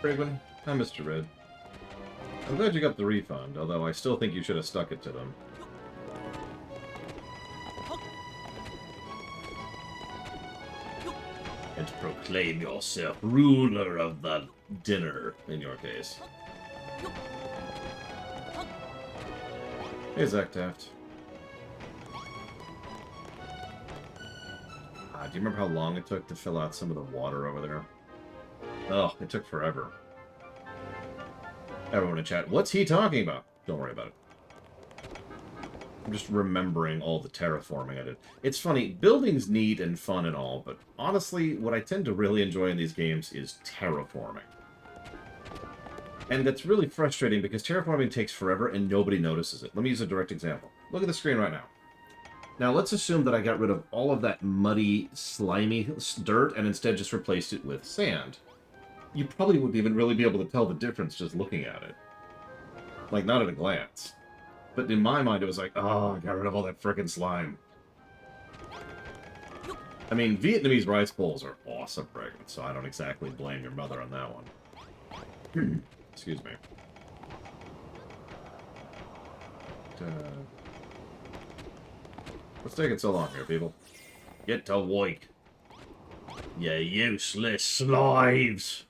Brigman, hi, Mr. Red. I'm glad you got the refund, although I still think you should have stuck it to them. And to proclaim yourself ruler of the dinner, in your case. Hey, Zach Taft. Do you remember how long it took to fill out some of the water over there? Oh, it took forever. Everyone in chat, what's he talking about? Don't worry about it. I'm just remembering all the terraforming I did. It's funny, building's neat and fun and all, but honestly, what I tend to really enjoy in these games is terraforming. And that's really frustrating because terraforming takes forever and nobody notices it. Let me use a direct example. Look at the screen right now. Now, let's assume that I got rid of all of that muddy, slimy dirt and instead just replaced it with sand. You probably wouldn't even really be able to tell the difference just looking at it. Like, not at a glance. But in my mind, it was like, oh, I got rid of all that frickin' slime. I mean, Vietnamese rice bowls are awesome, Brigman, so I don't exactly blame your mother on that one. Excuse me. What's taking so long here, people? Get to work. You useless slaves!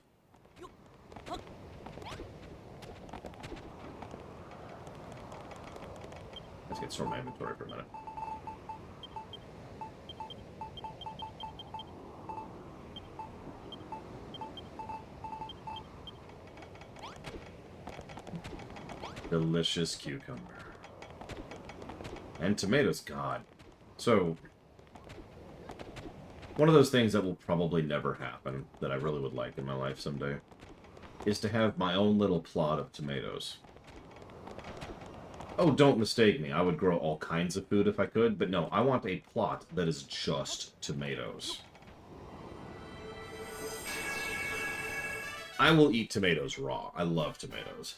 Let's get sort my inventory for a minute. Delicious cucumber. And tomatoes, God. So, one of those things that will probably never happen, that I really would like in my life someday, is to have my own little plot of tomatoes. Oh, don't mistake me, I would grow all kinds of food if I could, but no, I want a plot that is just tomatoes. I will eat tomatoes raw. I love tomatoes.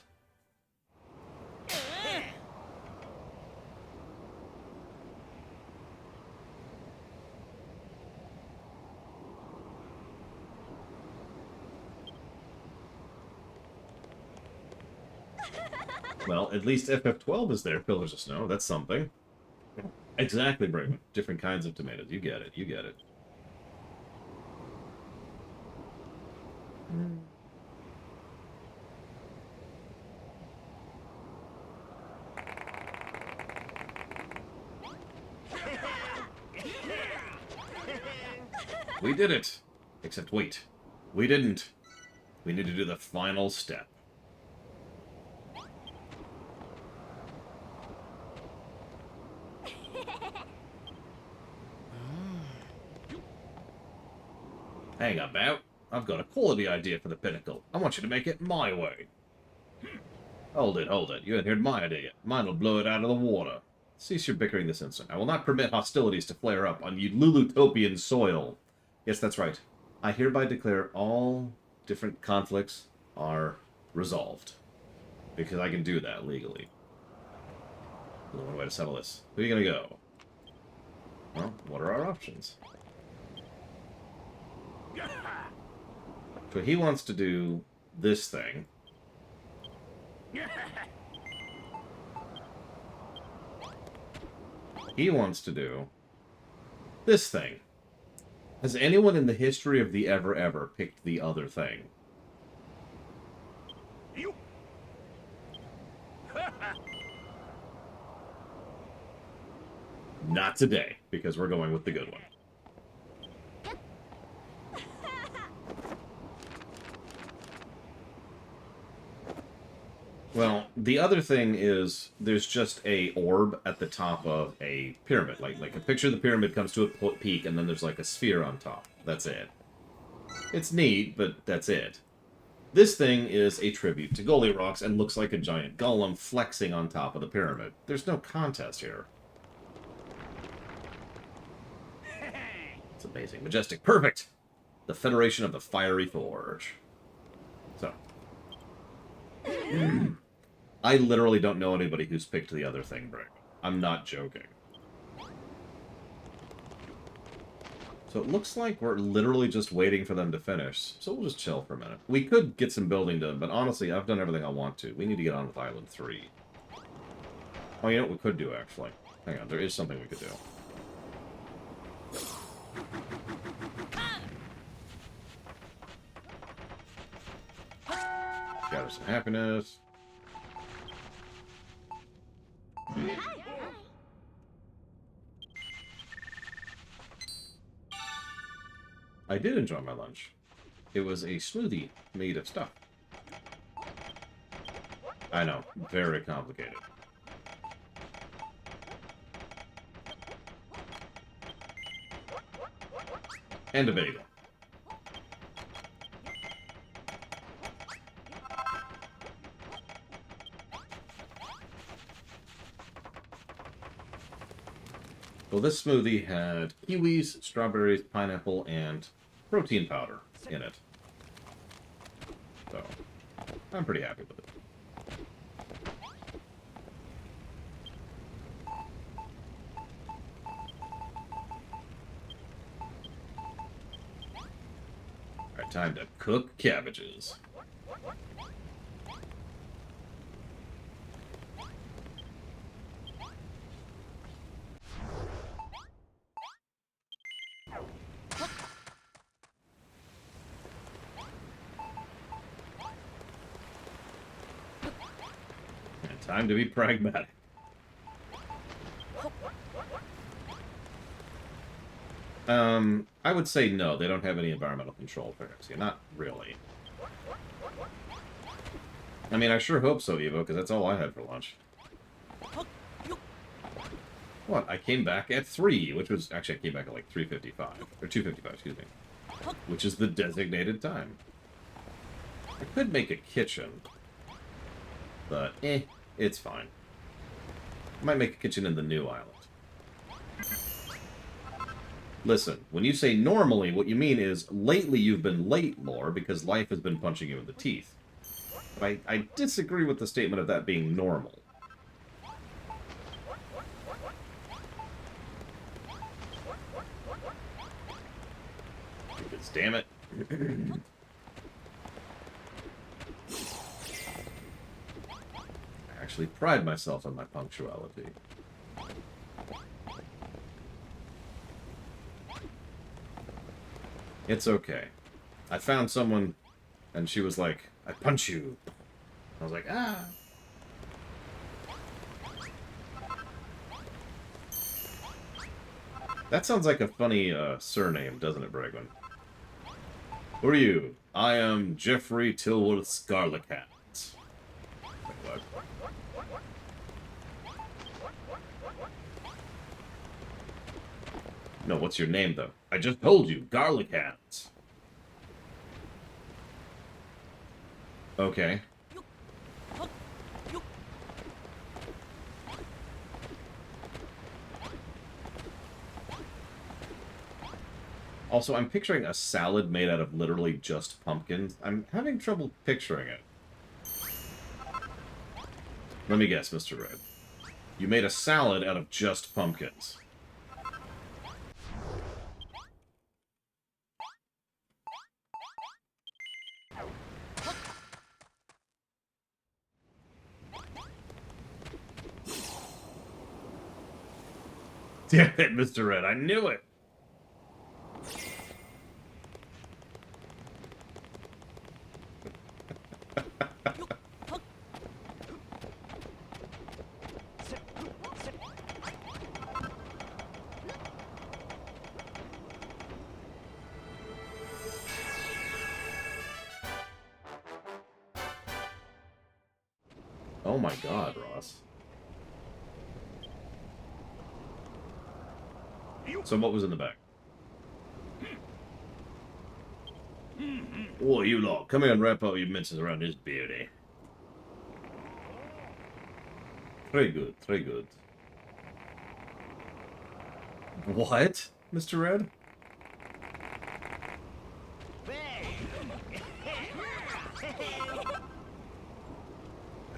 Well, at least FF12 is there, Pillars of Snow. That's something. Exactly, Brigman. Different kinds of tomatoes. You get it. You get it. We did it! Except, wait. We didn't. We need to do the final step. Hang about. I've got a quality idea for the pinnacle. I want you to make it my way. Hold it, hold it. You haven't heard my idea yet. Mine will blow it out of the water. Cease your bickering this instant. I will not permit hostilities to flare up on Lulutopian soil. Yes, that's right. I hereby declare all different conflicts are resolved. Because I can do that legally. There's one way to settle this. Who are you going to go? Well, what are our options? So he wants to do this thing. He wants to do this thing. Has anyone in the history of the ever picked the other thing? Not today, because we're going with the good one. Well, the other thing is there's just a orb at the top of a pyramid. Like a picture of the pyramid comes to a peak, and then there's like a sphere on top. That's it. It's neat, but that's it. This thing is a tribute to Goldilocks and looks like a giant golem flexing on top of the pyramid. There's no contest here. It's amazing. Majestic. Perfect! The Federation of the Fiery Forge. So. I literally don't know anybody who's picked the other thing, Brick. I'm not joking. So So it looks like we're literally just waiting for them to finish. So we'll just chill for a minute. We could get some building done, but honestly, I've done everything I want to. We need to get on with Island 3. Oh, you know what we could do, actually? Hang on, there is something we could do. Gather some happiness. I did enjoy my lunch. It was a smoothie made of stuff. I know, very complicated. And a bagel. Well, this smoothie had kiwis, strawberries, pineapple, and protein powder in it. So, I'm pretty happy with it. Alright, time to cook cabbages. And time to be pragmatic. I would say no, they don't have any environmental control perhaps. Yeah, not really. I mean, I sure hope so, Evo, because that's all I had for lunch. What? I came back at 3, which was... Actually, I came back at like 3:55. Or 2:55, excuse me. Which is the designated time. I could make a kitchen. But, it's fine. I might make a kitchen in the new island. Listen, when you say normally, what you mean is lately you've been late more because life has been punching you in the teeth. But I disagree with the statement of that being normal. Because, damn it. I actually pride myself on my punctuality. It's okay. I found someone, and she was like, I punch you. I was like, ah. That sounds like a funny surname, doesn't it, Bregman? Who are you? I am Jeffrey Tilworth Scarlecat. Wait, what? No, what's your name, though? I just told you, Garlicat. Okay. Also, I'm picturing a salad made out of literally just pumpkins. I'm having trouble picturing it. Let me guess, Mr. Red. You made a salad out of just pumpkins. Damn it, Mr. Red, I knew it! Oh my god, Ross. So what was in the bag? Oh, you lot, come here and wrap up your minces around this beauty. Very good, very good. What, Mr. Red?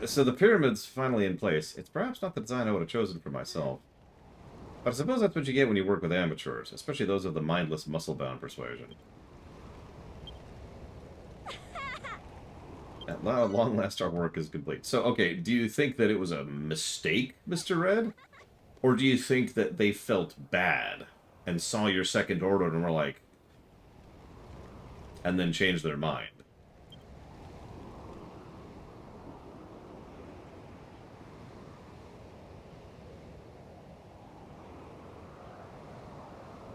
So the pyramid's finally in place. It's perhaps not the design I would have chosen for myself. But I suppose that's what you get when you work with amateurs, especially those of the mindless, muscle-bound persuasion. At long last, our work is complete. So, okay, do you think that it was a mistake, Mr. Red? Or do you think that they felt bad and saw your second order and were like... and then changed their mind?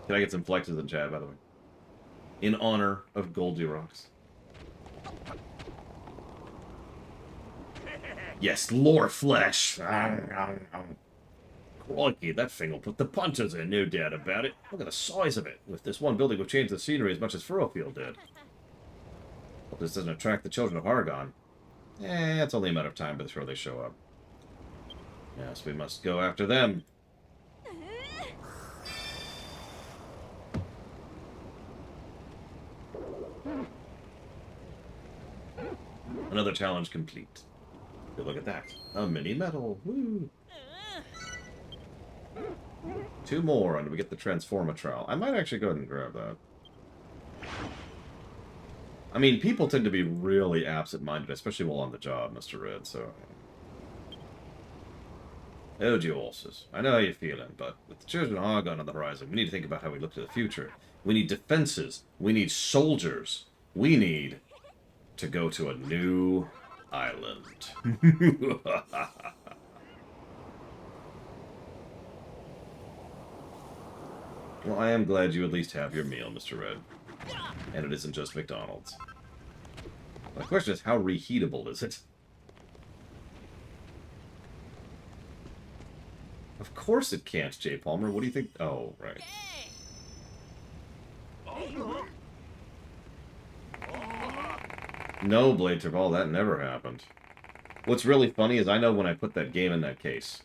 Can I get some flexes in chat, by the way? In honor of Goldie Rocks. Yes, lore flesh! Crikey, that thing will put the punches in, no doubt about it. Look at the size of it. With this one building, we've changed the scenery as much as Furrowfield did. Hope this doesn't attract the children of Argon. It's only a matter of time before they show up. Yes, we must go after them. Another challenge complete. Good look at that. A mini medal. Woo! 2 more and we get the Transformatrol. I might actually go ahead and grab that. I mean, people tend to be really absent-minded, especially while on the job, Mr. Red, so... Oh, Geolysis. I know how you're feeling, but with the children of Argon on the horizon, we need to think about how we look to the future. We need defenses. We need soldiers. We need to go to a new island. Well, I am glad you at least have your meal, Mr. Red. And it isn't just McDonald's. My question is, how reheatable is it? Of course it can't, Jay Palmer. What do you think? Oh, right. No, Blade Trip, that never happened. What's really funny is I know when I put that game in that case.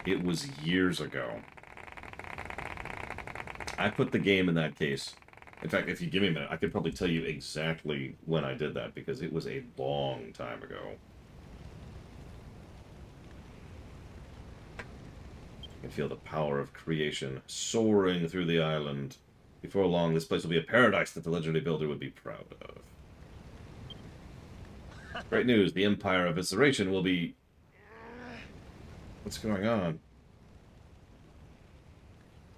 It was years ago. I put the game in that case. In fact, if you give me a minute, I could probably tell you exactly when I did that, because it was a long time ago. You can feel the power of creation soaring through the island. Before long, this place will be a paradise that the legendary builder would be proud of. Great news, the Empire of Evisceration will be... What's going on?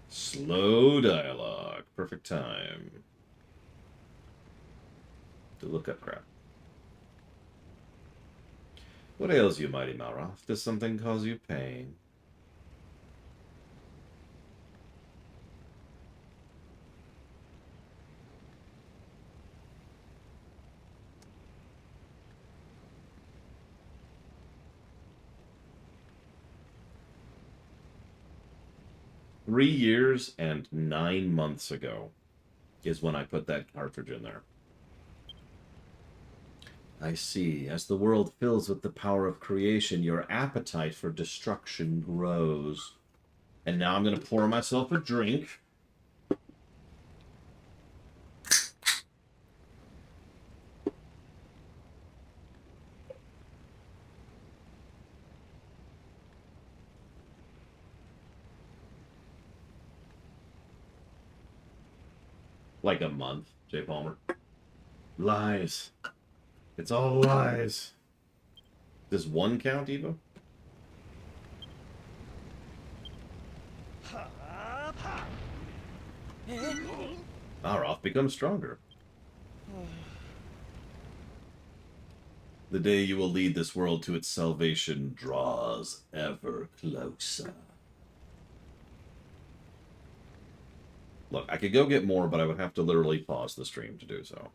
Slow dialogue. Perfect time to look up crap. What ails you, mighty Malroth? Does something cause you pain? Three years and 9 months ago is when I put that cartridge in there. I see. As the world fills with the power of creation, your appetite for destruction grows. And now I'm going to pour myself a drink. Like a month, Jay Palmer. Lies. It's all lies. Does one count, Eva? Malroth becomes stronger. The day you will lead this world to its salvation draws ever closer. Look, I could go get more, but I would have to literally pause the stream to do so.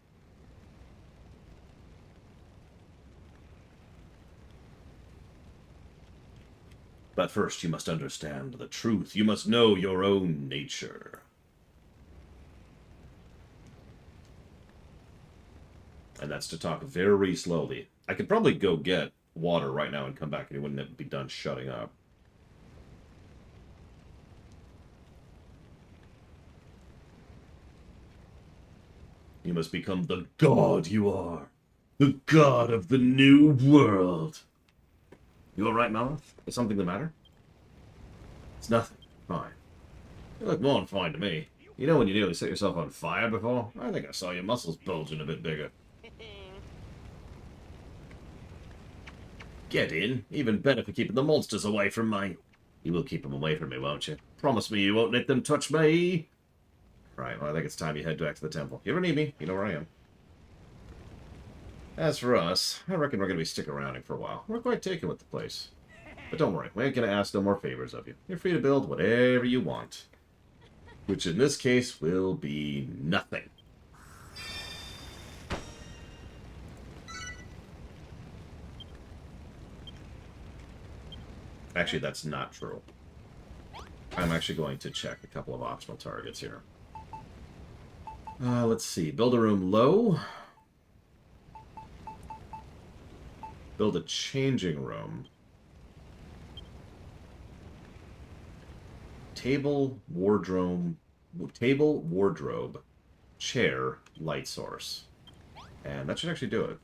But first, you must understand the truth. You must know your own nature. And that's to talk very slowly. I could probably go get water right now and come back, and you wouldn't be done shutting up. You must become the god you are. The god of the new world. You alright, Malroth? Is something the matter? It's nothing. Fine. You look more than fine to me. You know when you nearly set yourself on fire before? I think I saw your muscles bulging a bit bigger. Get in. Even better for keeping the monsters away from me. You will keep them away from me, won't you? Promise me you won't let them touch me. Right, well, I think it's time you head back to the temple. If you ever need me, you know where I am. As for us, I reckon we're going to be sticking around for a while. We're quite taken with the place. But don't worry, we ain't going to ask no more favors of you. You're free to build whatever you want. Which in this case will be nothing. Actually, that's not true. I'm actually going to check a couple of optional targets here. Let's see. Build a room low. Build a changing room. Table, wardrobe, chair, light source. And that should actually do it.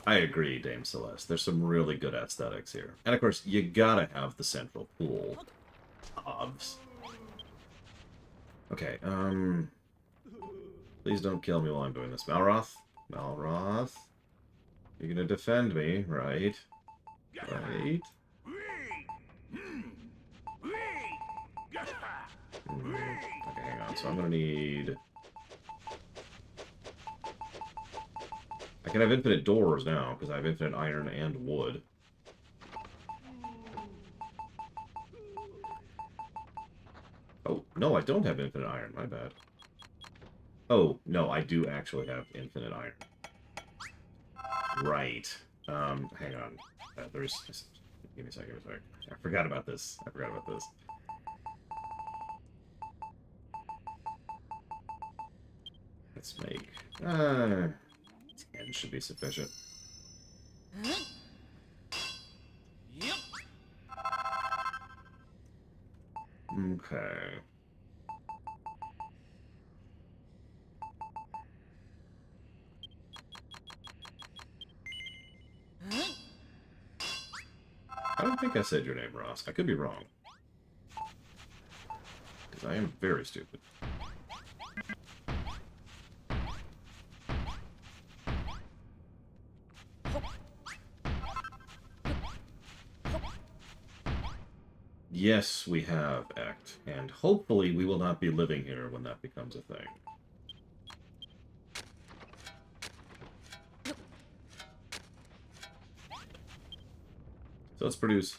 I agree, Dame Celeste. There's some really good aesthetics here. And of course, you gotta have the central pool. Obs. Okay, please don't kill me while I'm doing this. Malroth? Malroth? You're gonna defend me, right? Right? Okay, hang on. So I'm gonna need... I can have infinite doors now, because I have infinite iron and wood. Oh, no, I don't have infinite iron. My bad. Oh, no, I do actually have infinite iron. Right. Hang on. There's... Give me a second, I forgot about this. Let's make... 10 should be sufficient. Okay. I don't think I said your name, Ross. I could be wrong. Because I am very stupid. Yes, we have Act, and hopefully we will not be living here when that becomes a thing. So let's produce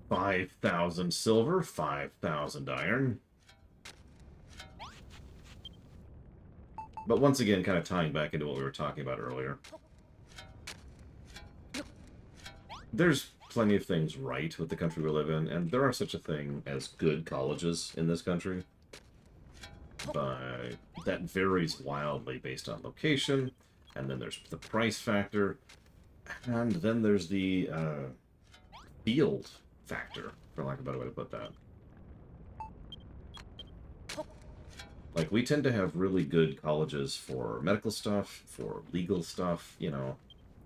5,000 silver, 5,000 iron. But once again, kind of tying back into what we were talking about earlier. There's plenty of things right with the country we live in, and there are such a thing as good colleges in this country. But that varies wildly based on location, and then there's the price factor, and then there's the field factor, for lack of a better way to put that. Like, we tend to have really good colleges for medical stuff, for legal stuff, you know,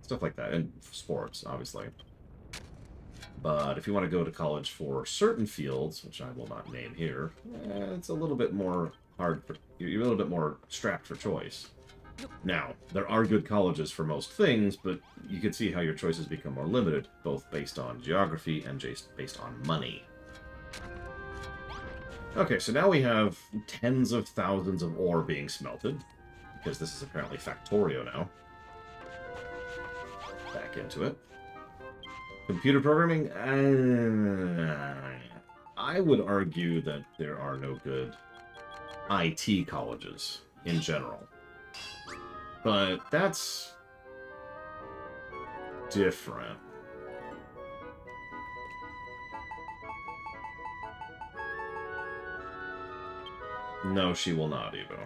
stuff like that, and sports, obviously. But if you want to go to college for certain fields, which I will not name here, it's a little bit more hard, you're a little bit more strapped for choice. Now, there are good colleges for most things, but you can see how your choices become more limited, both based on geography and just based on money. Okay, so now we have tens of thousands of ore being smelted, because this is apparently Factorio now. Back into it. Computer programming? I would argue that there are no good IT colleges in general. But that's different. No, she will not, Evo.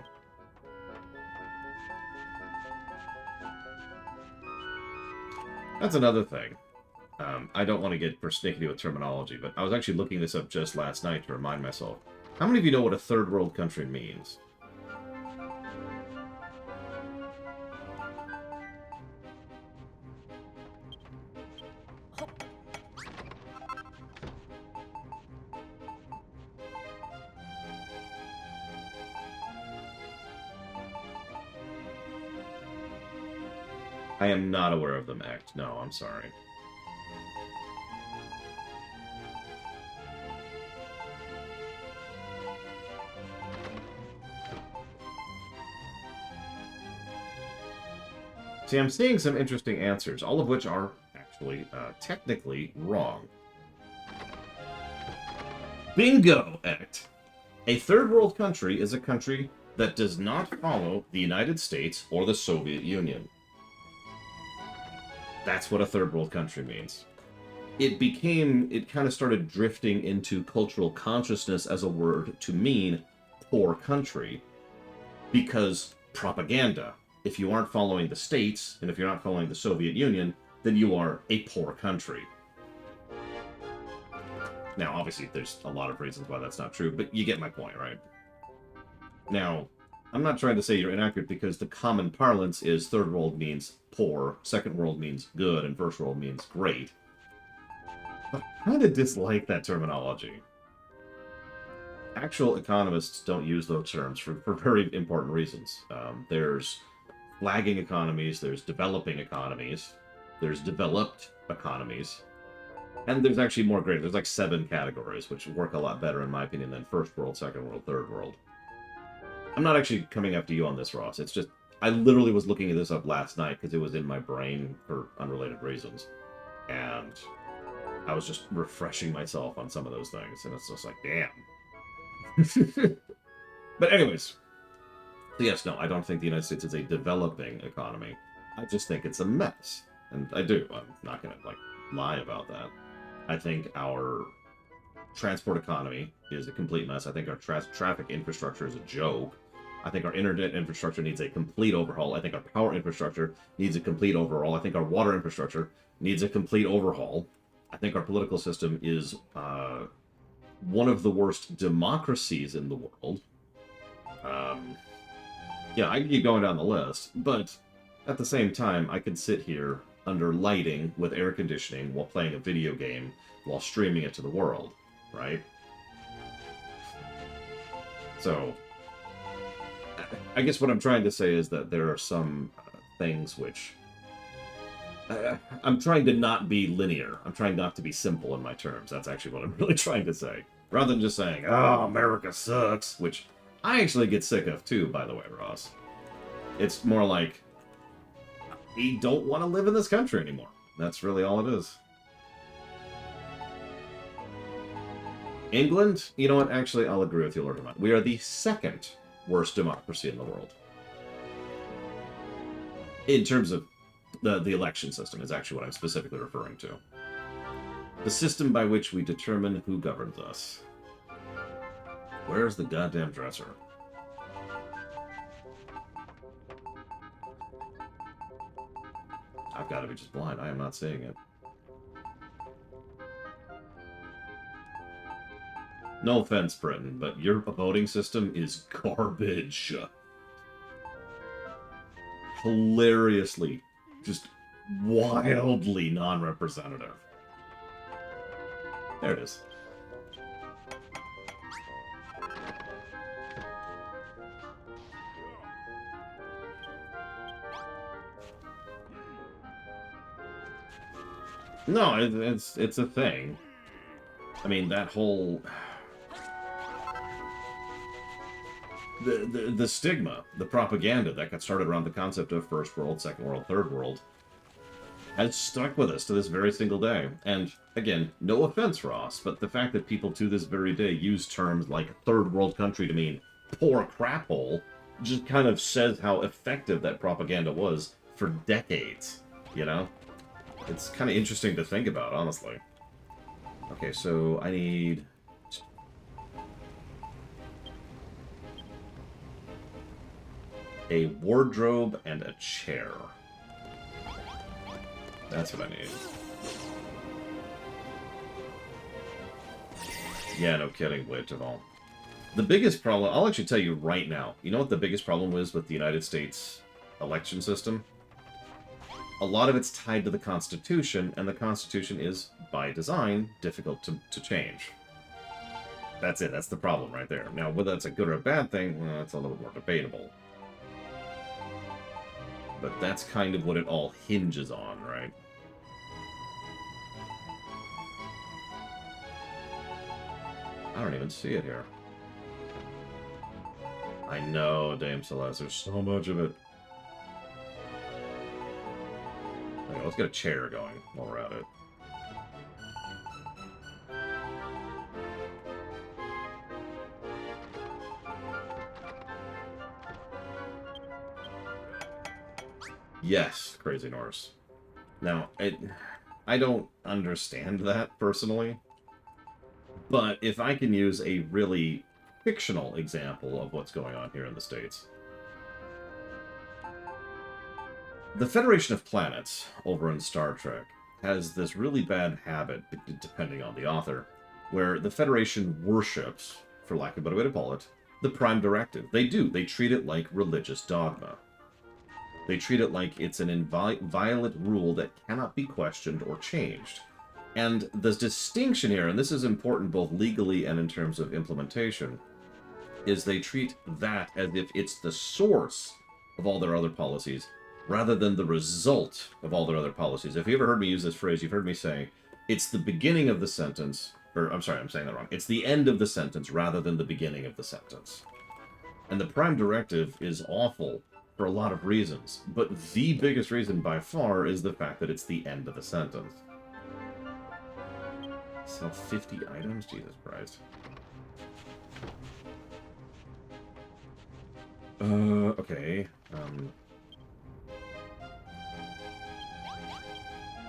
That's another thing. I don't want to get persnickety with terminology, but I was actually looking this up just last night to remind myself. How many of you know what a third world country means? I am not aware of them, Act. No, I'm sorry. See, I'm seeing some interesting answers, all of which are actually technically wrong. Bingo, Act. A third world country is a country that does not follow the United States or the Soviet Union. That's what a third world country means. It kind of started drifting into cultural consciousness as a word to mean poor country because propaganda. If you aren't following the states, and if you're not following the Soviet Union, then you are a poor country. Now, obviously, there's a lot of reasons why that's not true, but you get my point, right? Now, I'm not trying to say you're inaccurate because the common parlance is third world means poor, second world means good, and first world means great. But I kind of dislike that terminology. Actual economists don't use those terms for very important reasons. There's lagging economies, there's developing economies, there's developed economies, and there's actually more great. There's like 7 categories, which work a lot better, in my opinion, than first world, second world, third world. I'm not actually coming after you on this, Ross. It's just, I literally was looking at this up last night because it was in my brain for unrelated reasons. And I was just refreshing myself on some of those things, and it's just like, damn. But anyways, so yes, no, I don't think the United States is a developing economy. I just think it's a mess. And I do. I'm not going to, lie about that. I think our transport economy is a complete mess. I think our traffic infrastructure is a joke. I think our internet infrastructure needs a complete overhaul. I think our power infrastructure needs a complete overhaul. I think our water infrastructure needs a complete overhaul. I think our political system is one of the worst democracies in the world. Yeah, I can keep going down the list, but at the same time, I could sit here under lighting with air conditioning while playing a video game while streaming it to the world, right? So, I guess what I'm trying to say is that there are some things which... I'm trying to not be linear. I'm trying not to be simple in my terms. That's actually what I'm really trying to say. Rather than just saying, oh, America sucks, which I actually get sick of too, by the way, Ross. It's more like, we don't want to live in this country anymore. That's really all it is. England, you know what? Actually, I'll agree with you, Lord Vermont. We are the second worst democracy in the world. In terms of the election system is actually what I'm specifically referring to. The system by which we determine who governs us. Where's the goddamn dresser? I've got to be just blind. I am not seeing it. No offense, Britain, but your voting system is garbage. Hilariously, just wildly non-representative. There it is. No, it's a thing. I mean, that whole... The stigma, the propaganda that got started around the concept of first world, second world, third world, has stuck with us to this very single day. And, again, no offense, Ross, but the fact that people to this very day use terms like third world country to mean poor crap hole just kind of says how effective that propaganda was for decades, you know? It's kind of interesting to think about, honestly. Okay, so I need... a wardrobe and a chair. That's what I need. Yeah, no kidding, wait at all. The biggest problem, I'll actually tell you right now, you know what the biggest problem is with the United States election system? A lot of it's tied to the Constitution, and the Constitution is, by design, difficult to change. That's it, that's the problem right there. Now, whether that's a good or a bad thing, well, that's a little bit more debatable. But that's kind of what it all hinges on, right? I don't even see it here. I know, Dame Celeste. There's so much of it. Okay, let's get a chair going while we're at it. Yes, Crazy Norse. Now, I don't understand that, personally. But if I can use a really fictional example of what's going on here in the States. The Federation of Planets over in Star Trek has this really bad habit, depending on the author, where the Federation worships, for lack of a better way to call it, the Prime Directive. They do. They treat it like religious dogma. They treat it like it's an inviolate rule that cannot be questioned or changed. And the distinction here, and this is important both legally and in terms of implementation, is they treat that as if it's the source of all their other policies, rather than the result of all their other policies. If you ever heard me use this phrase, you've heard me say, it's the beginning of the sentence, or I'm sorry, I'm saying that wrong. It's the end of the sentence rather than the beginning of the sentence. And the Prime Directive is awful for a lot of reasons, but the biggest reason by far is the fact that it's the end of the sentence. Sell 50 items? Jesus Christ. Okay.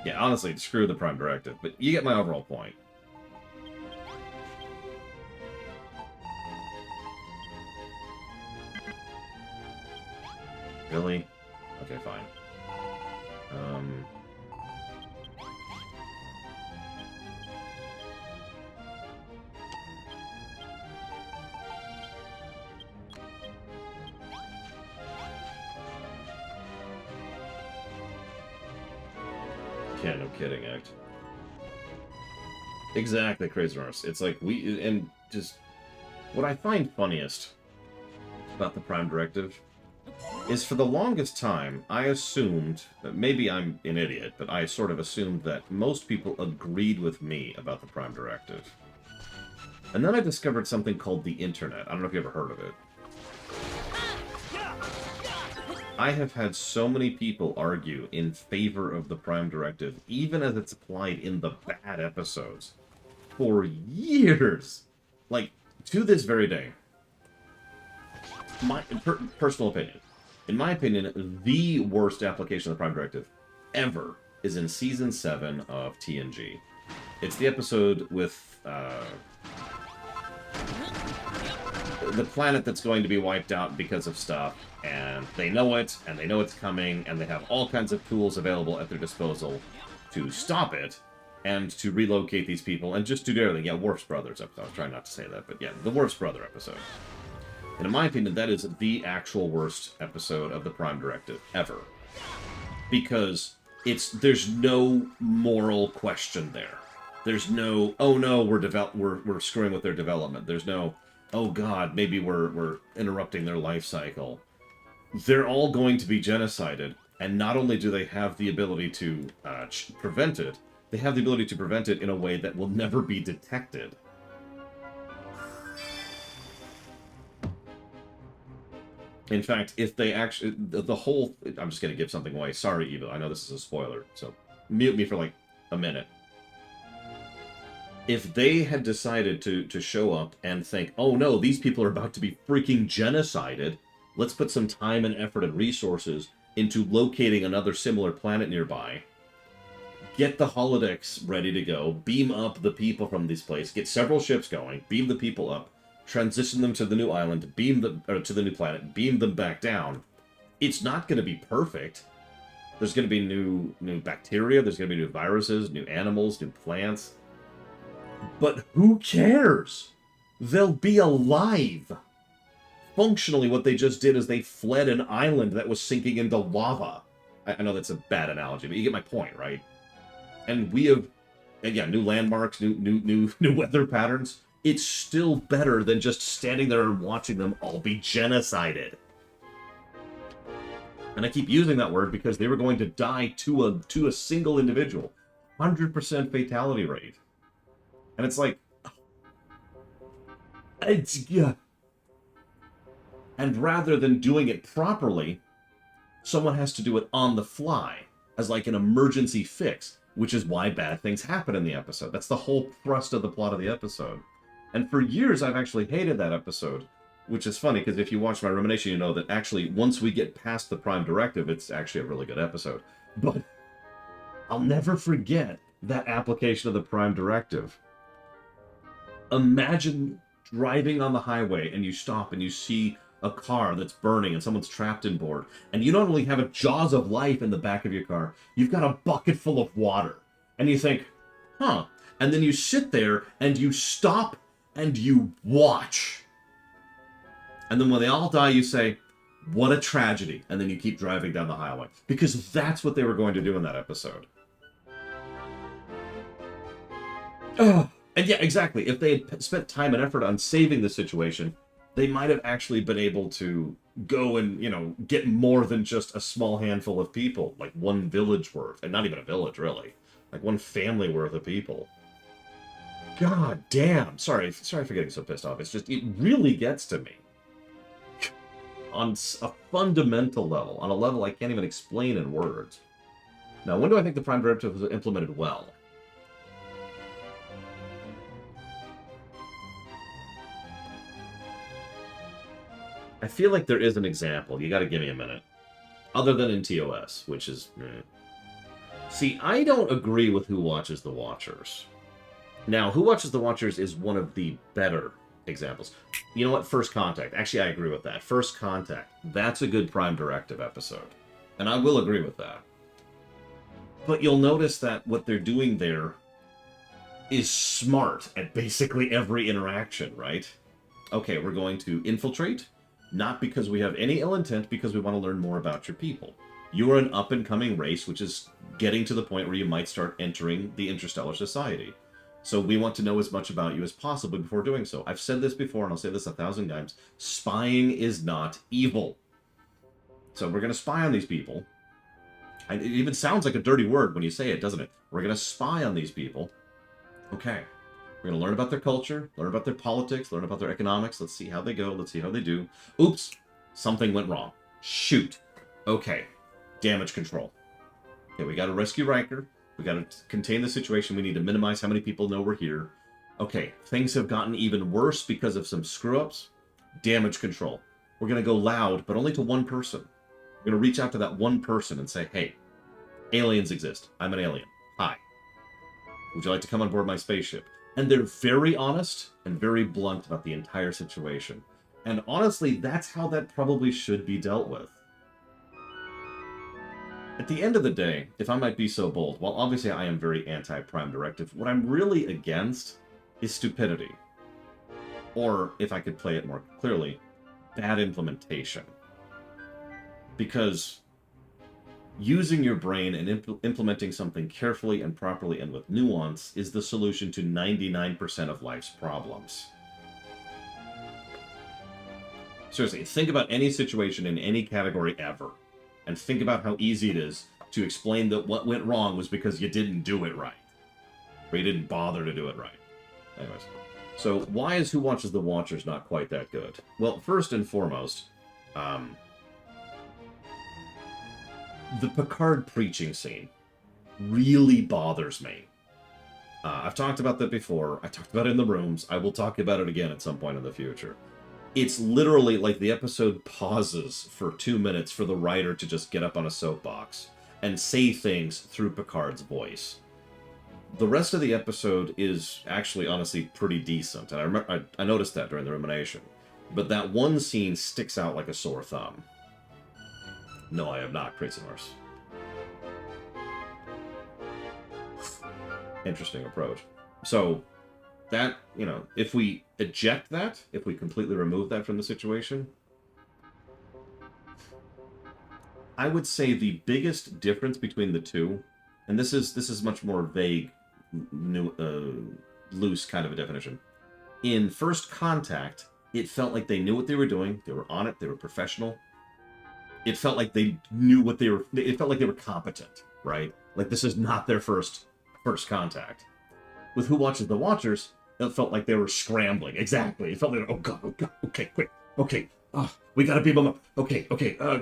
Yeah, honestly, screw the Prime Directive, but you get my overall point. Really? Okay, fine. Yeah, no kidding, act. Exactly, Crazy Norse. It's like and just, what I find funniest about the Prime Directive is for the longest time, I assumed, maybe I'm an idiot, but I sort of assumed that most people agreed with me about the Prime Directive. And then I discovered something called the Internet. I don't know if you ever heard of it. I have had so many people argue in favor of the Prime Directive, even as it's applied in the bad episodes, for years. Like, to this very day. My personal opinion. In my opinion, the worst application of the Prime Directive ever is in Season 7 of TNG. It's the episode with the planet that's going to be wiped out because of stuff, and they know it, and they know it's coming, and they have all kinds of tools available at their disposal to stop it, and to relocate these people, and just do everything. Yeah, Worf's Brothers episode. I was trying not to say that, but yeah, the Worf's Brother episode. And in my opinion, that is the actual worst episode of the Prime Directive ever. Because there's no moral question there. There's no, oh no, we're screwing with their development. There's no, oh god, maybe we're interrupting their life cycle. They're all going to be genocided, and not only do they have the ability to prevent it, they have the ability to prevent it in a way that will never be detected. In fact, if they actually, the whole, I'm just going to give something away. Sorry, Eva, I know this is a spoiler, so mute me for like a minute. If they had decided to show up and think, oh no, these people are about to be freaking genocided, let's put some time and effort and resources into locating another similar planet nearby, get the holodecks ready to go, beam up the people from this place, get several ships going, beam the people up, transition them to the new island, beam them, or to the new planet, beam them back down. It's not going to be perfect. There's going to be new bacteria, there's going to be new viruses, new animals, new plants. But who cares? They'll be alive. Functionally, what they just did is they fled an island that was sinking into lava. I know that's a bad analogy, but you get my point, right? And we have, again, new landmarks, new weather patterns. It's still better than just standing there and watching them all be genocided. And I keep using that word because they were going to die to a single individual. 100% fatality rate. And it's like... yeah. And rather than doing it properly, someone has to do it on the fly as like an emergency fix, which is why bad things happen in the episode. That's the whole thrust of the plot of the episode. And for years, I've actually hated that episode, which is funny because if you watch my rumination, you know that actually once we get past the Prime Directive, it's actually a really good episode. But I'll never forget that application of the Prime Directive. Imagine driving on the highway and you stop and you see a car that's burning and someone's trapped in board, and you not only have a jaws of life in the back of your car, you've got a bucket full of water. And you think, huh. And then you sit there and you stop and you watch. And then when they all die, you say, what a tragedy. And then you keep driving down the highway. Because that's what they were going to do in that episode. Oh. And yeah, exactly. If they had spent time and effort on saving the situation, they might have actually been able to go and, you know, get more than just a small handful of people, like one village worth, and not even a village, really. Like one family worth of people. God damn. Sorry for getting so pissed off. It's just, it really gets to me. On a fundamental level, on a level I can't even explain in words. Now, when do I think the Prime Directive was implemented well? I feel like there is an example. You gotta give me a minute. Other than in TOS, which is... See, I don't agree with Who Watches the Watchers. Now, Who Watches the Watchers is one of the better examples. You know what? First Contact. Actually, I agree with that. First Contact. That's a good Prime Directive episode. And I will agree with that. But you'll notice that what they're doing there is smart at basically every interaction, right? Okay, we're going to infiltrate. Not because we have any ill intent, because we want to learn more about your people. You are an up-and-coming race, which is getting to the point where you might start entering the interstellar society. So we want to know as much about you as possible before doing so. I've said this before, and I'll say this 1,000 times. Spying is not evil. So we're going to spy on these people. And it even sounds like a dirty word when you say it, doesn't it? We're going to spy on these people. Okay. We're going to learn about their culture, learn about their politics, learn about their economics. Let's see how they go. Let's see how they do. Oops. Something went wrong. Shoot. Okay. Damage control. Okay, we got to rescue Riker. We got to contain the situation. We need to minimize how many people know we're here. Okay, things have gotten even worse because of some screw-ups. Damage control. We're going to go loud, but only to one person. We're going to reach out to that one person and say, hey, aliens exist. I'm an alien. Hi. Would you like to come on board my spaceship? And they're very honest and very blunt about the entire situation. And honestly, that's how that probably should be dealt with. At the end of the day, if I might be so bold, while obviously I am very anti-Prime Directive, what I'm really against is stupidity. Or, if I could play it more clearly, bad implementation. Because using your brain and implementing something carefully and properly and with nuance is the solution to 99% of life's problems. Seriously, think about any situation in any category ever, and think about how easy it is to explain that what went wrong was because you didn't do it right. Or you didn't bother to do it right. Anyways, so why is Who Watches the Watchers not quite that good? Well, first and foremost, the Picard preaching scene really bothers me. I've talked about that before. I talked about it in the rooms. I will talk about it again at some point in the future. It's literally like the episode pauses for 2 minutes for the writer to just get up on a soapbox and say things through Picard's voice. The rest of the episode is actually, honestly, pretty decent, and I noticed that during the rumination. But that one scene sticks out like a sore thumb. No, I have not, Crazy Norse. Interesting approach. So, that, you know, if we eject that, if we completely remove that from the situation, I would say the biggest difference between the two, and this is much more vague, loose kind of a definition. In First Contact, it felt like they knew what they were doing, they were on it, they were professional. it felt like they knew what they were. It felt like they were competent, right? Like this is not their first contact. With Who Watches the Watchers, it felt like they were scrambling. Exactly. It felt like, oh god, okay, quick, okay, we gotta beam them up. Okay,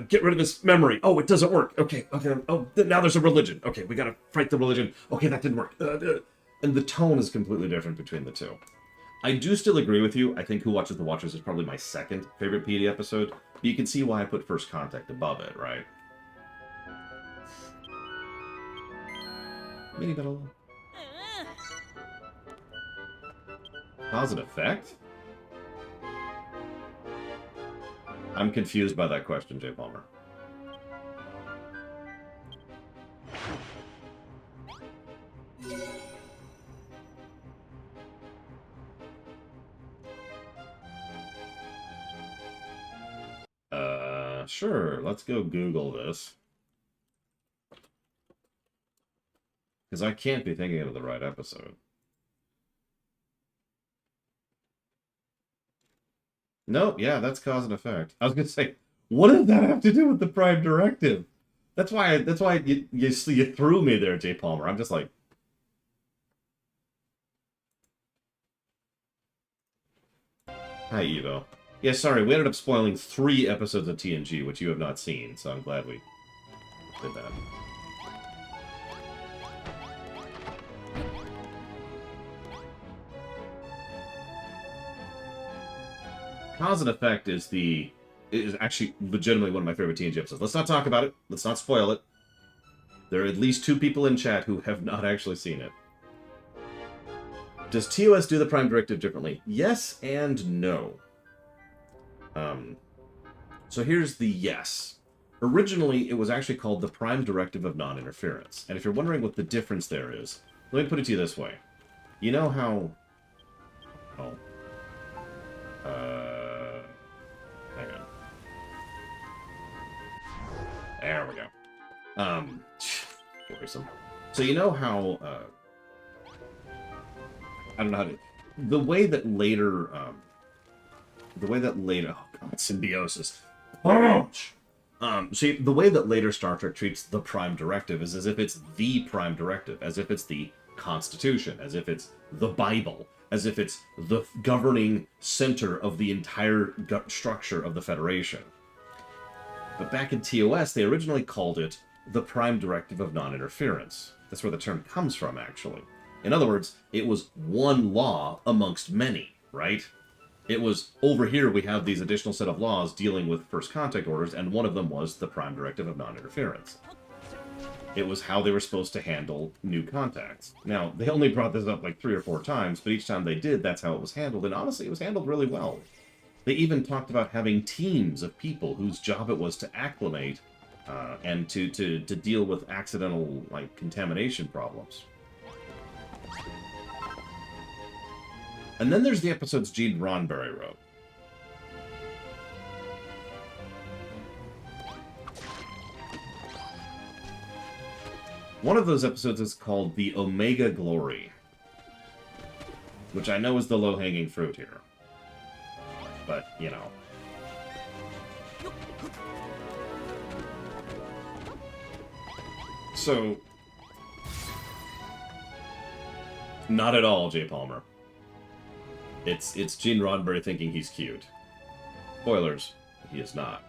get rid of this memory. Oh, it doesn't work. Okay. Oh, now there's a religion. Okay, we gotta fight the religion. Okay, that didn't work. And the tone is completely different between the two. I do still agree with you. I think Who Watches the Watchers is probably my second favorite PD episode. But you can see why I put First Contact above it, right? Mini battle. Cause and effect? I'm confused by that question, Jay Palmer. Sure. Let's go Google this. Because I can't be thinking of the right episode. Nope, yeah, that's cause and effect. I was gonna say, what does that have to do with the Prime Directive? That's why you threw me there, Jay Palmer. I'm just like, hi, Evo. Yeah, sorry, we ended up spoiling 3 episodes of TNG, which you have not seen, so I'm glad we did that. Cause and Effect is actually legitimately one of my favorite TNG episodes. Let's not talk about it. Let's not spoil it. There are at least 2 people in chat who have not actually seen it. Does TOS do the Prime Directive differently? Yes and no. So here's the yes. Originally, it was actually called the Prime Directive of Non-Interference. And if you're wondering what the difference there is, let me put it to you this way. You know how... Oh. Hang on. There we go. Worrisome. So you know how, I don't know how to... The way that later, oh god, symbiosis. See, the way that later Star Trek treats the Prime Directive is as if it's the Prime Directive, as if it's the Constitution, as if it's the Bible, as if it's the governing center of the entire structure of the Federation. But back in TOS, they originally called it the Prime Directive of Non-Interference. That's where the term comes from, actually. In other words, it was one law amongst many, right? It was, over here we have these additional set of laws dealing with first contact orders, and one of them was the Prime Directive of Non-Interference. It was how they were supposed to handle new contacts. Now, they only brought this up like 3 or 4 times, but each time they did, that's how it was handled, and honestly, it was handled really well. They even talked about having teams of people whose job it was to acclimate and to deal with accidental, like, contamination problems. And then there's the episodes Gene Roddenberry wrote. One of those episodes is called The Omega Glory, which I know is the low-hanging fruit here. But, you know. So, not at all, Jay Palmer. It's Gene Roddenberry thinking he's cute. Spoilers, he is not.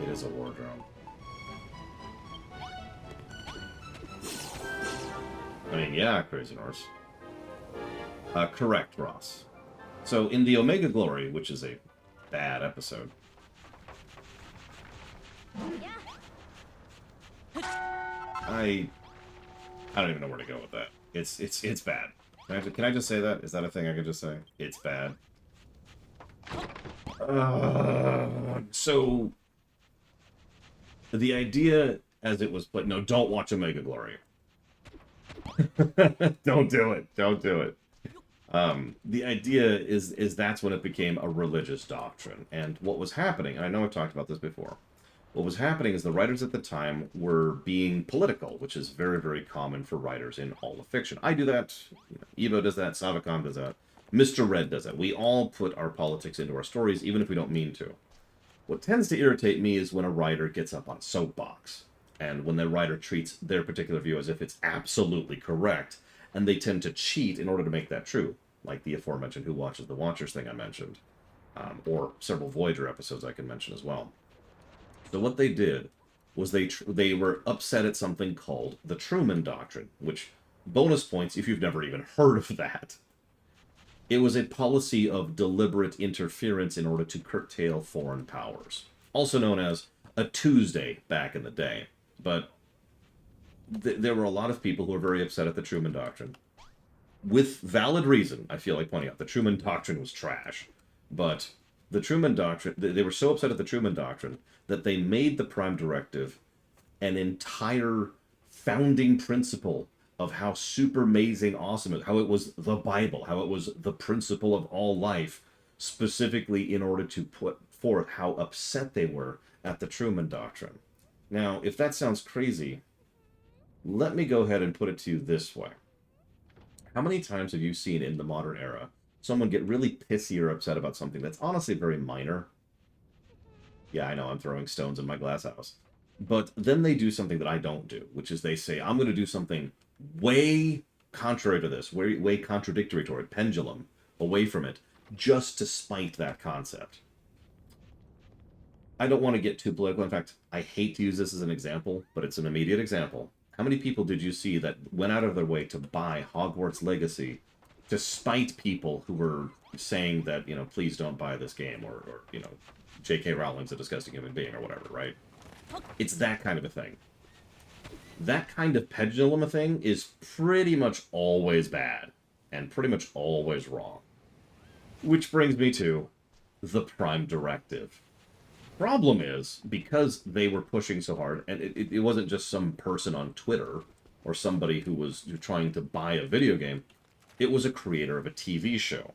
It is a war drone. I mean, yeah, Crazy Norse. Correct, Ross. So, in the Omega Glory, which is a bad episode... I don't even know where to go with that. It's bad. Can I just say that? Is that a thing I could just say? It's bad. So, the idea as it was played... No, don't watch Omega Glory. Don't do it. Don't do it. The idea is that's when it became a religious doctrine. And what was happening, and I know I've talked about this before, what was happening is the writers at the time were being political, which is very, very common for writers in all of fiction. I do that. Evo does that. Savacon does that. Mr. Red does that. We all put our politics into our stories, even if we don't mean to. What tends to irritate me is when a writer gets up on a soapbox, and when the writer treats their particular view as if it's absolutely correct, and they tend to cheat in order to make that true, like the aforementioned Who Watches the Watchers thing I mentioned, or several Voyager episodes I can mention as well. So what they did was they were upset at something called the Truman Doctrine, which, bonus points if you've never even heard of that. It was a policy of deliberate interference in order to curtail foreign powers, also known as a Tuesday back in the day. But there were a lot of people who were very upset at the Truman Doctrine. With valid reason, I feel like pointing out, the Truman Doctrine was trash. But the Truman Doctrine, they were so upset at the Truman Doctrine that they made the Prime Directive an entire founding principle of how super amazing awesome it, how it was the Bible, how it was the principle of all life, specifically in order to put forth how upset they were at the Truman Doctrine. Now, if that sounds crazy, let me go ahead and put it to you this way. How many times have you seen in the modern era someone get really pissy or upset about something that's honestly very minor? Yeah, I know, I'm throwing stones in my glass house. But then they do something that I don't do, which is they say, I'm going to do something way contrary to this, way contradictory to it, pendulum, away from it, just to spite that concept. I don't want to get too political. In fact, I hate to use this as an example, but it's an immediate example. How many people did you see that went out of their way to buy Hogwarts Legacy to spite people who were saying that, you know, please don't buy this game, or you know, J.K. Rowling's a disgusting human being, or whatever, right? It's that kind of a thing. That kind of pendulum of thing is pretty much always bad, and pretty much always wrong. Which brings me to the Prime Directive. Problem is, because they were pushing so hard, and it wasn't just some person on Twitter, or somebody who was trying to buy a video game, it was a creator of a TV show.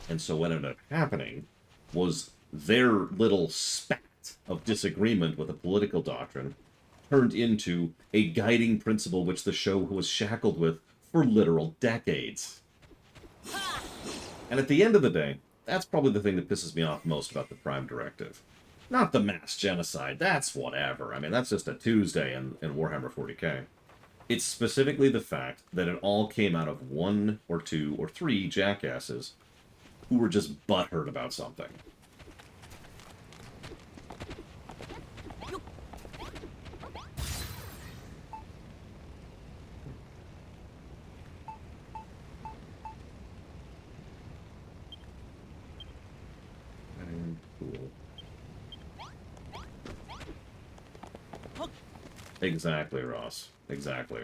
And so what ended up happening was their little spat of disagreement with a political doctrine turned into a guiding principle which the show was shackled with for literal decades. And at the end of the day, that's probably the thing that pisses me off most about the Prime Directive. Not the mass genocide, that's whatever. I mean, that's just a Tuesday in Warhammer 40k. It's specifically the fact that it all came out of one or two or three jackasses who were just butthurt about something. Cool. Exactly, Ross. Exactly.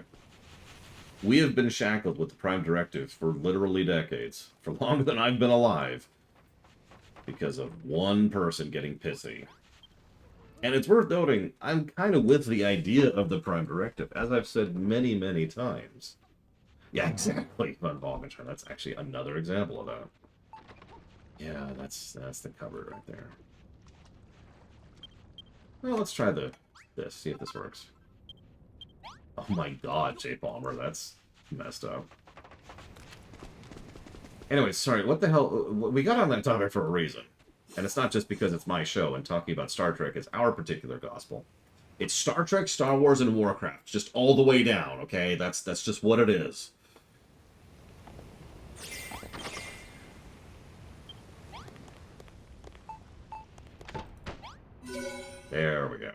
We have been shackled with the Prime Directive for literally decades, for longer than I've been alive, because of one person getting pissy. And it's worth noting, I'm kind of with the idea of the Prime Directive, as I've said many, many times. Yeah, exactly, Von Balkenstein. That's actually another example of that. Yeah, that's the cover right there. Well, let's try this, see if this works. Oh my god, J. Palmer, that's messed up. Anyway, sorry, what the hell? We got on that topic for a reason. And it's not just because it's my show and talking about Star Trek is our particular gospel. It's Star Trek, Star Wars, and Warcraft. Just all the way down, okay? That's just what it is. There we go.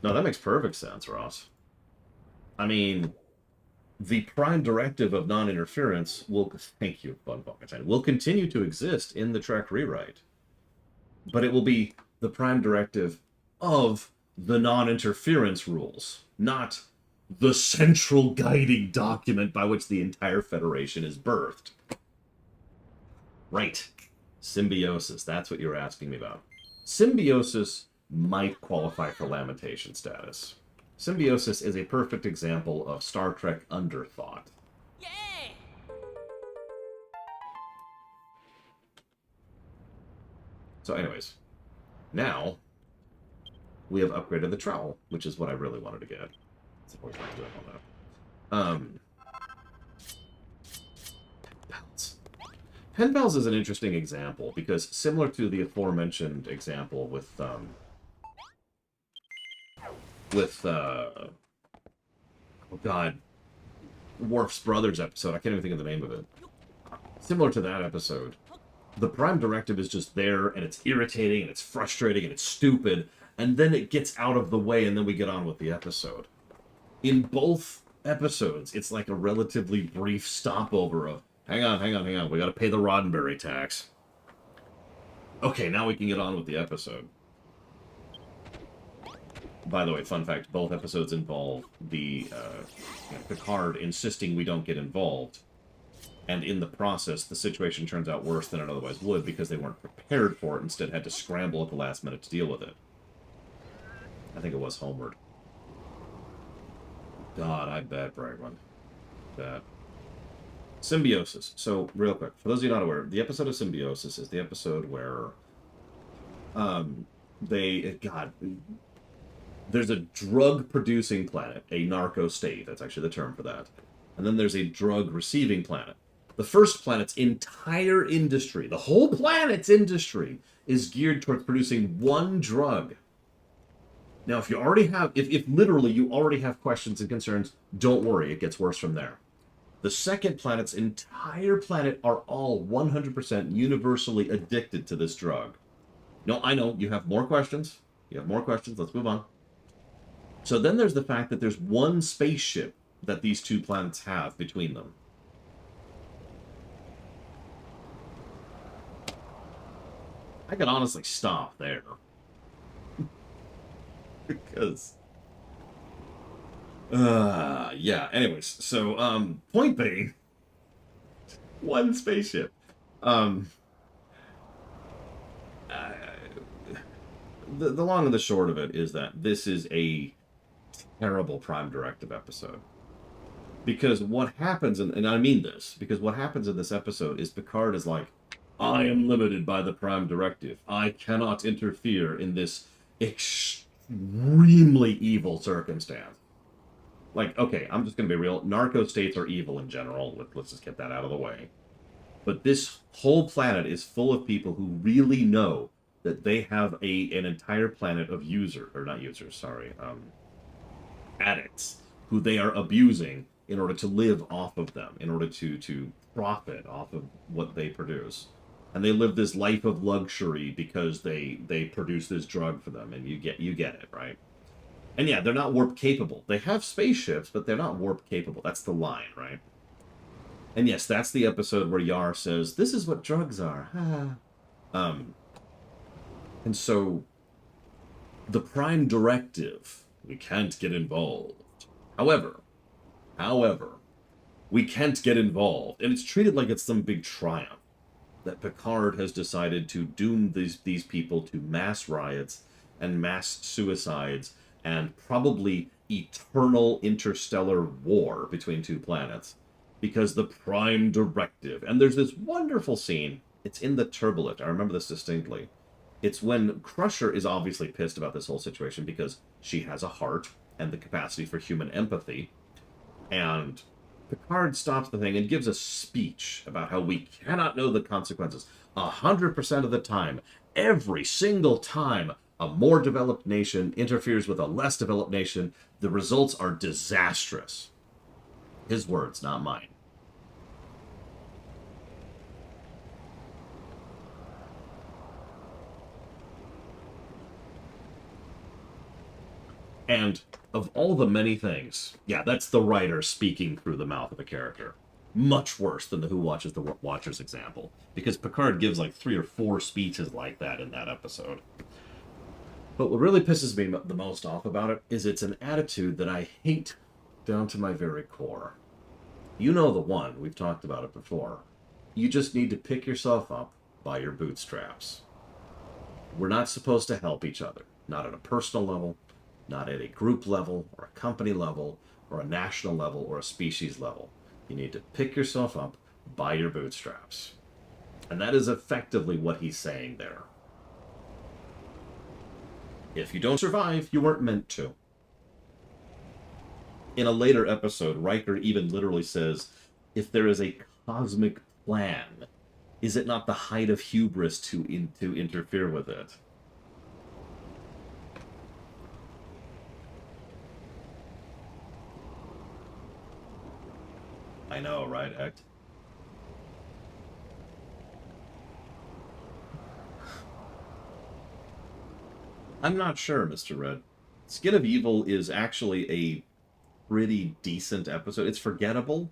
No, that makes perfect sense, Ross. I mean, the Prime Directive of non-interference will, thank you, Von Balkenstein, will continue to exist in the Trek rewrite. But it will be the Prime Directive of the non-interference rules, not the central guiding document by which the entire Federation is birthed. Right. Symbiosis, that's what you're asking me about. Symbiosis might qualify for Lamentation status. Symbiosis is a perfect example of Star Trek underthought. Yay! So anyways, now we have upgraded the trowel, which is what I really wanted to get. That's always what I'm doing all that. Pen pals is an interesting example because similar to the aforementioned example with oh god, Worf's Brothers episode. I can't even think of the name of it. Similar to that episode, the Prime Directive is just there, and it's irritating, and it's frustrating, and it's stupid, and then it gets out of the way, and then we get on with the episode. In both episodes, it's like a relatively brief stopover of, hang on, we gotta pay the Roddenberry tax. Okay, now we can get on with the episode. By the way, fun fact, both episodes involve the Picard insisting we don't get involved. And in the process, the situation turns out worse than it otherwise would because they weren't prepared for it, instead had to scramble at the last minute to deal with it. I think it was Homeward. God, I bet, Bragman. That. Symbiosis. So, real quick, for those of you not aware, the episode of Symbiosis is the episode where there's a drug-producing planet, a narco state, that's actually the term for that. And then there's a drug-receiving planet. The first planet's entire industry, the whole planet's industry, is geared towards producing one drug. Now, if you already have, if literally you already have questions and concerns, don't worry, it gets worse from there. The second planet's entire planet are all 100% universally addicted to this drug. No, I know, you have more questions. Let's move on. So then there's the fact that there's one spaceship that these two planets have between them. I could honestly stop there. Because... yeah, anyways. So, point being... One spaceship. The long and the short of it is that this is a terrible Prime Directive episode. Because what happens, and I mean this, because what happens in this episode is Picard is like, I am limited by the Prime Directive. I cannot interfere in this extremely evil circumstance. Like, okay, I'm just going to be real. Narco states are evil in general. Let's just get that out of the way. But this whole planet is full of people who really know that they have an entire planet of addicts, who they are abusing in order to live off of them, in order to profit off of what they produce. And they live this life of luxury because they produce this drug for them, and you get it, right? And yeah, they're not warp capable. They have spaceships, but they're not warp capable. That's the line, right? And yes, that's the episode where Yar says, "This is what drugs are." And so the Prime Directive, we can't get involved. However, we can't get involved, and it's treated like it's some big triumph that Picard has decided to doom these people to mass riots and mass suicides and probably eternal interstellar war between two planets because the Prime Directive. And there's this wonderful scene. It's in the Turbolift. I remember this distinctly. It's when Crusher is obviously pissed about this whole situation because she has a heart and the capacity for human empathy. And Picard stops the thing and gives a speech about how we cannot know the consequences. 100% of the time, every single time a more developed nation interferes with a less developed nation, the results are disastrous. His words, not mine. And of all the many things, yeah, that's the writer speaking through the mouth of a character. Much worse than the Who Watches the Watchers example. Because Picard gives like 3 or 4 speeches like that in that episode. But what really pisses me the most off about it is it's an attitude that I hate down to my very core. You know the one, we've talked about it before. You just need to pick yourself up by your bootstraps. We're not supposed to help each other. Not at a personal level, not at a group level, or a company level, or a national level, or a species level. You need to pick yourself up by your bootstraps. And that is effectively what he's saying there. If you don't survive, you weren't meant to. In a later episode, Riker even literally says, if there is a cosmic plan, Is it not the height of hubris to interfere with it? I know, right, Act? I'm not sure, Mr. Red. Skin of Evil is actually a pretty decent episode. It's forgettable,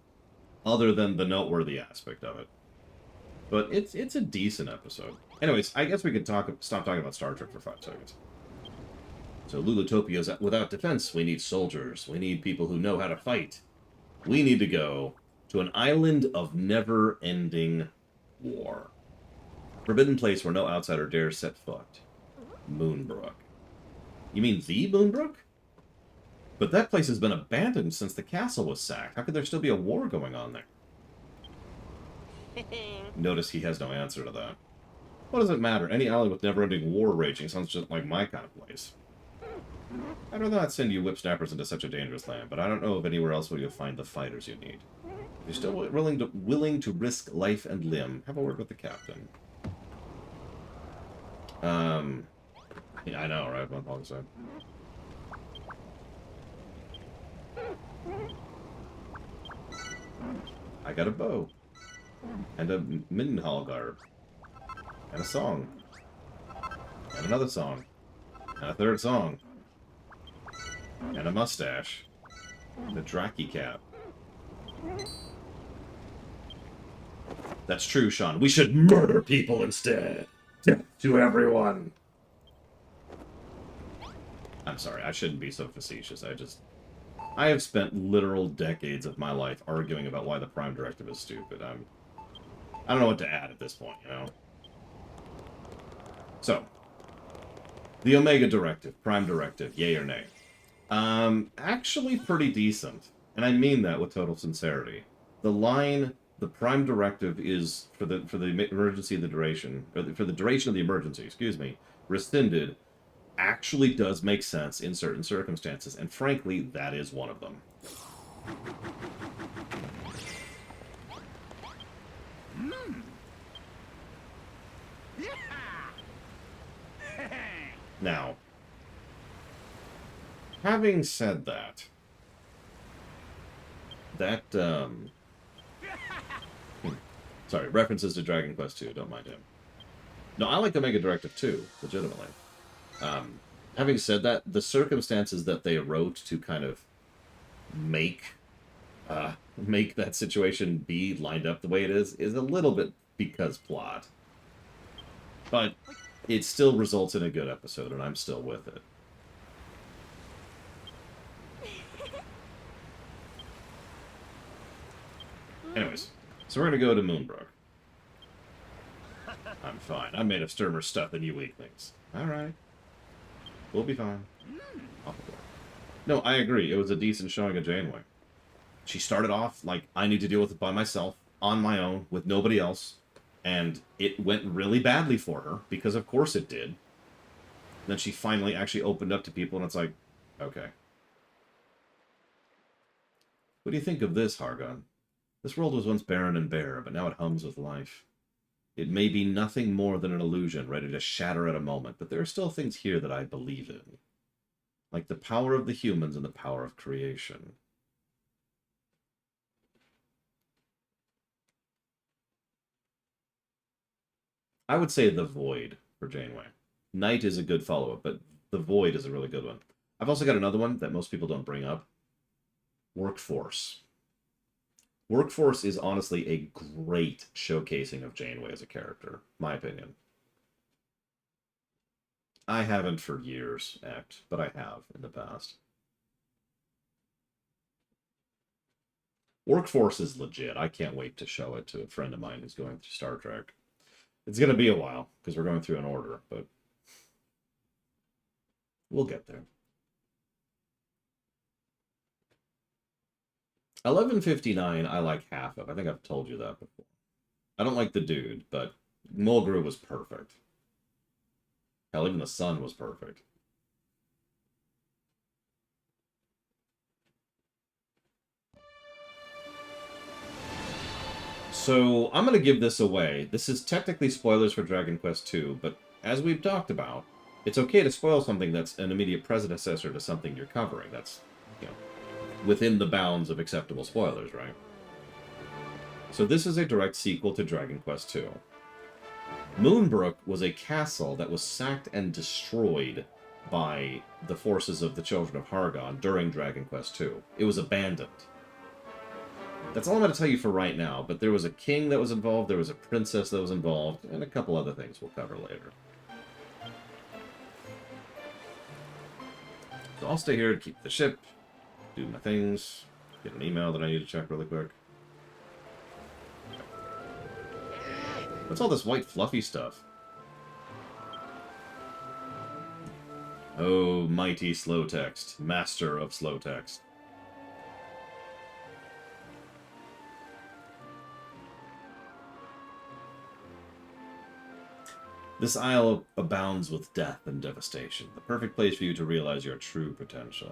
other than the noteworthy aspect of it. But it's a decent episode. Anyways, I guess we could stop talking about Star Trek for 5 seconds. So Lulutopia is without defense. We need soldiers. We need people who know how to fight. We need to go to an island of never-ending war. Forbidden place where no outsider dares set foot. Moonbrook. You mean the Moonbrook? But that place has been abandoned since the castle was sacked. How could there still be a war going on there? Notice he has no answer to that. What does it matter? Any island with never-ending war raging sounds just like my kind of place. I'd rather not send you whipsnappers into such a dangerous land, but I don't know of anywhere else where you'll find the fighters you need. If you're still willing to risk life and limb, have a word with the captain. Yeah, I know, right? One long side. I got a bow. And a Mindenhall garb. And a song. And another song. And a third song. And a mustache. And a Draki cap. That's true, Sean. We should murder people instead. Death to everyone. I'm sorry, I shouldn't be so facetious. I have spent literal decades of my life arguing about why the Prime Directive is stupid. I don't know what to add at this point, you know? So, the Omega Directive, Prime Directive, yay or nay? Actually pretty decent. And I mean that with total sincerity. The line, the Prime Directive is, for the emergency of the duration, or for the duration of the emergency, excuse me, rescinded, actually does make sense in certain circumstances, and frankly, that is one of them. Now, having said that, sorry, references to Dragon Quest II, don't mind him. No, I like Omega Directive 2, legitimately. Having said that, the circumstances that they wrote to kind of make that situation be lined up the way it is a little bit because plot. But it still results in a good episode, and I'm still with it. Anyways, so we're going to go to Moonbrook. I'm fine. I'm made of sterner stuff than you weaklings. Alright. We'll be fine. No, I agree. It was a decent showing of Janeway. She started off like, I need to deal with it by myself, on my own, with nobody else. And it went really badly for her, because of course it did. Then she finally actually opened up to people, and it's like, okay. What do you think of this, Hargon? This world was once barren and bare, but now it hums with life. It may be nothing more than an illusion, ready to shatter at a moment, but there are still things here that I believe in. Like the power of the humans and the power of creation. I would say The Void for Janeway. Night is a good follow-up, but The Void is a really good one. I've also got another one that most people don't bring up. Workforce. Workforce is honestly a great showcasing of Janeway as a character, my opinion. I haven't for years, but I have in the past. Workforce is legit. I can't wait to show it to a friend of mine who's going through Star Trek. It's going to be a while, because we're going through an order, but we'll get there. 1159, I like half of. I think I've told you that before. I don't like the dude, but Mulgrew was perfect. Hell, even the sun was perfect. So, I'm going to give this away. This is technically spoilers for Dragon Quest II, but as we've talked about, it's okay to spoil something that's an immediate predecessor to something you're covering. That's, you know, within the bounds of acceptable spoilers, right? So this is a direct sequel to Dragon Quest II. Moonbrook was a castle that was sacked and destroyed by the forces of the Children of Hargon during Dragon Quest II. It was abandoned. That's all I'm going to tell you for right now, but there was a king that was involved, there was a princess that was involved, and a couple other things we'll cover later. So I'll stay here to keep the ship, do my things, get an email that I need to check really quick. What's all this white fluffy stuff? Oh, mighty slow text, master of slow text. This isle abounds with death and devastation, the perfect place for you to realize your true potential.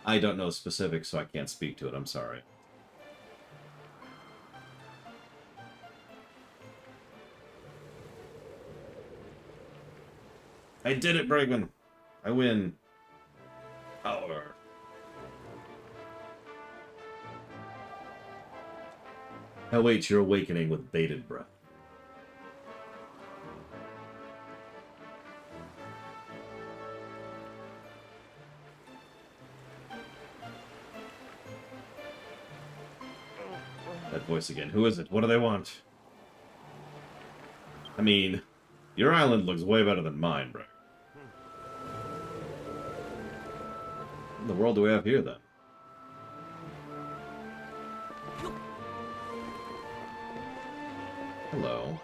I don't know specifics, so I can't speak to it, I'm sorry. I did it, Bregman! I win. Power. Await your awakening with bated breath. That voice again. Who is it? What do they want? I mean, your island looks way better than mine, bro. What in the world do we have here, then? Hello.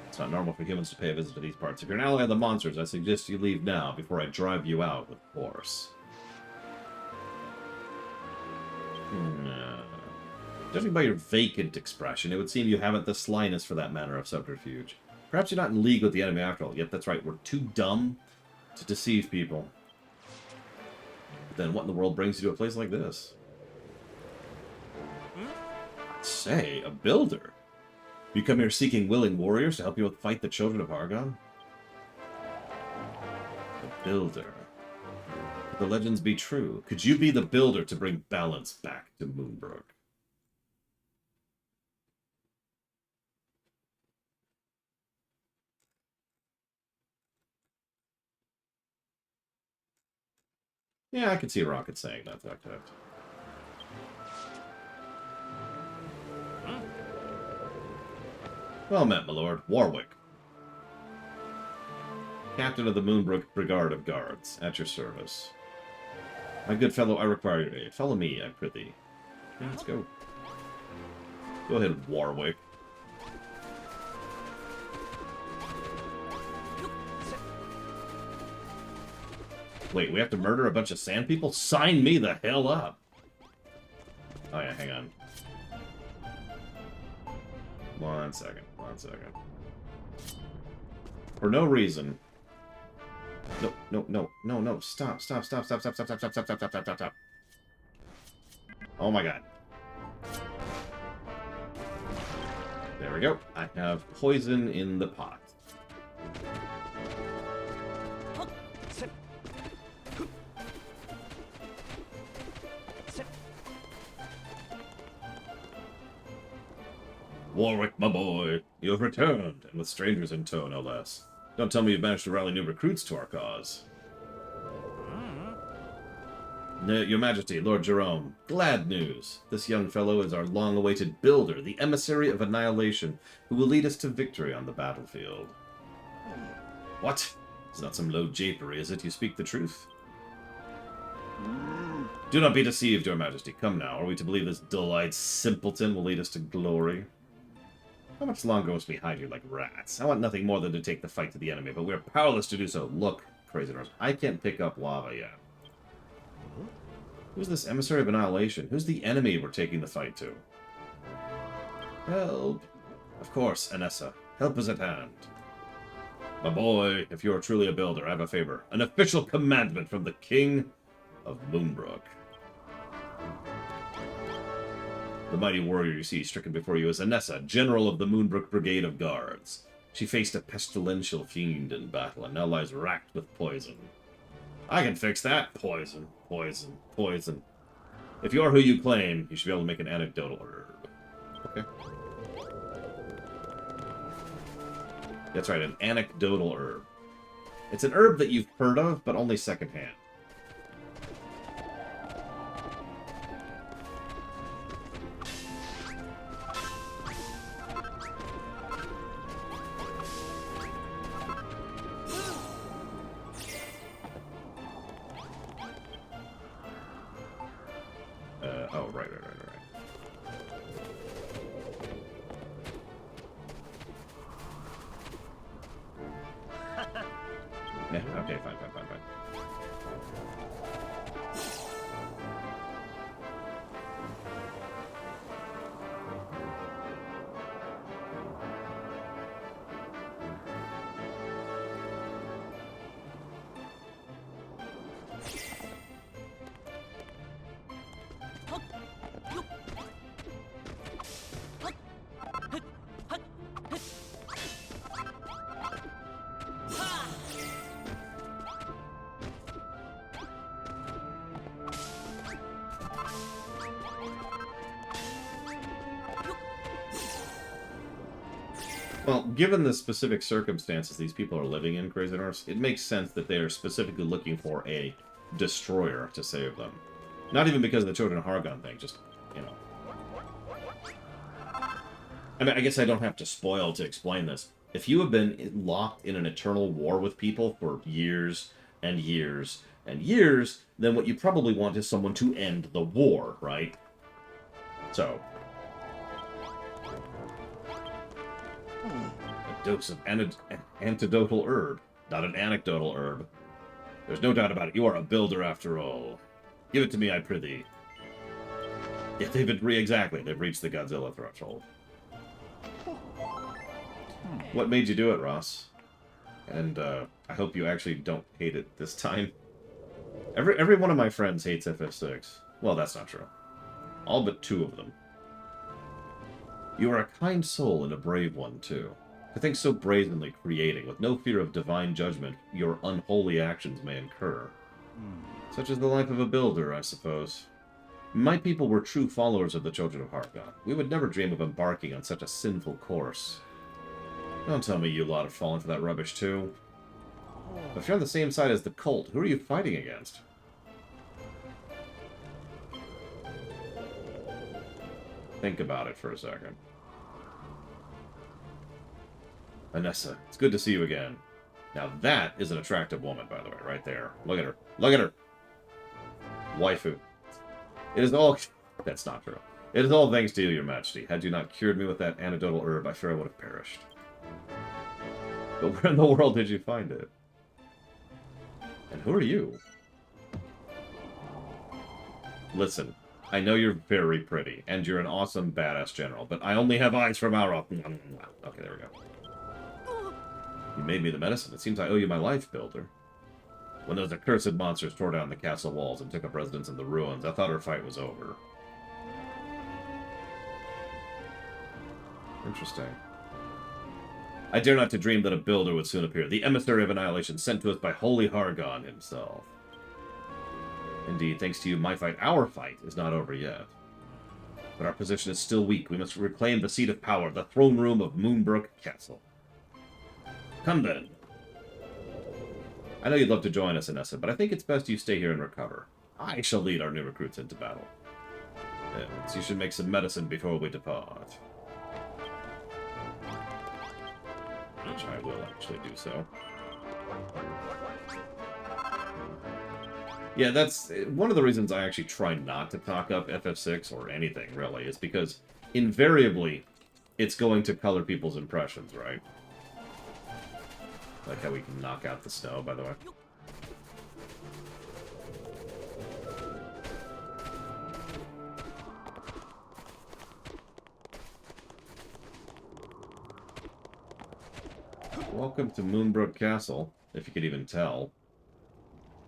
It's not normal for humans to pay a visit to these parts. If you're an ally of the monsters, I suggest you leave now before I drive you out with force. Judging by your vacant expression, it would seem you haven't the slyness for that manner of subterfuge. Perhaps you're not in league with the enemy after all. Yep, that's right. We're too dumb to deceive people. But then what in the world brings you to a place like this? I'd say, a builder. You come here seeking willing warriors to help you fight the Children of Hargon? The builder. Could the legends be true? Could you be the builder to bring balance back to Moonbrook? Yeah, I could see Rocket saying that. Well met, my lord. Warwick. Captain of the Moonbrook Brigade of Guards, at your service. My good fellow, I require your aid. Follow me, I prithee. Okay, let's go. Go ahead, Warwick. Wait, we have to murder a bunch of sand people? Sign me the hell up! Oh yeah, hang on. One second. For no reason. No. Stop. Oh my god. There we go. I have poison in the pot. Warwick, my boy, you have returned, and with strangers in tow, no less. Don't tell me you've managed to rally new recruits to our cause. Your Majesty, Lord Jerome, glad news. This young fellow is our long-awaited builder, the emissary of annihilation, who will lead us to victory on the battlefield. What? It's not some low japery, is it? You speak the truth? Do not be deceived, Your Majesty. Come now, are we to believe this dull-eyed simpleton will lead us to glory? How much longer must we hide here like rats? I want nothing more than to take the fight to the enemy, but we are powerless to do so. Look, Crazy Nurse, I can't pick up lava yet. Who's this emissary of annihilation? Who's the enemy we're taking the fight to? Help! Of course, Anessa. Help is at hand. My boy, if you are truly a builder, I have a favor. An official commandment from the King of Moonbrook. The mighty warrior you see stricken before you is Anessa, general of the Moonbrook Brigade of Guards. She faced a pestilential fiend in battle and now lies racked with poison. I can fix that. Poison, poison, poison. If you are who you claim, you should be able to make an anecdotal herb. Okay. That's right, an anecdotal herb. It's an herb that you've heard of, but only secondhand. Oh, right. Yeah, okay, fine. Well, given the specific circumstances these people are living in, Crazy Norse, it makes sense that they are specifically looking for a destroyer to save them. Not even because of the Children of Hargon thing, just, you know. I mean, I guess I don't have to spoil to explain this. If you have been locked in an eternal war with people for years and years and years, then what you probably want is someone to end the war, right? So... a dose of antidotal herb, not an anecdotal herb. There's no doubt about it. You are a builder after all. Give it to me, I prithee. Yeah, exactly. They've reached the Godzilla threshold. What made you do it, Ross? And I hope you actually don't hate it this time. Every one of my friends hates FF6. Well, that's not true. All but 2 of them. You are a kind soul and a brave one, too. To think so brazenly creating, with no fear of divine judgment your unholy actions may incur. Such is the life of a builder, I suppose. My people were true followers of the Children of Hargon. We would never dream of embarking on such a sinful course. Don't tell me you lot have fallen for that rubbish, too. If you're on the same side as the cult, who are you fighting against? Think about it for a second. Anessa, it's good to see you again. Now that is an attractive woman, by the way, right there. Look at her. Look at her! Waifu. It is all... That's not true. It is all thanks to you, your majesty. Had you not cured me with that antidotal herb, I fear I would have perished. But where in the world did you find it? And who are you? Listen, I know you're very pretty, and you're an awesome, badass general, but I only have eyes for Maroth. Okay, there we go. You made me the medicine. It seems I owe you my life, builder. When those accursed monsters tore down the castle walls and took up residence in the ruins, I thought our fight was over. Interesting. I dare not to dream that a builder would soon appear, the emissary of annihilation sent to us by Holy Hargon himself. Indeed, thanks to you, my fight, our fight, is not over yet. But our position is still weak. We must reclaim the seat of power, the throne room of Moonbrook Castle. Come then. I know you'd love to join us, Anessa, but I think it's best you stay here and recover. I shall lead our new recruits into battle. Yes, you should make some medicine before we depart. Which I will actually do so. Yeah, that's one of the reasons I actually try not to talk up FF6 or anything, really, is because invariably it's going to color people's impressions, right? Like how we can knock out the snow, by the way. Welcome to Moonbrook Castle, if you could even tell.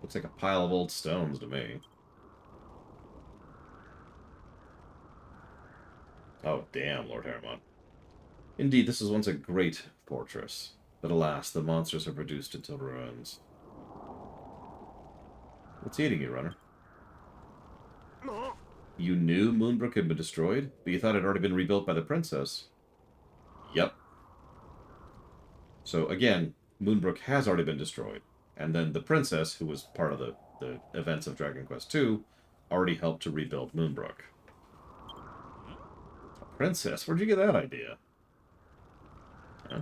Looks like a pile of old stones to me. Oh, damn, Lord Hermon. Indeed, this was once a great fortress, but alas, the monsters have reduced it to ruins. What's eating you, Runner? You knew Moonbrook had been destroyed, but you thought it had already been rebuilt by the princess. Yep. So, again, Moonbrook has already been destroyed. And then the princess, who was part of the events of Dragon Quest II, already helped to rebuild Moonbrook. Princess? Where'd you get that idea? Huh?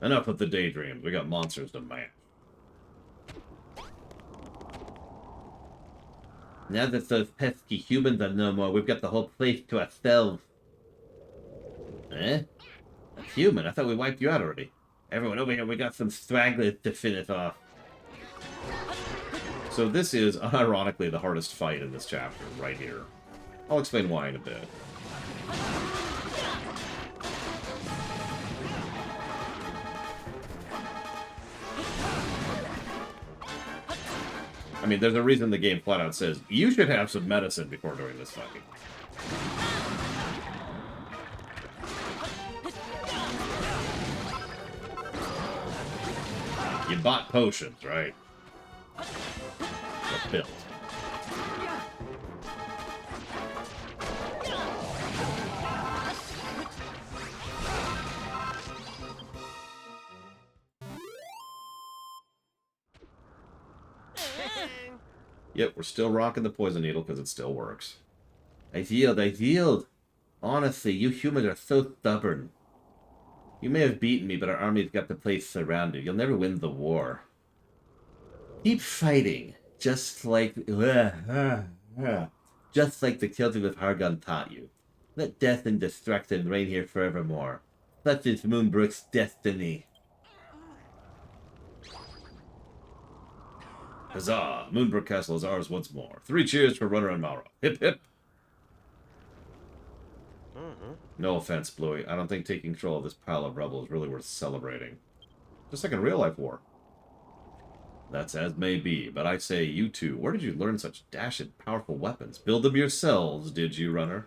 Enough with the daydreams. We got monsters to match. Now that those pesky humans are no more, we've got the whole place to ourselves. Eh? A human? I thought we wiped you out already. Everyone over here, we got some stragglers to finish off. So this is, ironically, the hardest fight in this chapter, right here. I'll explain why in a bit. I mean, there's a reason the game flat out says, you should have some medicine before doing this fighting. You bought potions, right? Or pills. Yep, we're still rocking the poison needle because it still works. I yield. Honestly, you humans are so stubborn. You may have beaten me, but our army's got the place surrounded. You'll never win the war. Keep fighting, just like the children of Hargon taught you. Let death and destruction reign here forevermore. Such is Moonbrook's destiny. Huzzah! Moonbrook Castle is ours once more. 3 cheers for Runner and Malroth. Hip hip! No offense, Bluey. I don't think taking control of this pile of rubble is really worth celebrating. Just like in real-life war. That's as may be, but I say, you two, where did you learn such dashed, powerful weapons? Build them yourselves, did you, Runner?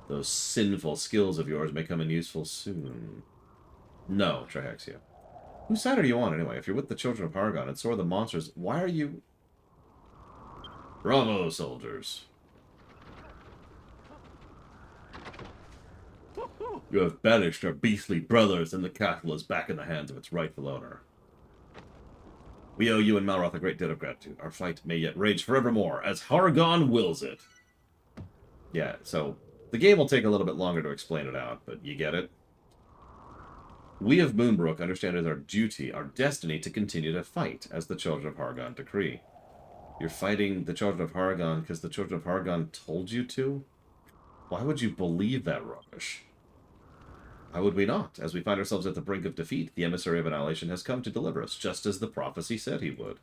Those sinful skills of yours may come in useful soon. No, Trihexia. Whose side are you on, anyway? If you're with the Children of Hargon and so are the monsters, why are you... Bravo, soldiers. You have banished our beastly brothers, and the castle is back in the hands of its rightful owner. We owe you and Malroth a great debt of gratitude. Our fight may yet rage forevermore, as Hargon wills it. Yeah, so the game will take a little bit longer to explain it out, but you get it? We of Moonbrook understand it as our duty, our destiny, to continue to fight, as the Children of Hargon decree. You're fighting the Children of Hargon because the Children of Hargon told you to? Why would you believe that rubbish? Why would we not? As we find ourselves at the brink of defeat, the emissary of annihilation has come to deliver us, just as the prophecy said he would.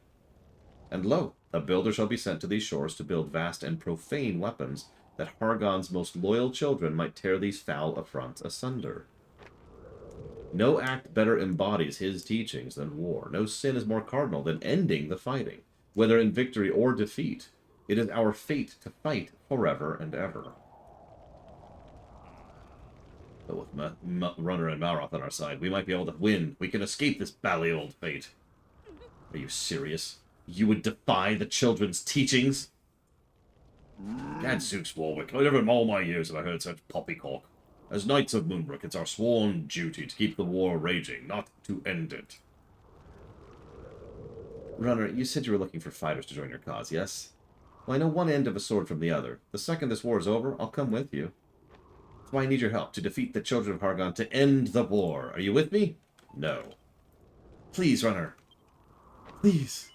And lo, a builder shall be sent to these shores to build vast and profane weapons, that Hargon's most loyal children might tear these foul affronts asunder. No act better embodies his teachings than war. No sin is more cardinal than ending the fighting, whether in victory or defeat. It is our fate to fight forever and ever. But with Runner and Malroth on our side, we might be able to win. We can escape this bally old fate. Are you serious? You would defy the children's teachings? Gadzooks, Warwick. Never in all my years have I heard such poppycock. As Knights of Moonbrook, it's our sworn duty to keep the war raging, not to end it. Runner, you said you were looking for fighters to join your cause, yes? Well, I know one end of a sword from the other. The second this war is over, I'll come with you. That's why I need your help, to defeat the Children of Hargon, to end the war. Are you with me? No. Please, Runner. Please.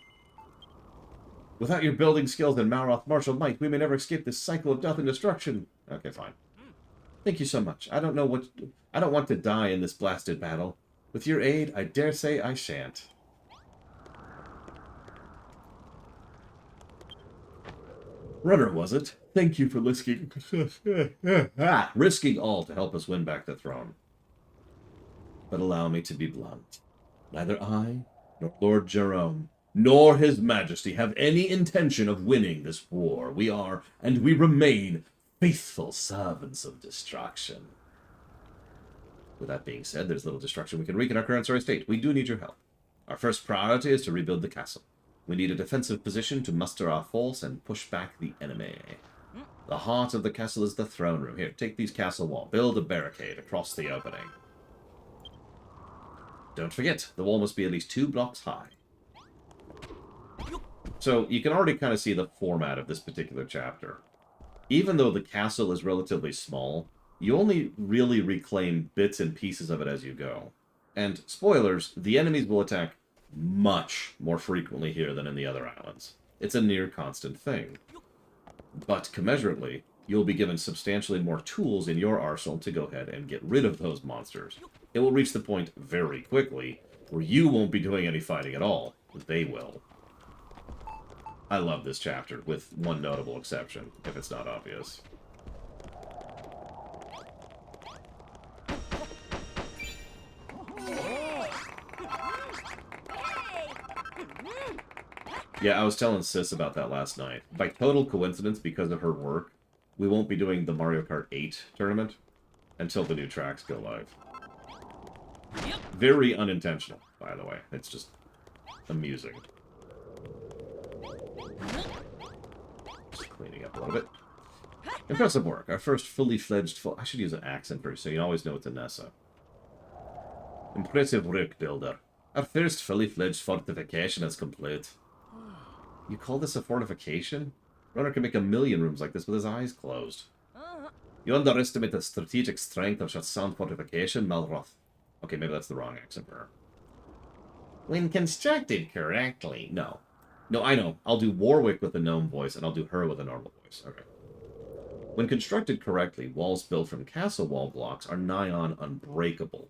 Without your building skills and Malroth martial might, we may never escape this cycle of death and destruction. Okay, fine. Thank you so much. I don't want to die in this blasted battle. With your aid, I dare say I shan't. Runner, was it? Thank you for risking all to help us win back the throne. But allow me to be blunt. Neither I, nor Lord Jerome, nor His Majesty have any intention of winning this war. We are, and we remain, faithful servants of destruction. With that being said, there's little destruction we can wreak in our current sorry state. We do need your help. Our first priority is to rebuild the castle. We need a defensive position to muster our force and push back the enemy. The heart of the castle is the throne room. Here, take these castle wall. Build a barricade across the opening. Don't forget, the wall must be at least 2 blocks high. So, you can already kind of see the format of this particular chapter. Even though the castle is relatively small, you only really reclaim bits and pieces of it as you go. And, spoilers, the enemies will attack much more frequently here than in the other islands. It's a near constant thing. But, commensurately, you'll be given substantially more tools in your arsenal to go ahead and get rid of those monsters. It will reach the point very quickly where you won't be doing any fighting at all. They will. I love this chapter, with one notable exception, if it's not obvious. Yeah, I was telling Sis about that last night. By total coincidence, because of her work, we won't be doing the Mario Kart 8 tournament until the new tracks go live. Very unintentional, by the way. It's just amusing. Just cleaning up a little bit. Impressive work. Our first fully fledged... I should use an accent first, so you always know it's a Nessa. Impressive work, Builder. Our first fully fledged fortification is complete. You call this a fortification? Runner can make 1,000,000 rooms like this with his eyes closed. You underestimate the strategic strength of such sound fortification, Malroth. Okay, maybe that's the wrong accent for her. When constructed correctly... No. No, I know. I'll do Warwick with a gnome voice, and I'll do her with a normal voice. Okay. When constructed correctly, walls built from castle wall blocks are nigh on unbreakable.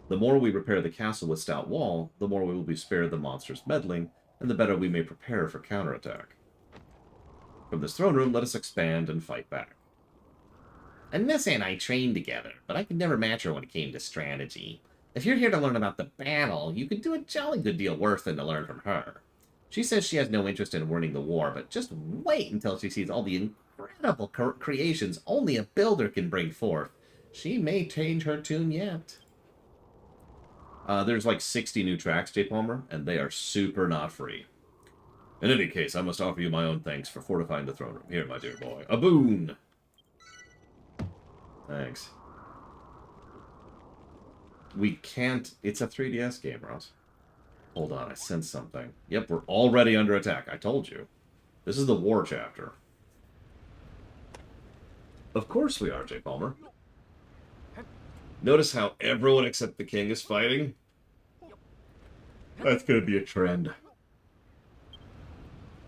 The more we repair the castle with stout wall, the more we will be spared the monster's meddling, and the better we may prepare for counterattack. From this throne room, let us expand and fight back. Anissa and I trained together, but I could never match her when it came to strategy. If you're here to learn about the battle, you could do a jolly good deal worse than to learn from her. She says she has no interest in winning the war, but just wait until she sees all the incredible creations only a builder can bring forth. She may change her tune yet. There's like 60 new tracks, J. Palmer, and they are super not free. In any case, I must offer you my own thanks for fortifying the throne room. Here, my dear boy. A boon! Thanks. We can't... It's a 3DS game, Ross. Hold on, I sense something. Yep, we're already under attack. I told you. This is the war chapter. Of course we are, J. Palmer. Notice how everyone except the king is fighting? That's gonna be a trend.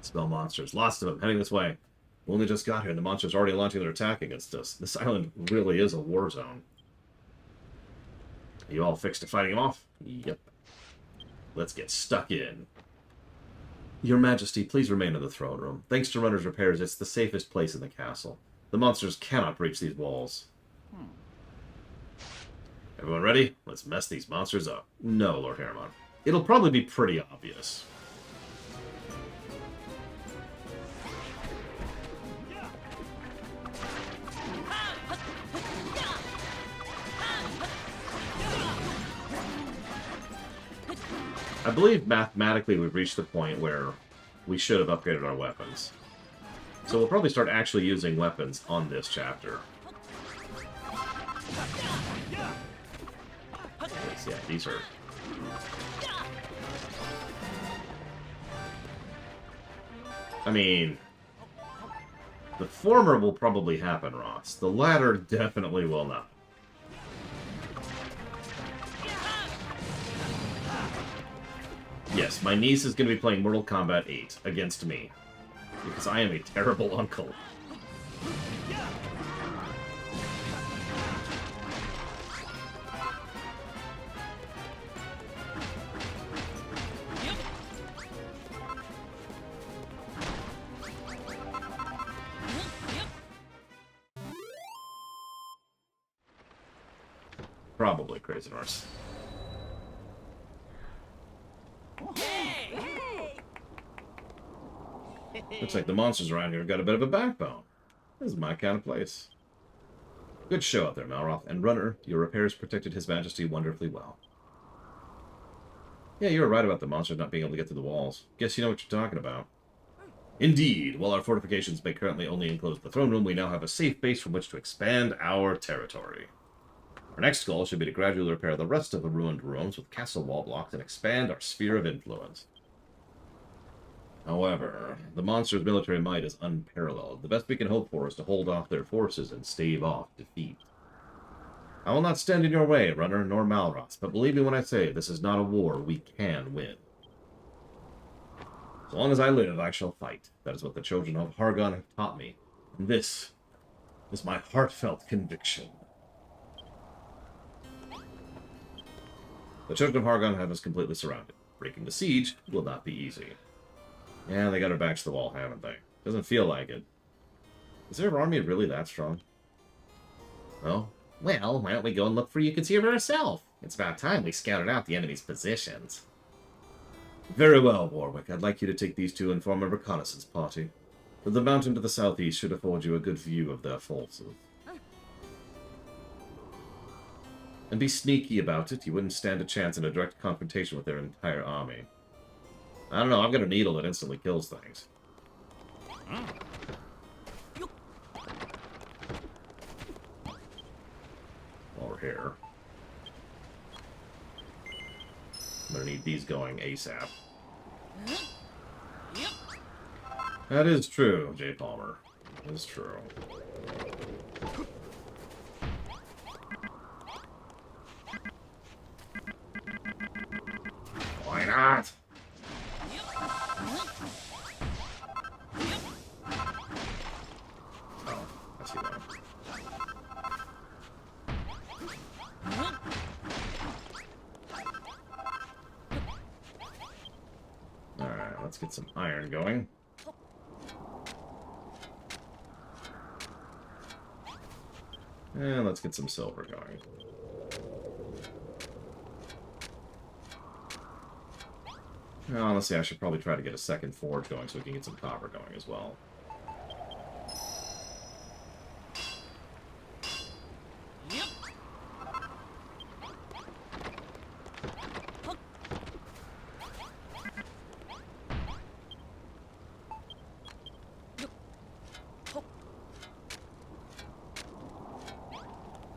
Smell monsters. Lots of them heading this way. We only just got here and the monsters are already launching their attack against us. This island really is a war zone. Are you all fixed to fighting them off? Yep. Let's get stuck in. Your Majesty, please remain in the throne room. Thanks to Runner's repairs, it's the safest place in the castle. The monsters cannot breach these walls. Everyone ready? Let's mess these monsters up. No, Lord Harriman. It'll probably be pretty obvious. I believe mathematically we've reached the point where we should have upgraded our weapons. So we'll probably start actually using weapons on this chapter. Yeah, these are... I mean... The former will probably happen, Ross. The latter definitely will not. Yes, my niece is going to be playing Mortal Kombat 8 against me. Because I am a terrible uncle. Probably Crazy Horse. Looks like the monsters around here have got a bit of a backbone. This is my kind of place. Good show out there, Malroth. And Runner, your repairs protected His Majesty wonderfully well. Yeah, you were right about the monsters not being able to get through the walls. Guess you know what you're talking about. Indeed, while our fortifications may currently only enclose the throne room, we now have a safe base from which to expand our territory. Our next goal should be to gradually repair the rest of the ruined rooms with castle wall blocks and expand our sphere of influence. However, the monster's military might is unparalleled. The best we can hope for is to hold off their forces and stave off defeat. I will not stand in your way, Runner, nor Malroth, but believe me when I say this is not a war we can win. As long as I live, I shall fight. That is what the children of Hargon have taught me. And this is my heartfelt conviction. The children of Hargon have us completely surrounded. Breaking the siege will not be easy. Yeah, they got our backs to the wall, haven't they? Doesn't feel like it. Is their army really that strong? Oh? Well, why don't we go and look for you can see for ourselves? It's about time we scouted out the enemy's positions. Very well, Warwick. I'd like you to take these two and form a reconnaissance party. The mountain to the southeast should afford you a good view of their forces. And be sneaky about it. You wouldn't stand a chance in a direct confrontation with their entire army. I don't know, I've got a needle that instantly kills things. While we're here. I'm gonna need these going ASAP. That is true, J. Palmer. That is true. Why not? Oh, I see that. Alright, let's get some iron going. And let's get some silver going. Honestly, I should probably try to get a second forge going so we can get some copper going as well.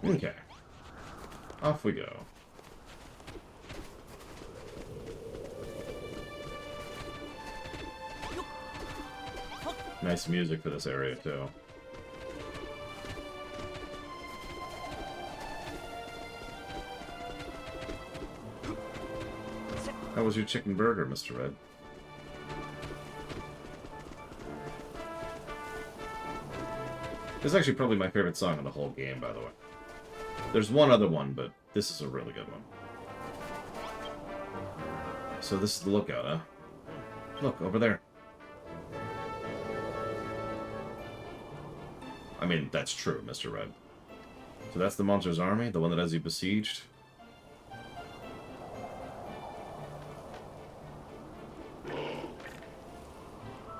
Okay. Off we go. Nice music for this area, too. How was your chicken burger, Mr. Red? This is actually probably my favorite song in the whole game, by the way. There's one other one, but this is a really good one. So this is the lookout, huh? Look, over there. I mean, that's true, Mr. Red. So that's the monster's army? The one that has you besieged?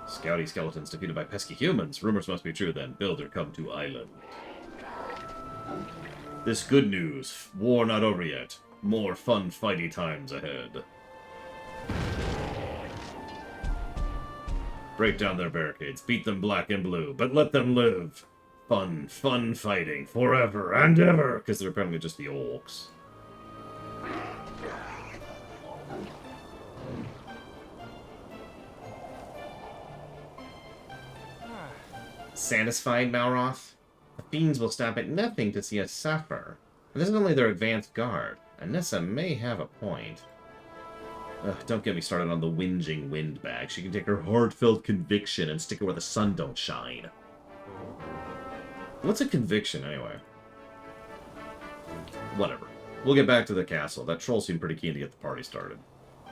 Scouty skeletons defeated by pesky humans. Rumors must be true then. Builder come to island. This good news. War not over yet. More fun fighty times ahead. Break down their barricades. Beat them black and blue. But let them live. Fun, fun fighting. Forever and ever. Because they're apparently just the orcs. Satisfied, Malroth? The fiends will stop at nothing to see us suffer. And this is only their advanced guard. Anissa may have a point. Ugh, don't get me started on the whinging windbag. She can take her heartfelt conviction and stick it where the sun don't shine. What's a conviction, anyway? Whatever. We'll get back to the castle. That troll seemed pretty keen to get the party started.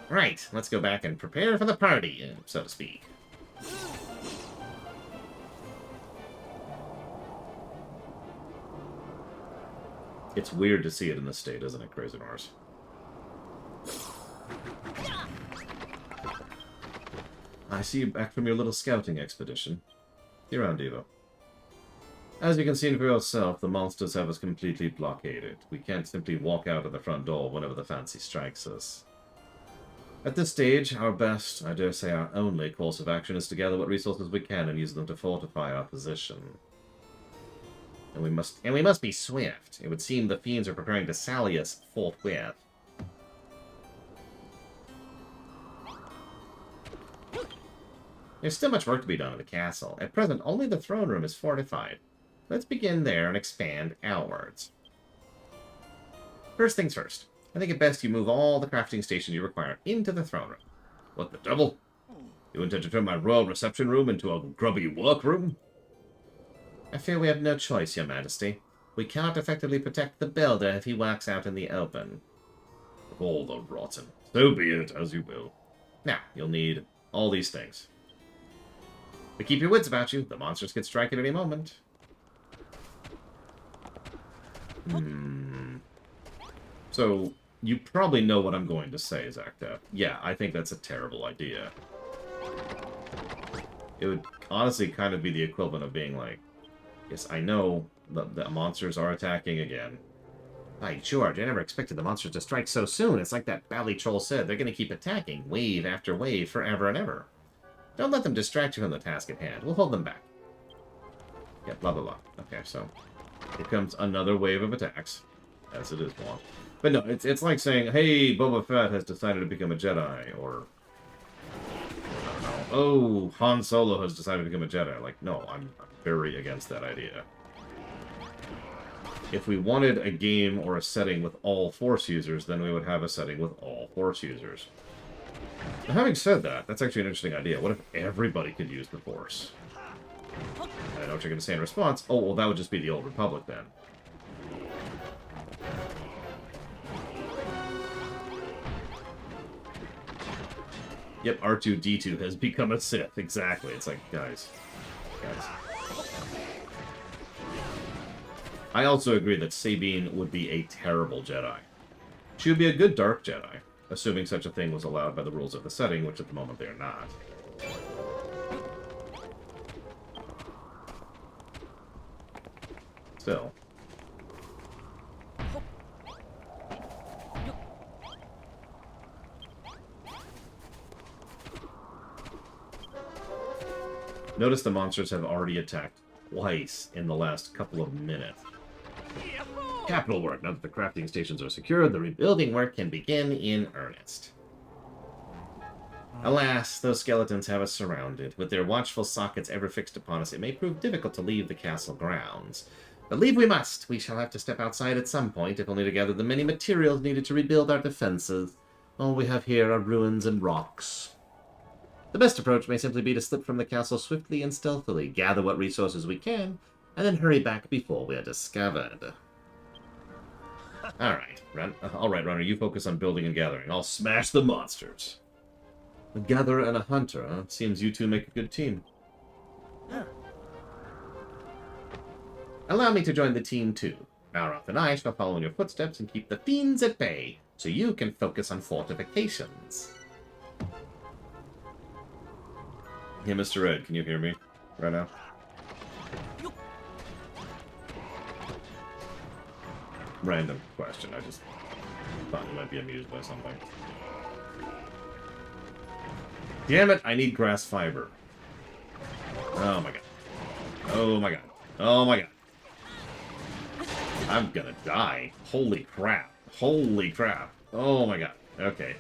Right, let's go back and prepare for the party, so to speak. It's weird to see it in this state, isn't it, Crazy Norse? I see you back from your little scouting expedition. You're on, Devo. As you can see for yourself, the monsters have us completely blockaded. We can't simply walk out of the front door whenever the fancy strikes us. At this stage, our best, I dare say our only, course of action is to gather what resources we can and use them to fortify our position. And we must be swift. It would seem the fiends are preparing to sally us forthwith. There's still much work to be done in the castle. At present, only the throne room is fortified. Let's begin there and expand outwards. First things first. I think it best you move all the crafting stations you require into the throne room. What the devil? You intend to turn my royal reception room into a grubby workroom? I fear we have no choice, Your Majesty. We cannot effectively protect the builder if he works out in the open. All the rotten. So be it, as you will. Now, you'll need all these things. But keep your wits about you. The monsters could strike at any moment. So, you probably know what I'm going to say, Zacta. Yeah, I think that's a terrible idea. It would honestly kind of be the equivalent of being like, yes, I know the monsters are attacking again. By George, I never expected the monsters to strike so soon. It's like that Bally Troll said. They're going to keep attacking, wave after wave, forever and ever. Don't let them distract you from the task at hand. We'll hold them back. Yeah, blah, blah, blah. Okay, so here comes another wave of attacks, as it is wont. But no, it's like saying, hey, Boba Fett has decided to become a Jedi, or, I don't know, oh, Han Solo has decided to become a Jedi. Like, no, I'm very against that idea. If we wanted a game or a setting with all Force users, then we would have a setting with all Force users. Now, having said that, that's actually an interesting idea. What if everybody could use the Force? I know what you're going to say in response. Oh, well, that would just be the Old Republic, then. Yep, R2-D2 has become a Sith. Exactly. It's like, guys. I also agree that Sabine would be a terrible Jedi. She would be a good Dark Jedi, assuming such a thing was allowed by the rules of the setting, which at the moment they are not. Still. Notice the monsters have already attacked twice in the last couple of minutes. Capital work. Now that the crafting stations are secured, the rebuilding work can begin in earnest. Alas, those skeletons have us surrounded. With their watchful sockets ever fixed upon us, it may prove difficult to leave the castle grounds. But leave we must. We shall have to step outside at some point, if only to gather the many materials needed to rebuild our defenses. All we have here are ruins and rocks. The best approach may simply be to slip from the castle swiftly and stealthily, gather what resources we can, and then hurry back before we are discovered. Alright, Runner, you focus on building and gathering. I'll smash the monsters. A gatherer and a hunter, huh? Seems you two make a good team. Allow me to join the team, too. Balroth and I shall follow in your footsteps and keep the fiends at bay, so you can focus on fortifications. Hey, Mr. Ed, can you hear me right now? Random question. I just thought you might be amused by something. Damn it, I need grass fiber. Oh my god. Oh my god. Oh my god. I'm gonna die. Holy crap. Holy crap. Oh my god. Okay.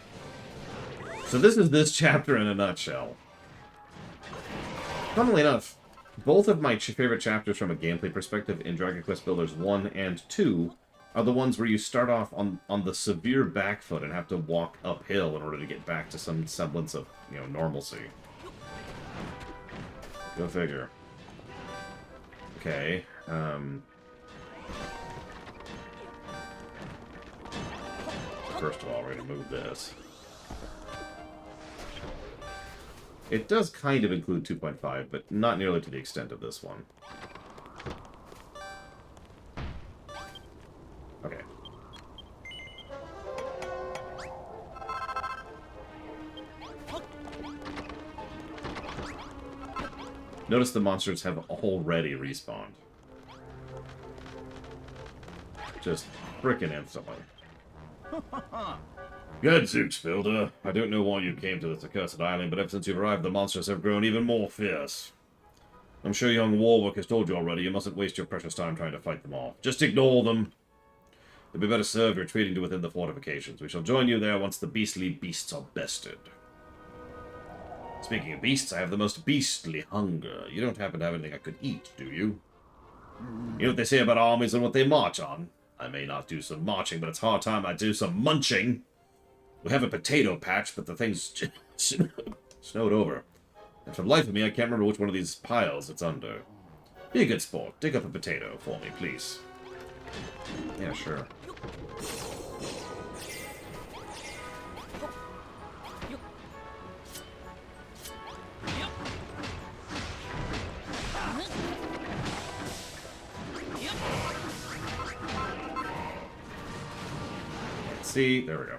So this is this chapter in a nutshell. Funnily enough, both of my favorite chapters from a gameplay perspective in Dragon Quest Builders 1 and 2 are the ones where you start off on the severe back foot and have to walk uphill in order to get back to some semblance of, normalcy. Go figure. Okay, first of all, we're going to move this. It does kind of include 2.5, but not nearly to the extent of this one. Okay. Notice the monsters have already respawned. Just frickin' instantly. Gadzooks, Builder. I don't know why you came to this accursed island, but ever since you've arrived, the monsters have grown even more fierce. I'm sure young Warwick has told you already, you mustn't waste your precious time trying to fight them off. Just ignore them. It'd be better served retreating to within the fortifications. We shall join you there once the beastly beasts are bested. Speaking of beasts, I have the most beastly hunger. You don't happen to have anything I could eat, do you? You know what they say about armies and what they march on? I may not do some marching, but it's hard time I do some munching. We have a potato patch, but the thing's snowed over. And for the life of me, I can't remember which one of these piles it's under. Be a good sport. Dig up a potato for me, please. Yeah, sure. See, there we go.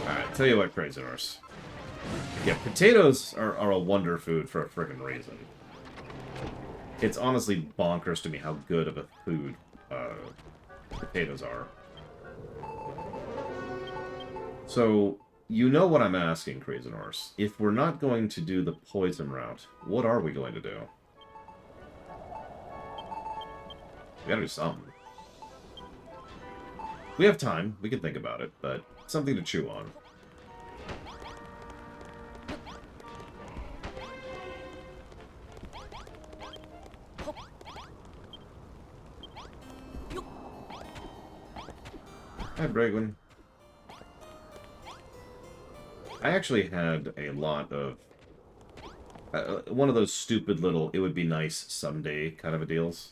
Alright, tell you what, Crazy Horse. Yeah, potatoes are a wonder food for a friggin' reason. It's honestly bonkers to me how good of a food potatoes are. So, you know what I'm asking, Crazy Horse. If we're not going to do the poison route, what are we going to do? We gotta do something. We have time. We can think about it, but something to chew on. Hi, Bragwin. I actually had a lot of... one of those stupid little, it would be nice someday kind of a deals.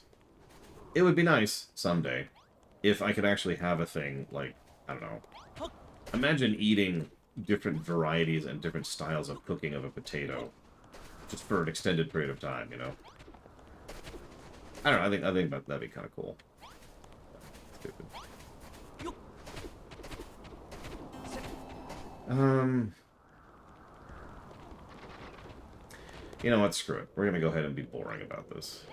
It would be nice someday if I could actually have a thing like, I don't know. Imagine eating different varieties and different styles of cooking of a potato just for an extended period of time, you know? I don't know, I think that'd be kind of cool. Stupid. You know what, screw it. We're gonna go ahead and be boring about this.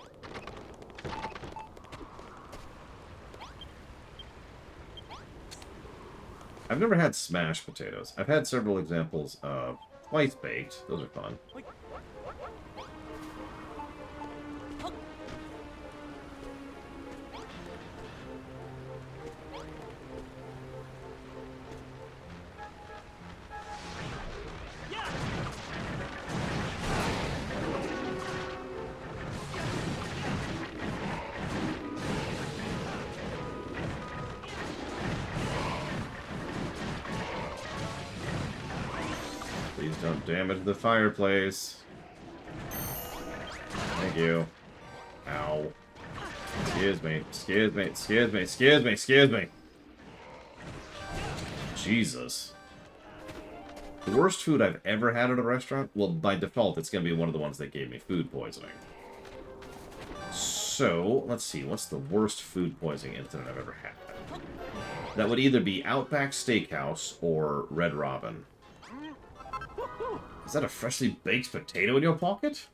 I've never had smashed potatoes. I've had several examples of twice baked. Those are fun. Please don't damage the fireplace. Thank you. Ow. Excuse me. Excuse me. Excuse me. Excuse me. Excuse me. Jesus. The worst food I've ever had at a restaurant? Well, by default, it's going to be one of the ones that gave me food poisoning. So, let's see. What's the worst food poisoning incident I've ever had? That would either be Outback Steakhouse or Red Robin. Is that a freshly baked potato in your pocket?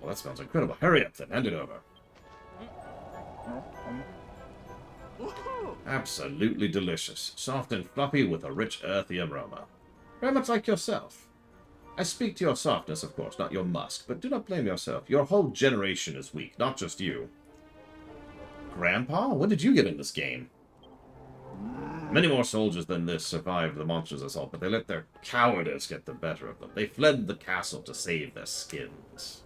Well, that smells incredible. Hurry up then. Hand it over. Absolutely delicious. Soft and fluffy with a rich, earthy aroma. Very much like yourself. I speak to your softness, of course, not your musk, but do not blame yourself. Your whole generation is weak, not just you. Grandpa? When did you get in this game? Many more soldiers than this survived the monster's assault, but they let their cowardice get the better of them. They fled the castle to save their skins.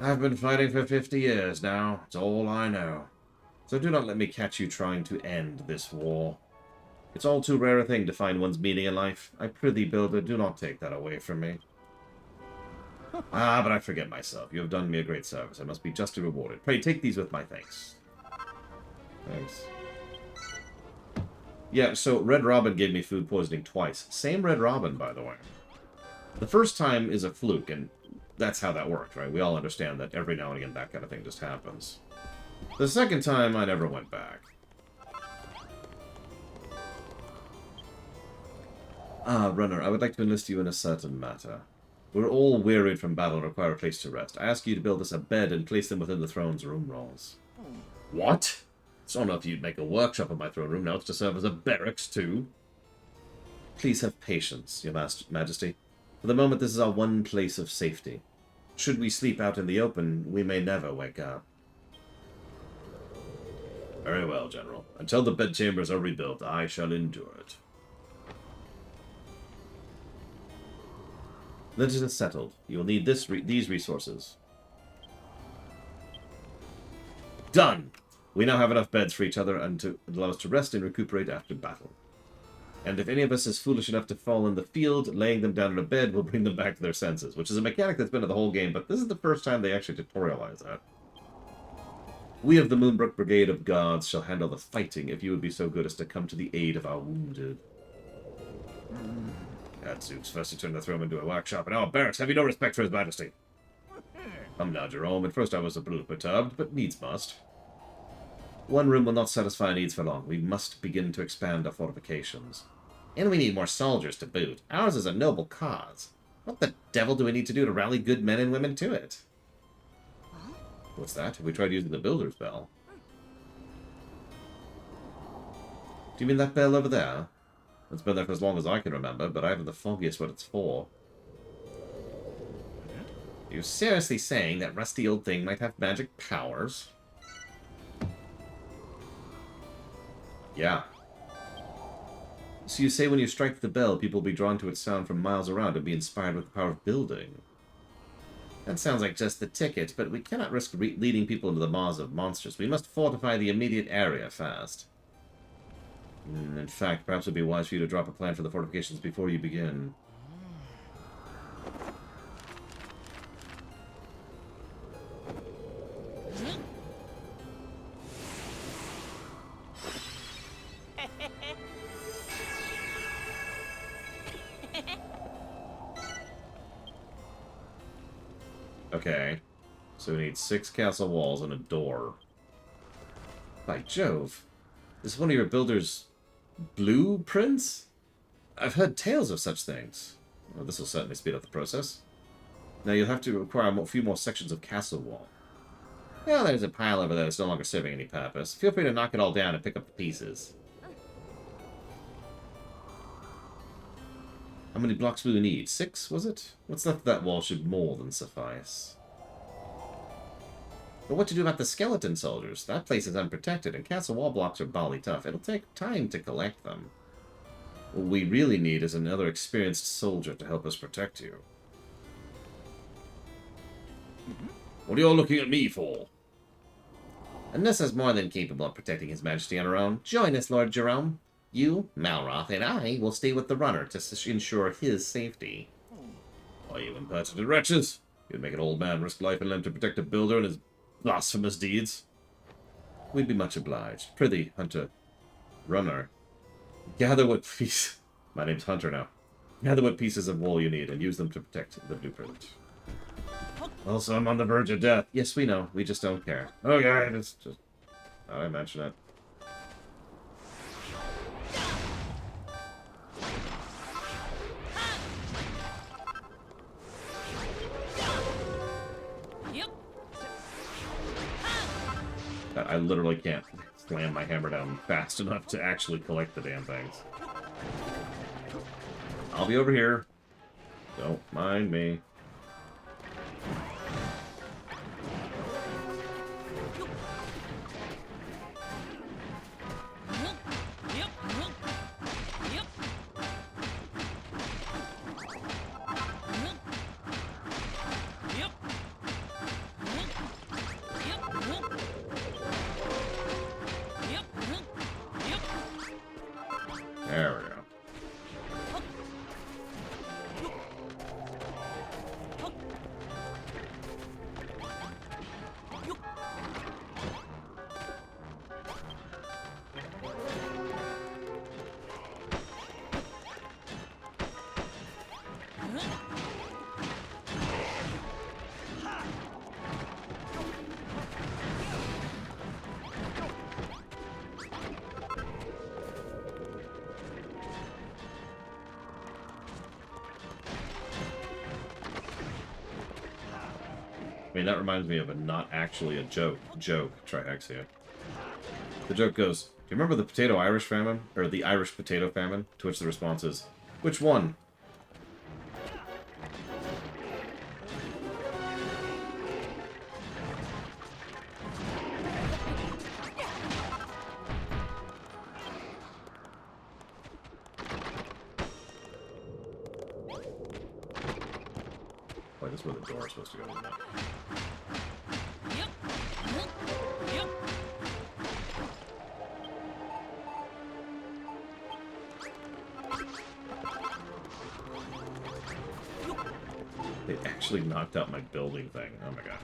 I've been fighting for 50 years now. It's all I know. So do not let me catch you trying to end this war. It's all too rare a thing to find one's meaning in life. I prithee, Builder, do not take that away from me. Ah, but I forget myself. You have done me a great service. I must be justly rewarded. Pray, take these with my thanks. Thanks. Yeah, so Red Robin gave me food poisoning twice. Same Red Robin, by the way. The first time is a fluke, and that's how that worked, right? We all understand that every now and again that kind of thing just happens. The second time, I never went back. Ah, Runner, I would like to enlist you in a certain matter. We're all wearied from battle and require a place to rest. I ask you to build us a bed and place them within the throne's room rolls. What? It's not enough you'd make a workshop of my throne room, now it's to serve as a barracks too. Please have patience, your majesty. For the moment, this is our one place of safety. Should we sleep out in the open, we may never wake up. Very well, General. Until the bedchambers are rebuilt, I shall endure it. Then it is settled. You will need these resources. Done! We now have enough beds for each other and to allow us to rest and recuperate after battle. And if any of us is foolish enough to fall in the field, laying them down in a bed will bring them back to their senses, which is a mechanic that's been in the whole game, but this is the first time they actually tutorialize that. We of the Moonbrook Brigade of Guards shall handle the fighting if you would be so good as to come to the aid of our wounded. Gadzooks, first he turned the throne into a workshop, and now a barracks. Have you no respect for his majesty? Come now, Jerome. At first I was a little perturbed, but needs must. One room will not satisfy our needs for long. We must begin to expand our fortifications. And we need more soldiers to boot. Ours is a noble cause. What the devil do we need to do to rally good men and women to it? What's that? Have we tried using the builder's bell? Do you mean that bell over there? It's been there for as long as I can remember, but I haven't the foggiest what it's for. Are you seriously saying that rusty old thing might have magic powers? Yeah. So you say when you strike the bell, people will be drawn to its sound from miles around and be inspired with the power of building. That sounds like just the ticket, but we cannot risk leading people into the maws of monsters. We must fortify the immediate area fast. In fact, perhaps it would be wise for you to drop a plan for the fortifications before you begin. Okay. So we need 6 castle walls and a door. By Jove. Is one of your builders' blueprints? I've heard tales of such things. Well, this will certainly speed up the process. Now you'll have to require a few more sections of castle wall. Well, there's a pile over there that's no longer serving any purpose. Feel free to knock it all down and pick up the pieces. How many blocks will we need? 6, was it? What's left of that wall should more than suffice. But what to do about the skeleton soldiers? That place is unprotected, and castle wall blocks are bally tough. It'll take time to collect them. What we really need is another experienced soldier to help us protect you. What are you all looking at me for? Ness is more than capable of protecting His Majesty on her own. Join us, Lord Jerome. You, Malroth, and I will stay with the runner to ensure his safety. Why, you impertinent wretches! You'd make an old man risk life and limb to protect a builder and his blasphemous deeds. We'd be much obliged. Prithee, Hunter. Runner. Gather what piece... My name's Hunter now. Gather what pieces of wool you need and use them to protect the blueprint. Also, I'm on the verge of death. Yes, we know. We just don't care. Okay, just thought I mention it. I literally can't slam my hammer down fast enough to actually collect the damn things. I'll be over here. Don't mind me. There we go. I mean, that reminds me of a not actually a joke. Triaxia. The joke goes, do you remember the potato Irish famine? Or the Irish potato famine? To which the response is, which one? Wait, this is where the door is supposed to go, isn't it? They actually knocked out my building thing. Oh my god.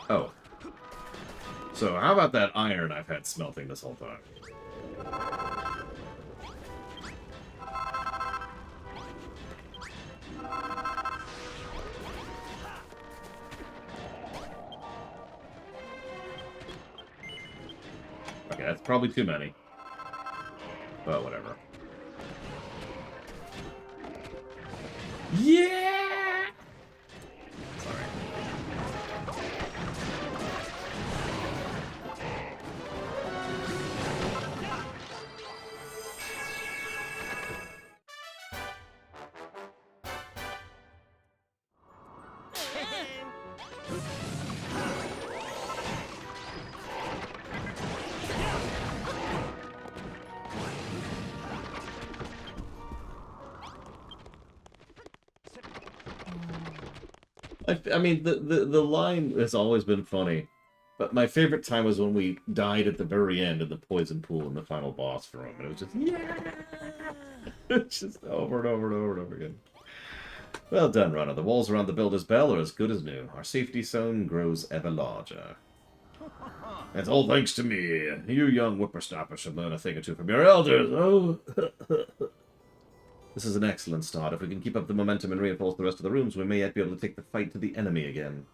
Oh. So, how about that iron I've had smelting this whole time? Okay, that's probably too many. But whatever. Yeah! Sorry. I mean, the line has always been funny, but my favorite time was when we died at the very end in the poison pool in the final boss room, and it was just, yeah! It's just over and over and over and over again. Well done, Runner. The walls around the Builder's Bell are as good as new. Our safety zone grows ever larger. That's all thanks to me. You young whippersnappers should learn a thing or two from your elders. Oh! This is an excellent start. If we can keep up the momentum and reinforce the rest of the rooms, we may yet be able to take the fight to the enemy again.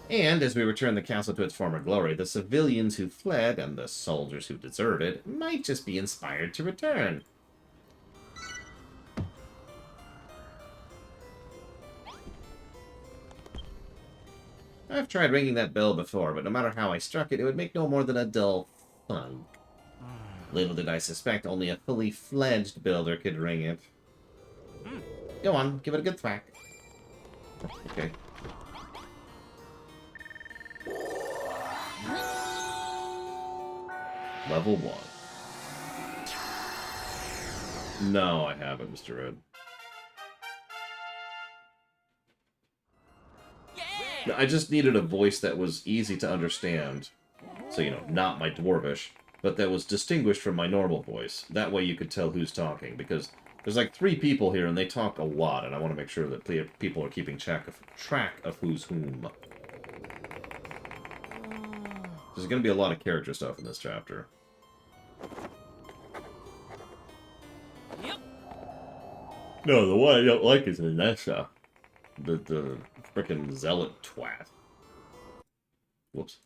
And as we return the castle to its former glory, the civilians who fled, and the soldiers who deserve it, might just be inspired to return. I've tried ringing that bell before, but no matter how I struck it, it would make no more than a dull thunk. Little did I suspect only a fully fledged builder could ring it. Go on, give it a good thwack. Okay. Level 1. No, I haven't, Mr. Red. Yeah. I just needed a voice that was easy to understand. So, you know, not my dwarvish, but that was distinguished from my normal voice. That way you could tell who's talking, because there's like 3 people here and they talk a lot, and I want to make sure that people are keeping track of who's whom. There's going to be a lot of character stuff in this chapter. No, the one I don't like is Inessa. The frickin' zealot twat. Whoops.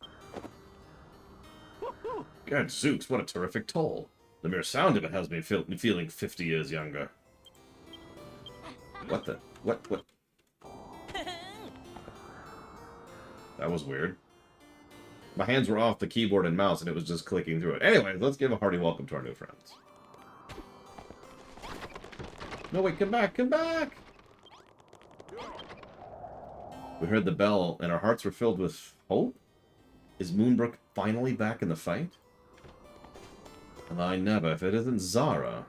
God, Zooks, what a terrific toll. The mere sound of it has me feeling 50 years younger. What the? What? That was weird. My hands were off the keyboard and mouse, and it was just clicking through it. Anyway, let's give a hearty welcome to our new friends. No, wait, come back, come back! We heard the bell, and our hearts were filled with hope? Is Moonbrook finally back in the fight? And I never, if it isn't Zara.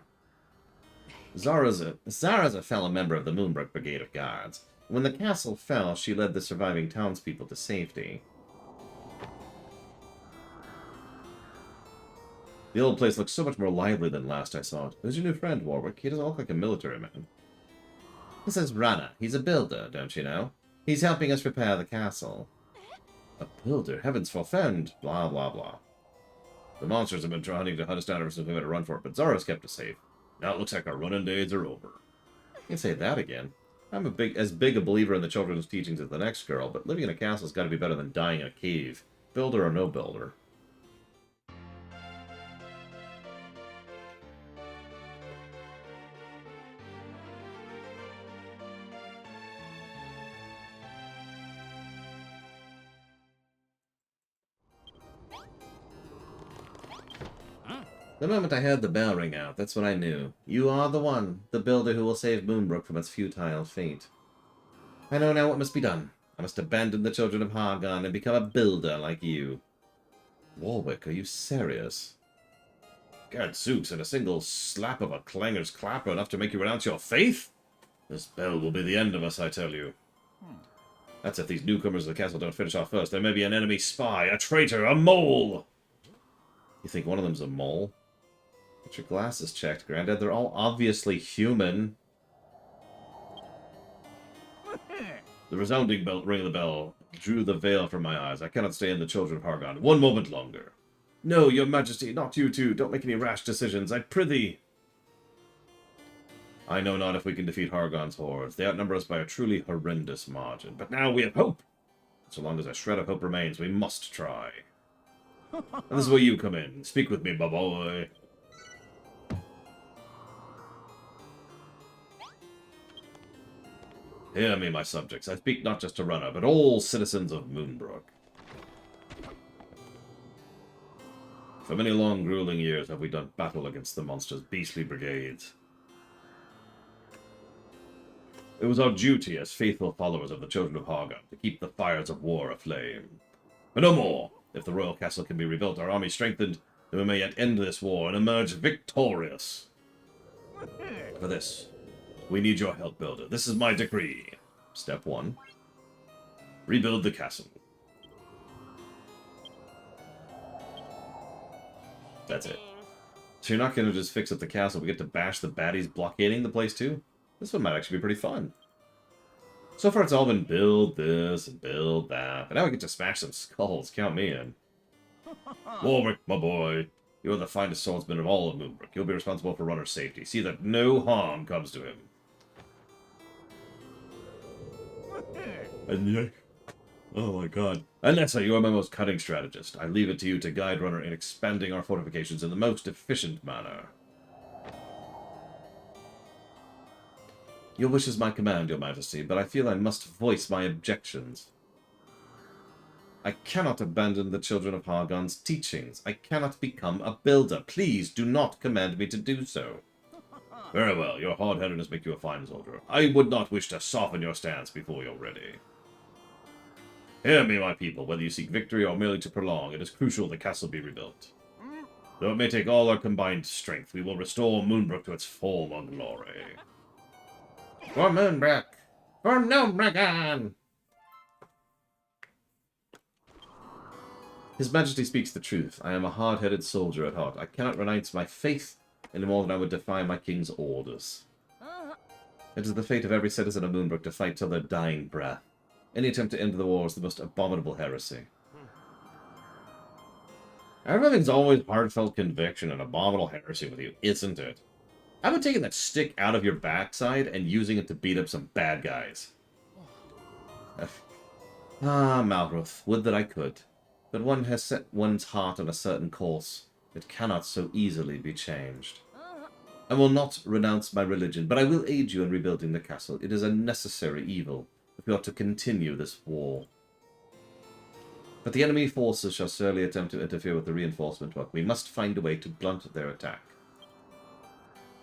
Zara's a fellow member of the Moonbrook Brigade of Guards. When the castle fell, she led the surviving townspeople to safety. The old place looks so much more lively than last I saw it. Who's your new friend, Warwick? He doesn't look like a military man. This is Rana. He's a builder, don't you know? He's helping us repair the castle. A builder? Heavens forfend! Blah, blah, blah. The monsters have been trying to hunt us down ever since we made a run for it, but Zara's kept us safe. Now it looks like our running days are over. You can say that again. I'm as big a believer in the children's teachings as the next girl, but living in a castle's got to be better than dying in a cave. Builder or no builder. The moment I heard the bell ring out, that's when I knew. You are the one, the builder who will save Moonbrook from its futile fate. I know now what must be done. I must abandon the children of Hargon and become a builder like you. Warwick, are you serious? Gadzooks, and a single slap of a clangor's clapper enough to make you renounce your faith? This bell will be the end of us, I tell you. That's if these newcomers to the castle don't finish off first. There may be an enemy spy, a traitor, a mole! You think one of them's a mole? Get your glasses checked, Grandad. They're all obviously human. The resounding ring of the bell drew the veil from my eyes. I cannot stay in the children of Hargon 1 moment longer. No, your majesty, not you too. Don't make any rash decisions, I prithee. I know not if we can defeat Hargon's hordes. They outnumber us by a truly horrendous margin. But now we have hope. So long as a shred of hope remains, we must try. And this is where you come in. Speak with me, my boy. Hear me, my subjects. I speak not just to Runner, but all citizens of Moonbrook. For many long, grueling years have we done battle against the monster's beastly brigades. It was our duty as faithful followers of the Children of Hargon to keep the fires of war aflame. But no more! If the royal castle can be rebuilt, our army strengthened, then we may yet end this war and emerge victorious. For this, we need your help, Builder. This is my decree. Step 1. Rebuild the castle. That's it. So you're not going to just fix up the castle. We get to bash the baddies blockading the place too? This one might actually be pretty fun. So far it's all been build this and build that. But now we get to smash some skulls. Count me in. Warwick, my boy. You are the finest swordsman of all of Moonbrook. You'll be responsible for Runner's safety. See that no harm comes to him. And yet... Oh my god. Anessa, you are my most cunning strategist. I leave it to you to guide Runner in expanding our fortifications in the most efficient manner. Your wish is my command, your majesty, but I feel I must voice my objections. I cannot abandon the children of Hargon's teachings. I cannot become a builder. Please do not command me to do so. Very well, your hard-headedness makes you a fine soldier. I would not wish to soften your stance before you're ready. Hear me, my people. Whether you seek victory or merely to prolong, it is crucial the castle be rebuilt. Though it may take all our combined strength, we will restore Moonbrook to its former glory. For Moonbrook! For Gnomeregan! His Majesty speaks the truth. I am a hard-headed soldier at heart. I cannot renounce my faith any more than I would defy my king's orders. It is the fate of every citizen of Moonbrook to fight till their dying breath. Any attempt to end the war is the most abominable heresy. Everything's always heartfelt conviction and abominable heresy with you, isn't it? How about taking that stick out of your backside and using it to beat up some bad guys? Malroth, would that I could. But one has set one's heart on a certain course. It cannot so easily be changed. I will not renounce my religion, but I will aid you in rebuilding the castle. It is a necessary evil if we ought to continue this war. But the enemy forces shall surely attempt to interfere with the reinforcement work. We must find a way to blunt their attack.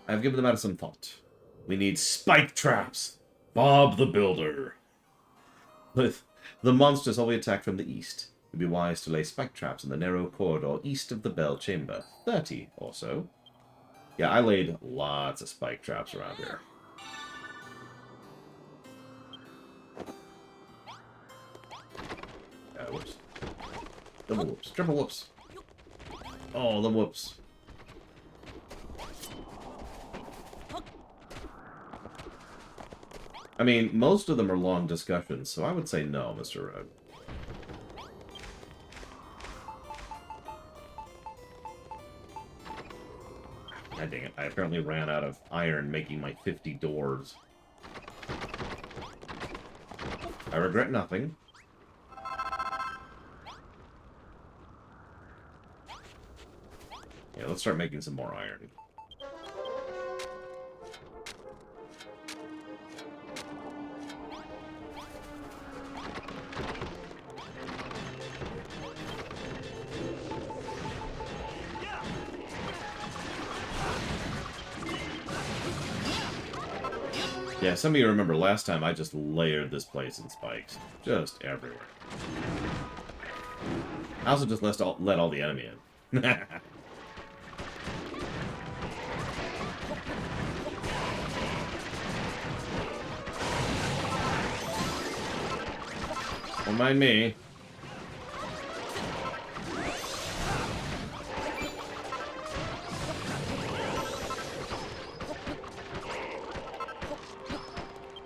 I have given the matter some thought. We need spike traps! Bob the Builder! With the monsters always attack from the east, it would be wise to lay spike traps in the narrow corridor east of the bell chamber. 30 or so. Yeah, I laid lots of spike traps around here. Whoops. Double whoops. Triple whoops. Oh, the whoops. I mean, most of them are long discussions, so I would say no, Mr. Rogue. God dang it, I apparently ran out of iron making my 50 doors. I regret nothing. Yeah, let's start making some more iron. Yeah, some of you remember last time I just layered this place in spikes. Just everywhere. I also just let all the enemy in. Don't mind me.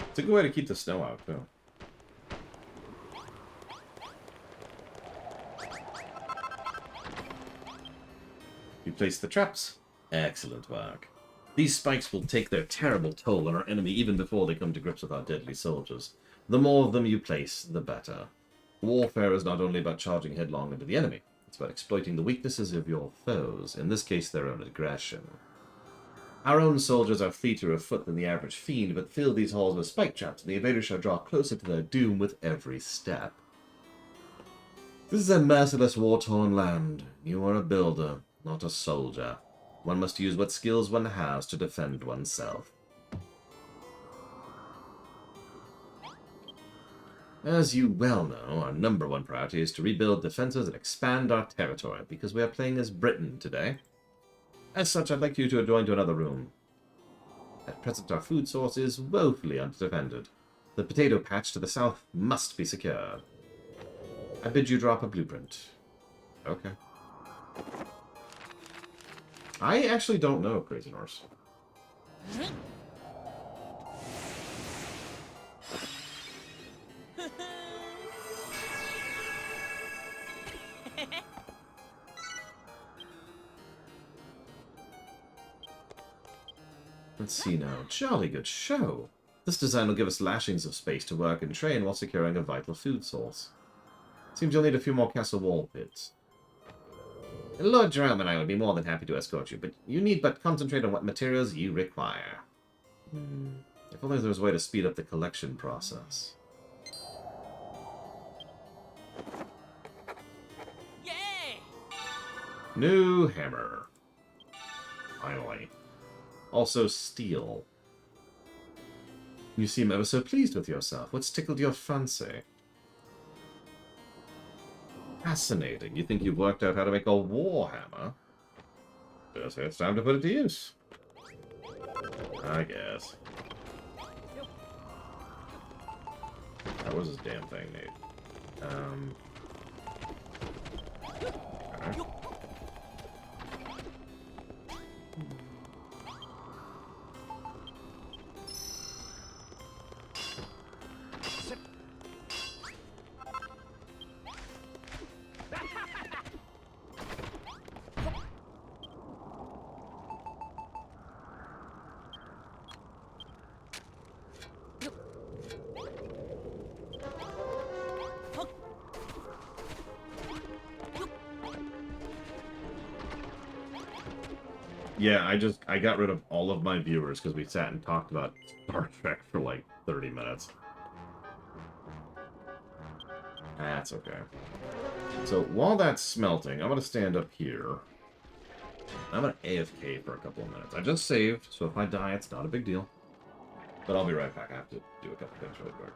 It's a good way to keep the snow out, too. You place the traps. Excellent work. These spikes will take their terrible toll on our enemy even before they come to grips with our deadly soldiers. The more of them you place, the better. Warfare is not only about charging headlong into the enemy, it's about exploiting the weaknesses of your foes, in this case their own aggression. Our own soldiers are fleeter of foot than the average fiend, but fill these halls with spike traps, and the invaders shall draw closer to their doom with every step. This is a merciless, war-torn land. You are a builder, not a soldier. One must use what skills one has to defend oneself. As you well know, our number one priority is to rebuild defenses and expand our territory, because we are playing as Britain today. As such, I'd like you to join to another room. At present, our food source is woefully undefended. The potato patch to the south must be secured. I bid you drop a blueprint. Okay. I actually don't know Crazy Norse. Let's see now. Jolly good show. This design will give us lashings of space to work and train while securing a vital food source. Seems you'll need a few more castle wall pits. Lord Jerome and I would be more than happy to escort you, but you need but concentrate on what materials you require. If only there was a way to speed up the collection process. Yay! New hammer. Finally. Also steel. You seem ever so pleased with yourself. What's tickled your fancy? Fascinating. You think you've worked out how to make a warhammer? Guess it's time to put it to use. I guess. What was this damn thing need? Okay. Yeah, I got rid of all of my viewers because we sat and talked about Star Trek for like 30 minutes. That's okay. So while that's smelting, I'm going to stand up here. I'm going to AFK for a couple of minutes. I just saved, so if I die, it's not a big deal. But I'll be right back. I have to do a couple things really quick.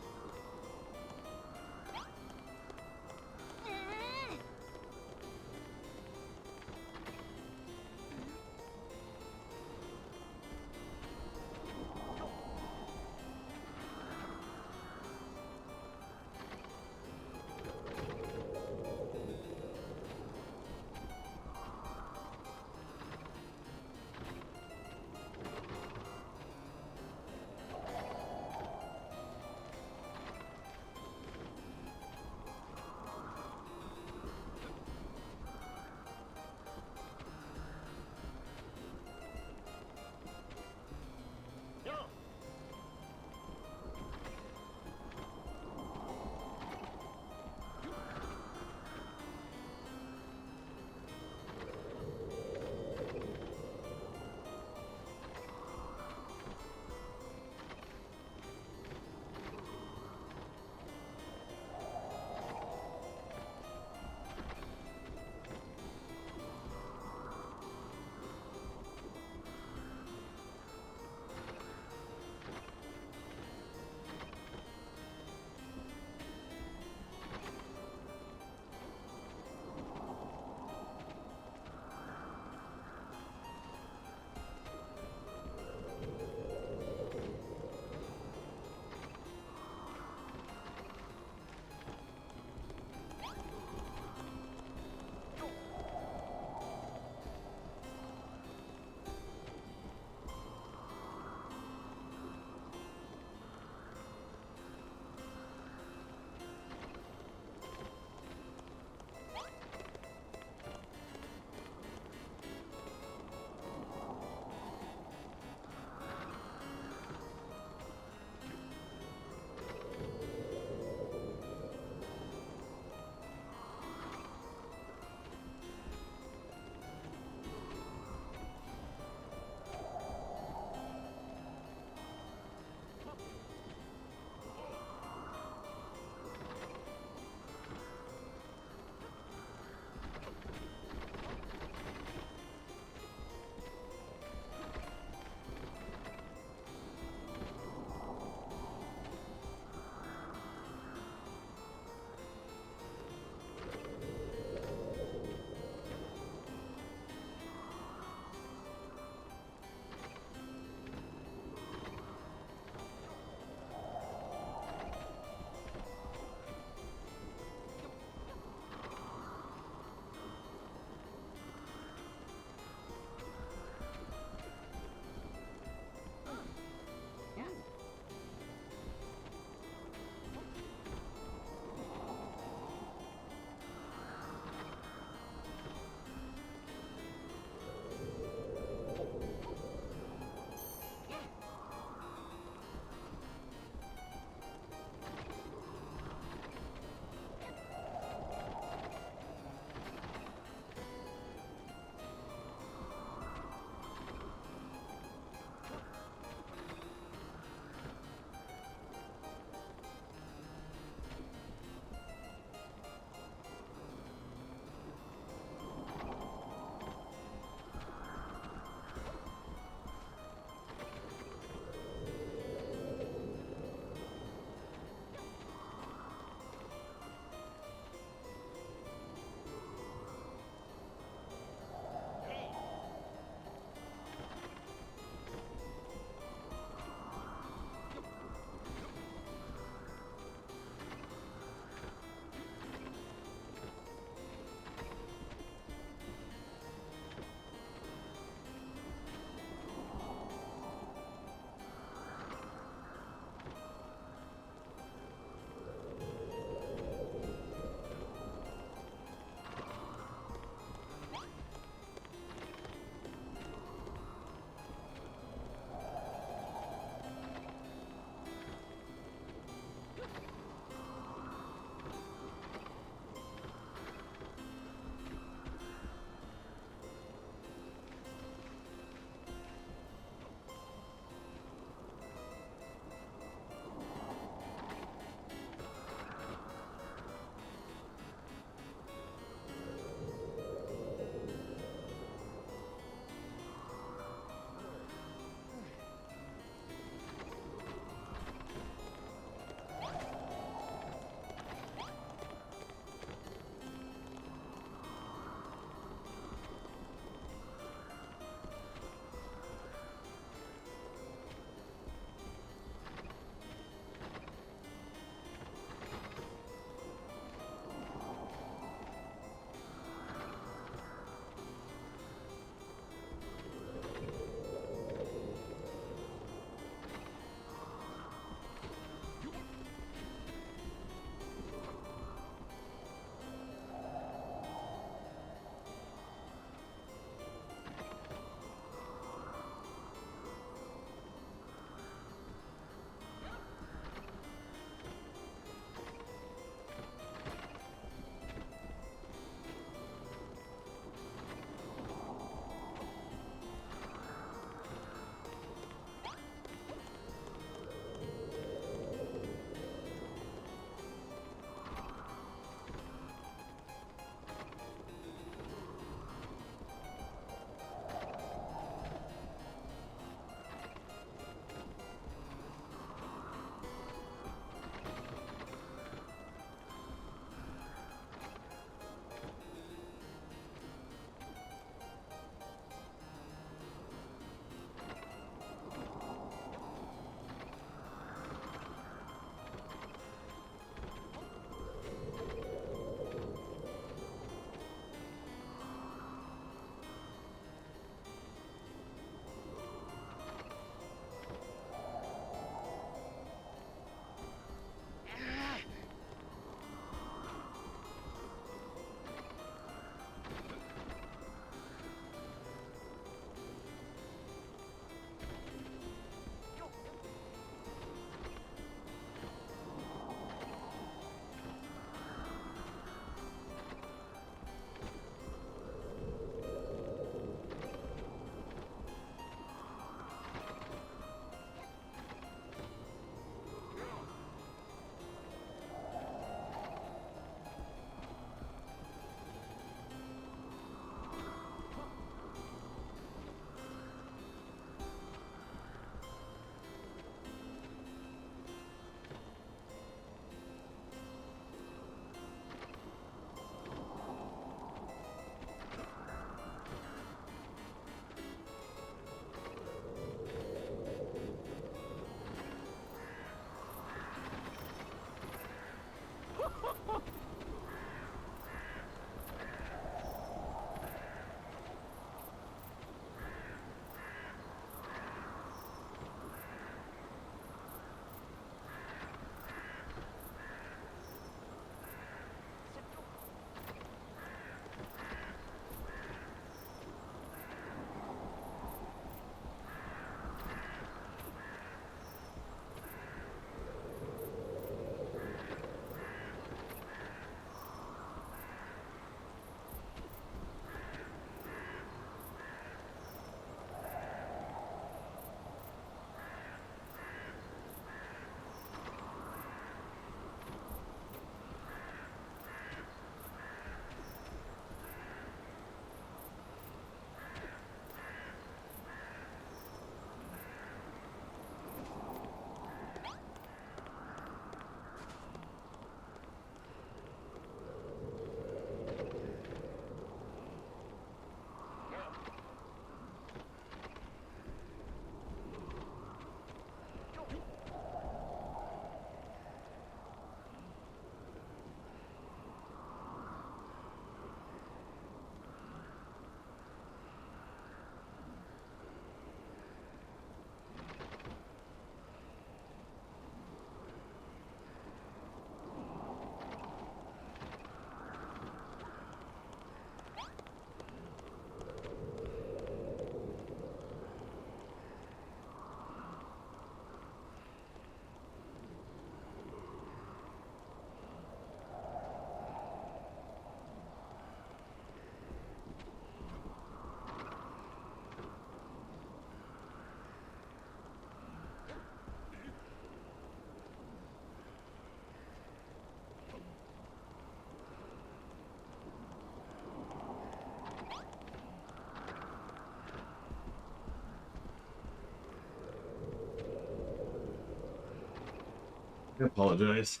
I apologize.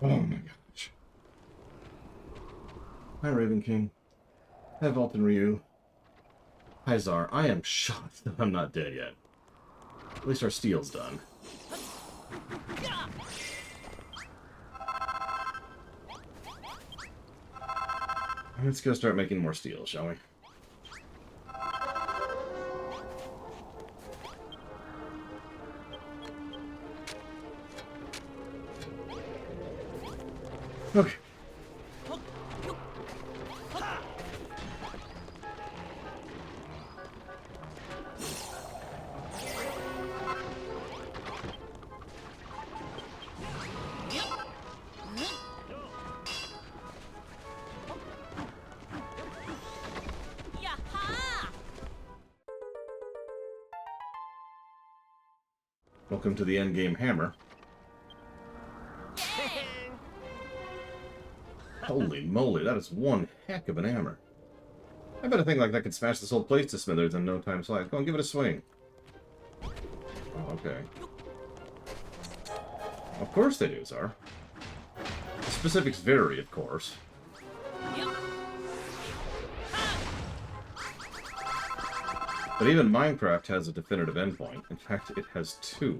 Oh my gosh. Hi, Raven King. Hi, Vulcan Ryu. Hi, Czar. I am shocked that I'm not dead yet. At least our steel's done. Let's go start making more steel, shall we? Okay. Welcome to the endgame hammer. Holy moly, that is one heck of an hammer. I bet a thing like that could smash this whole place to smithers in no time flies. Go on, give it a swing. Oh, okay. Of course they do, Czar. The specifics vary, of course. But even Minecraft has a definitive endpoint. In fact, it has two.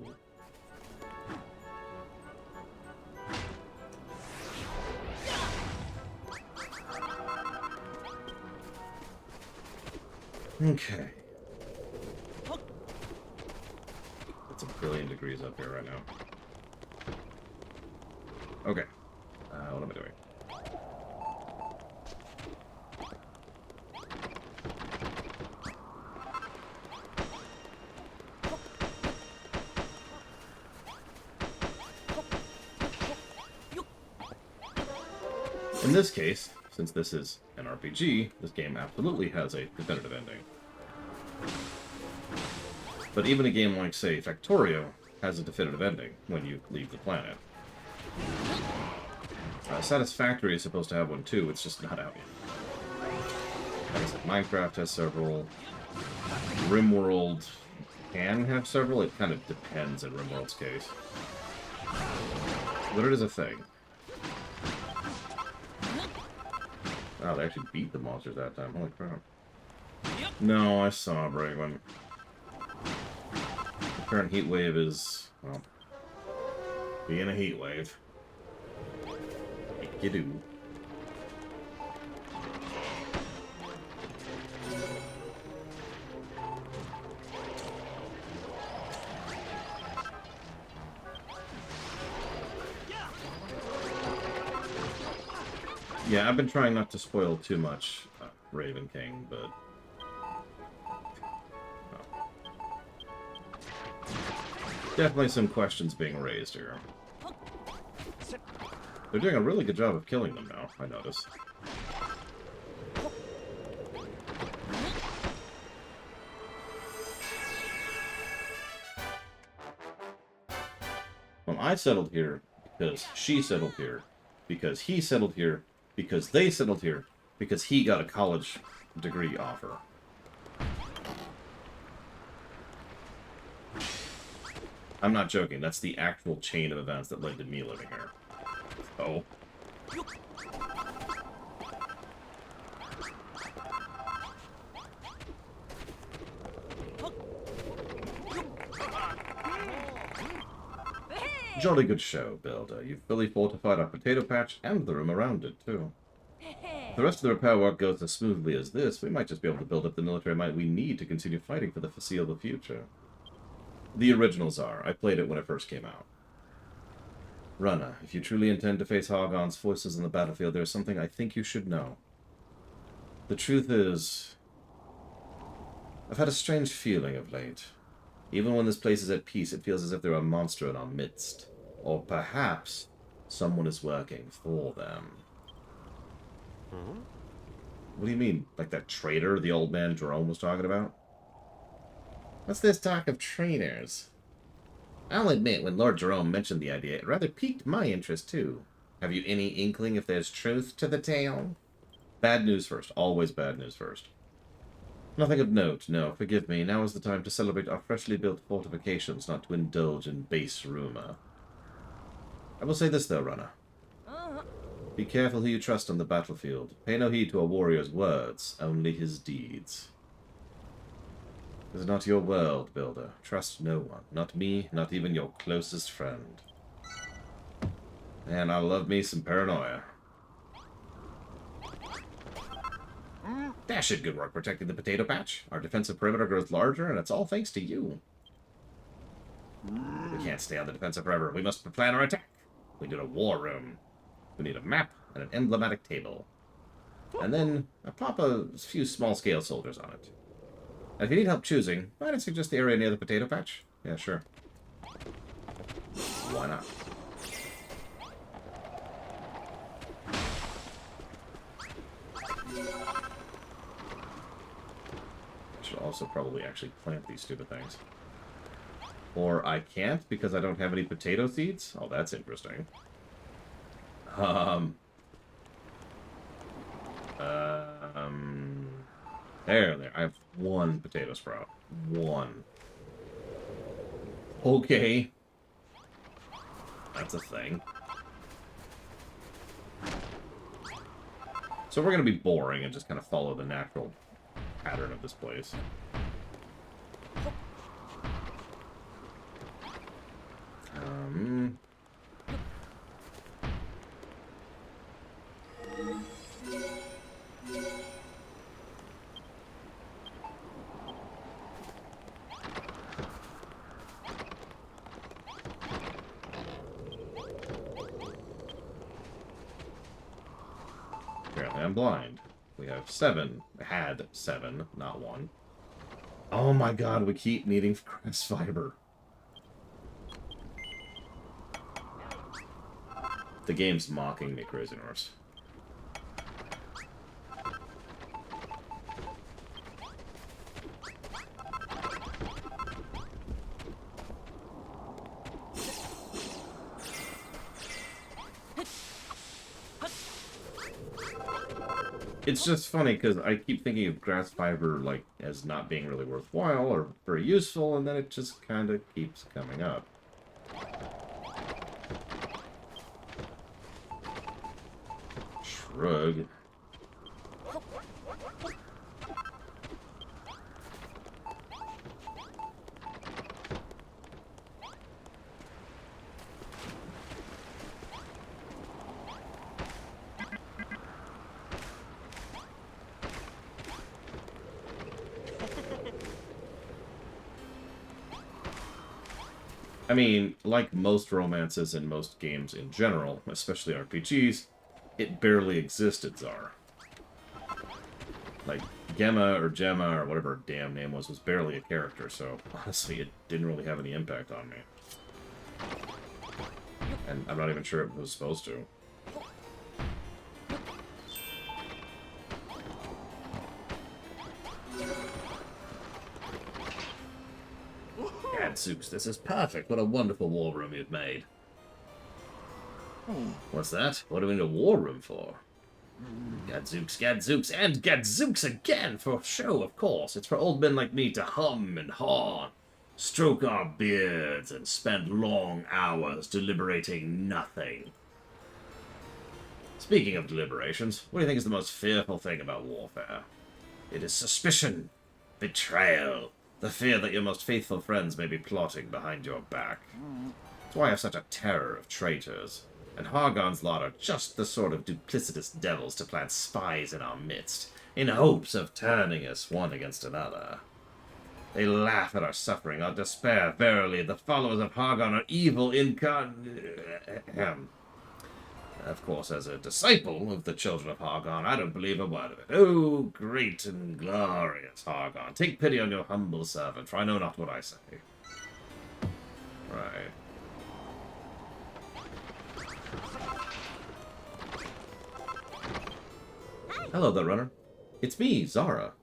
Okay. It's a billion degrees up here right now. Okay. What am I doing? In this case, since this is an RPG, this game absolutely has a definitive ending. But even a game like, say, Factorio has a definitive ending when you leave the planet. Satisfactory is supposed to have one too, it's just not out yet. Like I said, Minecraft has several. RimWorld can have several, it kind of depends in RimWorld's case. But it is a thing. Wow, they actually beat the monsters that time. Holy crap. No, I saw a brave one. The current heat wave is, well, being a heat wave. You do. Yeah, I've been trying not to spoil too much Raven King, but... Oh. Definitely some questions being raised here. They're doing a really good job of killing them now, I notice. Well, I settled here because she settled here, because he settled here, because they settled here, because he got a college degree offer. I'm not joking, that's the actual chain of events that led to me living here. Oh. Jolly good show, Builder. You've fully fortified our potato patch and the room around it, too. If the rest of the repair work goes as smoothly as this, we might just be able to build up the military might we need to continue fighting for the foreseeable future. The originals are. I played it when it first came out. Runner, if you truly intend to face Hargon's forces in the battlefield, there is something I think you should know. The truth is, I've had a strange feeling of late. Even when this place is at peace, it feels as if there are a monster in our midst. Or perhaps someone is working for them. What do you mean? Like that traitor the old man Jerome was talking about? What's this talk of traitors? I'll admit, when Lord Jerome mentioned the idea, it rather piqued my interest, too. Have you any inkling if there's truth to the tale? Bad news first. Always bad news first. Nothing of note, no. Forgive me. Now is the time to celebrate our freshly built fortifications, not to indulge in base rumor. I will say this, though, runner. Be careful who you trust on the battlefield. Pay no heed to a warrior's words, only his deeds. This is not your world, Builder. Trust no one. Not me, not even your closest friend. Man, I love me some paranoia. Dash it, good work protecting the potato patch. Our defensive perimeter grows larger, and it's all thanks to you. We can't stay on the defensive forever. We must plan our attack. We need a war room. We need a map and an emblematic table. And then pop a few small-scale soldiers on it. And if you need help choosing, might I suggest the area near the potato patch? Yeah, sure. Why not? I should also probably actually plant these stupid things. Or I can't because I don't have any potato seeds? Oh, that's interesting. There. I have one potato sprout. One. Okay. That's a thing. So we're going to be boring and just kind of follow the natural pattern of this place. Apparently I'm blind. We have 7. Had 7, not 1. Oh my god, we keep needing grass fiber. The game's mocking me, Crazy Norse. It's just funny because I keep thinking of grass fiber like as not being really worthwhile or very useful, and then it just kind of keeps coming up. Shrug. I mean, like most romances and most games in general, especially RPGs, it barely existed, Czar. Like, Gemma or Gemma or whatever her damn name was barely a character, so honestly, it didn't really have any impact on me. And I'm not even sure it was supposed to. Gadzooks, this is perfect. What a wonderful war room you've made. What's that? What do we need a war room for? Gadzooks, Gadzooks, and Gadzooks again! For show, of course. It's for old men like me to hum and haw, stroke our beards, and spend long hours deliberating nothing. Speaking of deliberations, what do you think is the most fearful thing about warfare? It is suspicion, betrayal, the fear that your most faithful friends may be plotting behind your back. That's why I have such a terror of traitors. And Hargon's lot are just the sort of duplicitous devils to plant spies in our midst, in hopes of turning us one against another. They laugh at our suffering, our despair. Verily, the followers of Hargon are evil Of course, as a disciple of the children of Hargon, I don't believe a word of it. Oh, great and glorious Hargon, take pity on your humble servant, for I know not what I say. Right. Hello there, runner. It's me, Zara.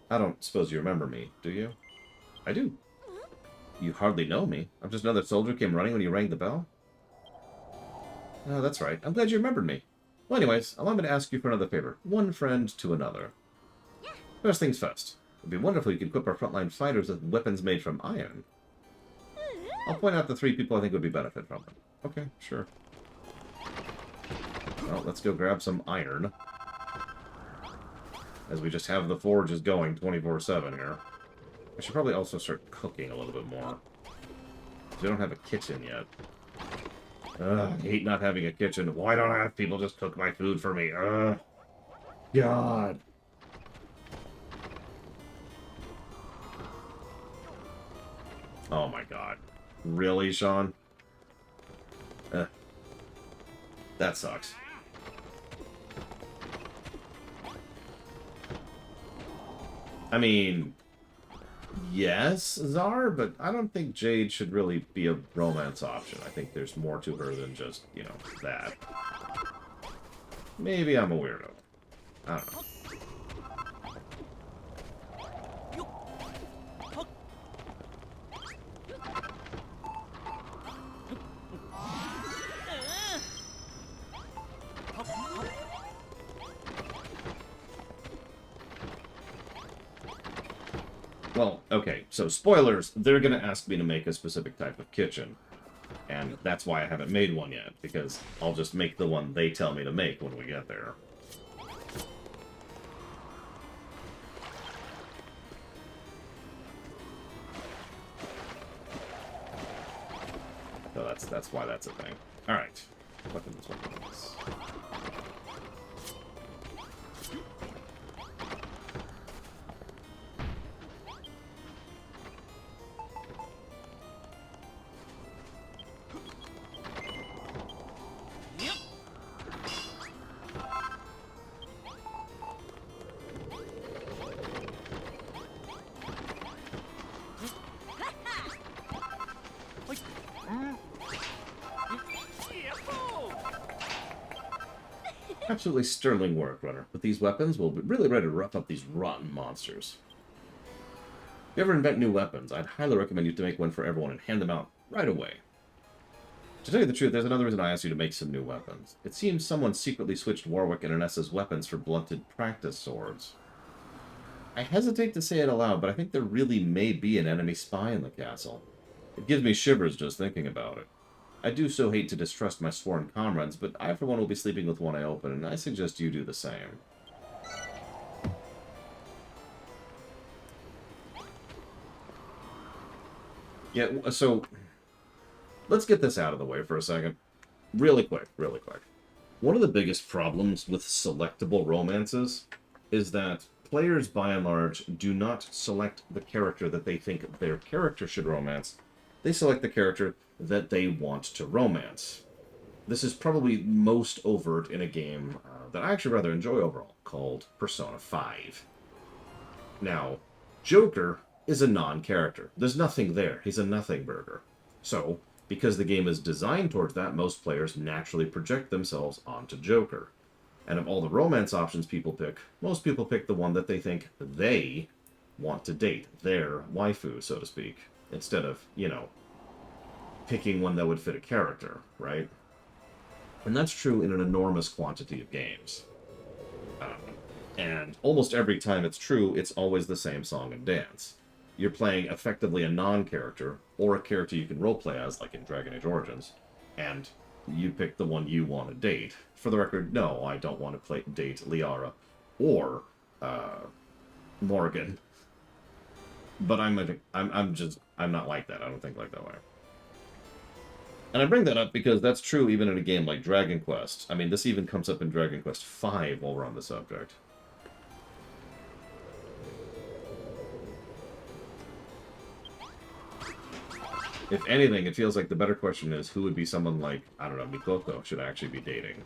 I don't suppose you remember me, do you? I do. You hardly know me. I'm just another soldier who came running when you rang the bell. Oh, that's right. I'm glad you remembered me. Well, anyways, allow me to ask you for another favor. One friend to another. First things first. It would be wonderful if you could equip our frontline fighters with weapons made from iron. I'll point out the 3 people I think would be benefit from them. Okay, sure. Well, let's go grab some iron. As we just have the forges going 24/7 here. I should probably also start cooking a little bit more. We don't have a kitchen yet. I hate not having a kitchen. Why don't I have people just cook my food for me? God. Oh my god. Really, Sean? That sucks. I mean, yes, Czar, but I don't think Jade should really be a romance option. I think there's more to her than just, you know, that. Maybe I'm a weirdo. I don't know. Well, okay, so spoilers, they're going to ask me to make a specific type of kitchen. And that's why I haven't made one yet, because I'll just make the one they tell me to make when we get there. So that's why that's a thing. Alright. Weapons. Absolutely sterling work, Runner. With these weapons, we'll be really ready to rough up these rotten monsters. If you ever invent new weapons, I'd highly recommend you to make one for everyone and hand them out right away. To tell you the truth, there's another reason I asked you to make some new weapons. It seems someone secretly switched Warwick and Inessa's weapons for blunted practice swords. I hesitate to say it aloud, but I think there really may be an enemy spy in the castle. It gives me shivers just thinking about it. I do so hate to distrust my sworn comrades, but I for one will be sleeping with one eye open, and I suggest you do the same. Yeah, so let's get this out of the way for a second. Really quick. One of the biggest problems with selectable romances is that players, by and large, do not select the character that they think their character should romance. They select the character that they want to romance. This is probably most overt in a game that I actually rather enjoy overall, called Persona 5. Now, Joker is a non-character. There's nothing there. He's a nothing burger. So, because the game is designed towards that, most players naturally project themselves onto Joker. And of all the romance options people pick, most people pick the one that they think they want to date, their waifu, so to speak, instead of, you know, picking one that would fit a character, right? And that's true in an enormous quantity of games. And almost every time it's true, it's always the same song and dance. You're playing effectively a non-character, or a character you can roleplay as, like in Dragon Age Origins, and you pick the one you want to date. For the record, no, I don't want to date Liara, or Morgan. But I'm not like that. I don't think like that way. And I bring that up because that's true even in a game like Dragon Quest. I mean, this even comes up in Dragon Quest V while we're on the subject. If anything, it feels like the better question is who would be someone like, I don't know, Mikoto should actually be dating.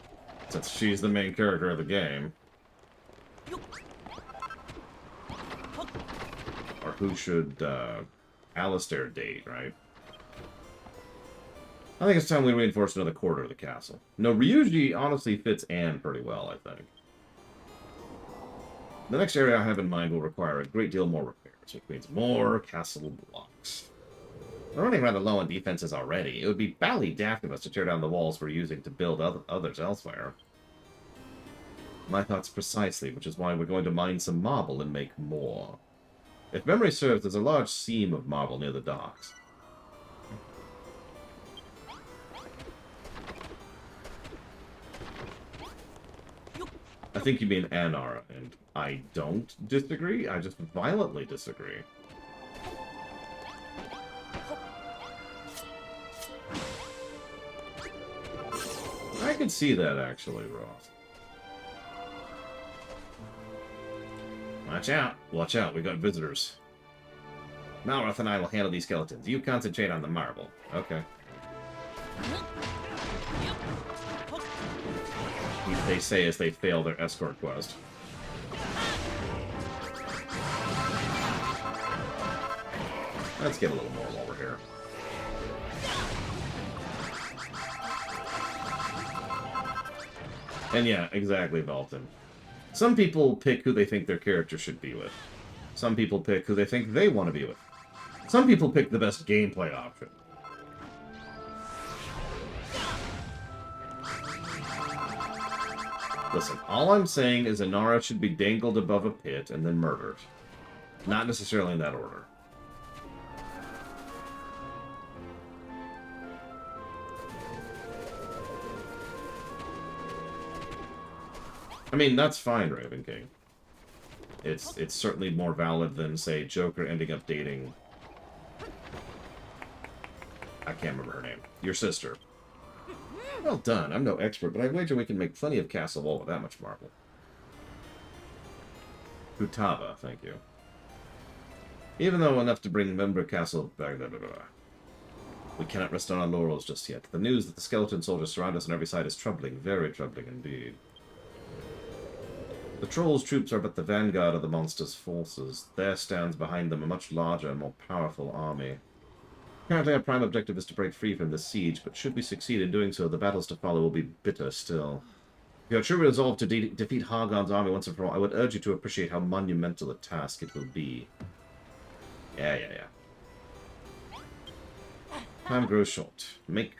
Since she's the main character of the game. Or who should Alistair date, right? I think it's time we reinforce another quarter of the castle. No, Ryuji honestly fits Anne pretty well, I think. The next area I have in mind will require a great deal more repairs, which means more castle blocks. We're running rather low on defenses already. It would be bally daft of us to tear down the walls we're using to build others elsewhere. My thoughts precisely, which is why we're going to mine some marble and make more. If memory serves, there's a large seam of marble near the docks. think you mean Anara, and I don't disagree. I just violently disagree. I can see that, actually, Ross. Watch out. Watch out. We got visitors. Malroth and I will handle these skeletons. You concentrate on the marble. Okay. They say as they fail their escort quest. Let's get a little more while we're here. And yeah, exactly, Valton. Some people pick who they think their character should be with. Some people pick who they think they want to be with. Some people pick the best gameplay option. Listen, all I'm saying is Anara should be dangled above a pit and then murdered. Not necessarily in that order. I mean, that's fine, Raven King. It's certainly more valid than, say, Joker ending up dating... I can't remember her name. Your sister. Well done. I'm no expert, but I wager we can make plenty of castle wall with that much marble. Futaba, thank you. Even though enough to bring Member Castle back... Blah, blah, blah. We cannot rest on our laurels just yet. The news that the skeleton soldiers surround us on every side is troubling. Very troubling indeed. The Trolls' troops are but the vanguard of the monster's forces. There stands behind them a much larger and more powerful army. Currently our prime objective is to break free from this siege, but should we succeed in doing so, the battles to follow will be bitter still. If you are truly resolved to defeat Hargon's army once and for all, I would urge you to appreciate how monumental a task it will be. Yeah. Time grows short. Make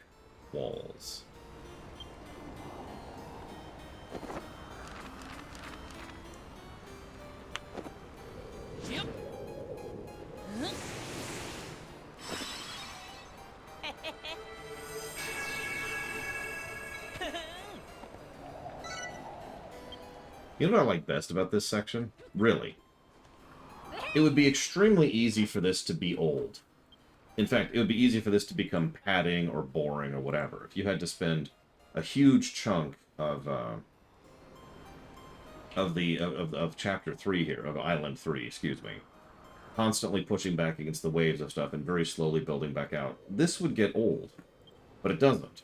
walls. Yep. You know what I like best about this section? Really. It would be extremely easy for this to be old. In fact, it would be easy for this to become padding or boring or whatever. If you had to spend a huge chunk of chapter 3 here, of Island 3, excuse me, constantly pushing back against the waves of stuff and very slowly building back out. This would get old, but it doesn't.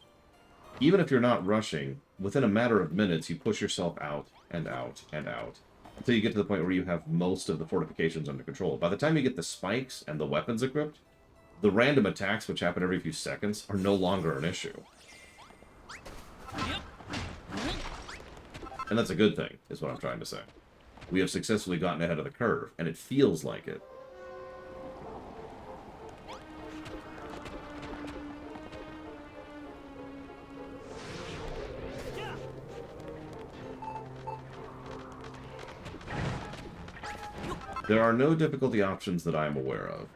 Even if you're not rushing, within a matter of minutes, you push yourself out and out and out until you get to the point where you have most of the fortifications under control. By the time you get the spikes and the weapons equipped, the random attacks, which happen every few seconds, are no longer an issue. And that's a good thing, is what I'm trying to say. We have successfully gotten ahead of the curve, and it feels like it. There are no difficulty options that I am aware of.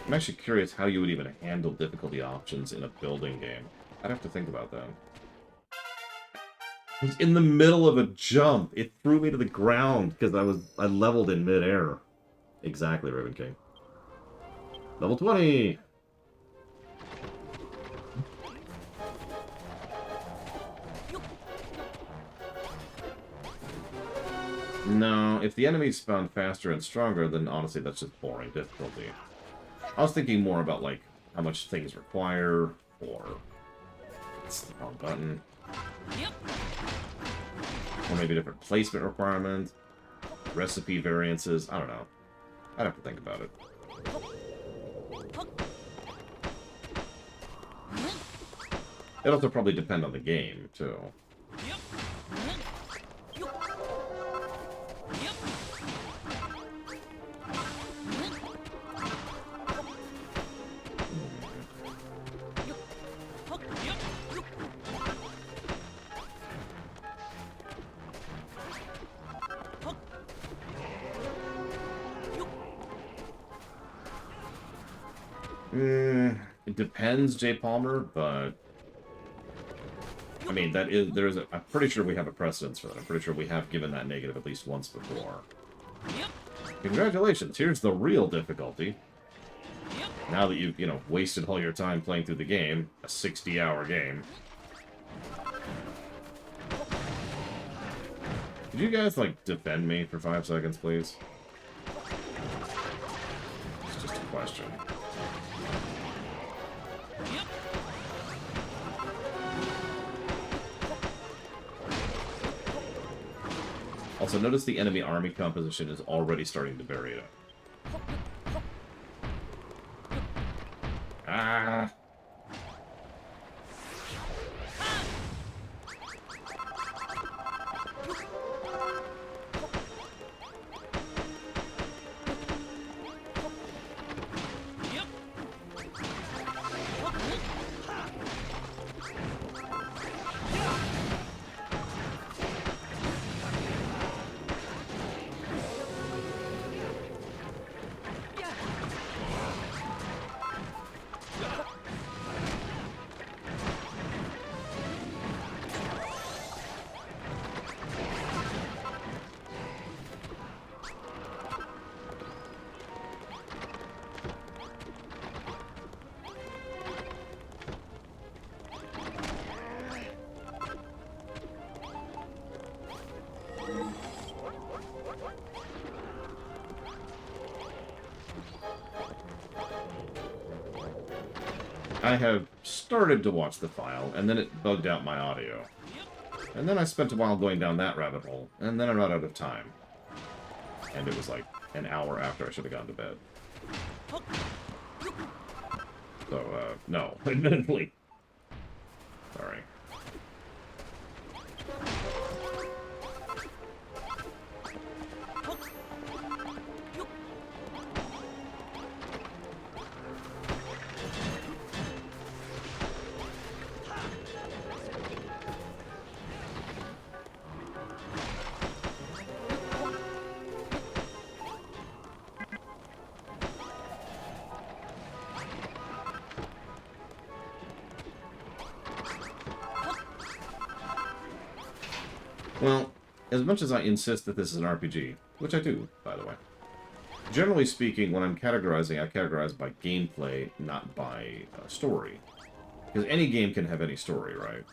I'm actually curious how you would even handle difficulty options in a building game. I'd have to think about that. I was in the middle of a jump. It threw me to the ground because I leveled in midair. Exactly, Raven King. Level 20! No, if the enemies spawn faster and stronger, then honestly that's just boring difficulty. I was thinking more about, like, how much things require, or... It's the wrong button. Or maybe different placement requirements, recipe variances, I don't know. I'd have to think about it. It'll also probably depend on the game, too. It depends, Jay Palmer, but I mean I'm pretty sure we have a precedence for that. I'm pretty sure we have given that negative at least once before. Yep. Congratulations, here's the real difficulty. Yep. Now that you've, wasted all your time playing through the game, a 60-hour game. Could you guys, like, defend me for 5 seconds, please? It's just a question. Yep. Also, notice the enemy army composition is already starting to vary it up. Ah! Yep. I have started to watch the file, and then it bugged out my audio. And then I spent a while going down that rabbit hole, and then I ran out of time. And it was like an hour after I should have gone to bed. So, no, admittedly. Sorry. Well, as much as I insist that this is an RPG, which I do, by the way, generally speaking, when I'm categorizing, I categorize by gameplay, not by story. Because any game can have any story, right?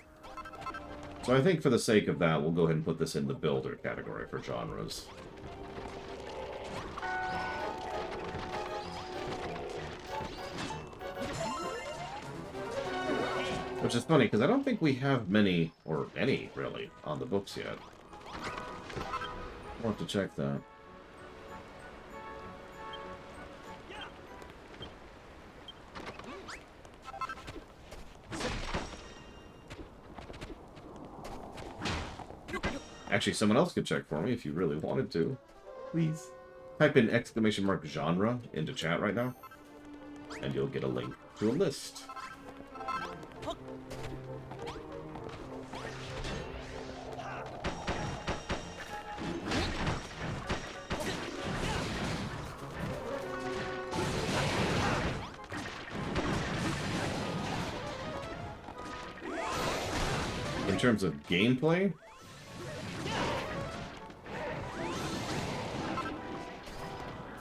So I think for the sake of that, we'll go ahead and put this in the builder category for genres. Which is funny, because I don't think we have many, or any, really, on the books yet. We'll have to check that. Actually, someone else could check for me if you really wanted to. Please. Type in !genre into chat right now, and you'll get a link to a list. In terms of gameplay,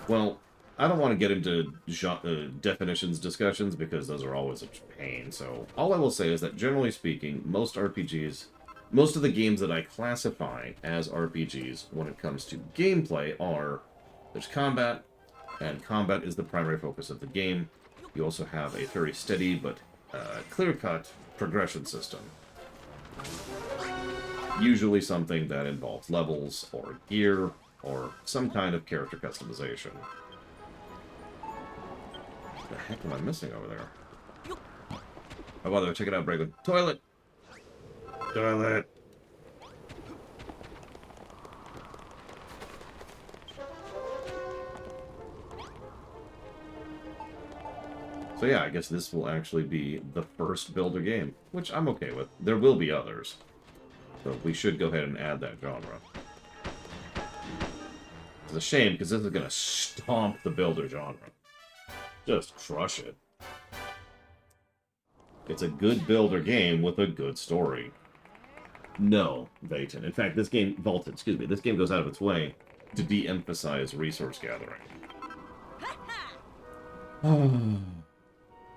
well, I don't want to get into definitions discussions because those are always a pain, so all I will say is that generally speaking, most RPGs, most of the games that I classify as RPGs when it comes to gameplay are, there's combat, and combat is the primary focus of the game. You also have a very steady but clear-cut progression system. Usually something that involves levels, or gear, or some kind of character customization. What the heck am I missing over there? Oh, by the way, check it out, Braylon. Toilet! Toilet! So yeah, I guess this will actually be the first builder game, which I'm okay with. There will be others. So we should go ahead and add that genre. It's a shame, because this is going to stomp the builder genre. Just crush it. It's a good builder game with a good story. No, Vayton. In fact, this game, Vaulted, excuse me, this game goes out of its way to de-emphasize resource gathering.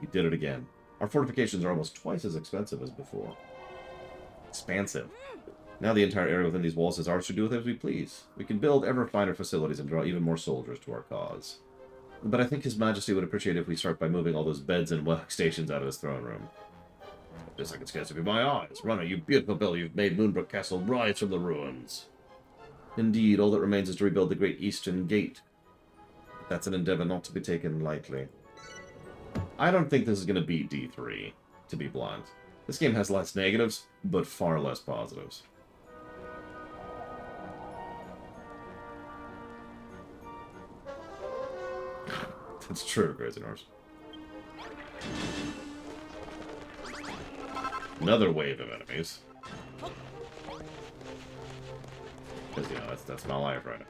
We did it again. Our fortifications are almost twice as expensive as before. Expansive. Now the entire area within these walls is ours to do with as we please. We can build ever finer facilities and draw even more soldiers to our cause. But I think His Majesty would appreciate it if we start by moving all those beds and workstations out of his throne room. Just I can scarcely be my eyes. Runner, you beautiful Bill, you've made Moonbrook Castle rise from the ruins. Indeed, all that remains is to rebuild the Great Eastern Gate. But that's an endeavor not to be taken lightly. I don't think this is going to beat D3, to be blunt. This game has less negatives, but far less positives. That's true, Crazy Norse. Another wave of enemies. Because, you know, that's my life right now.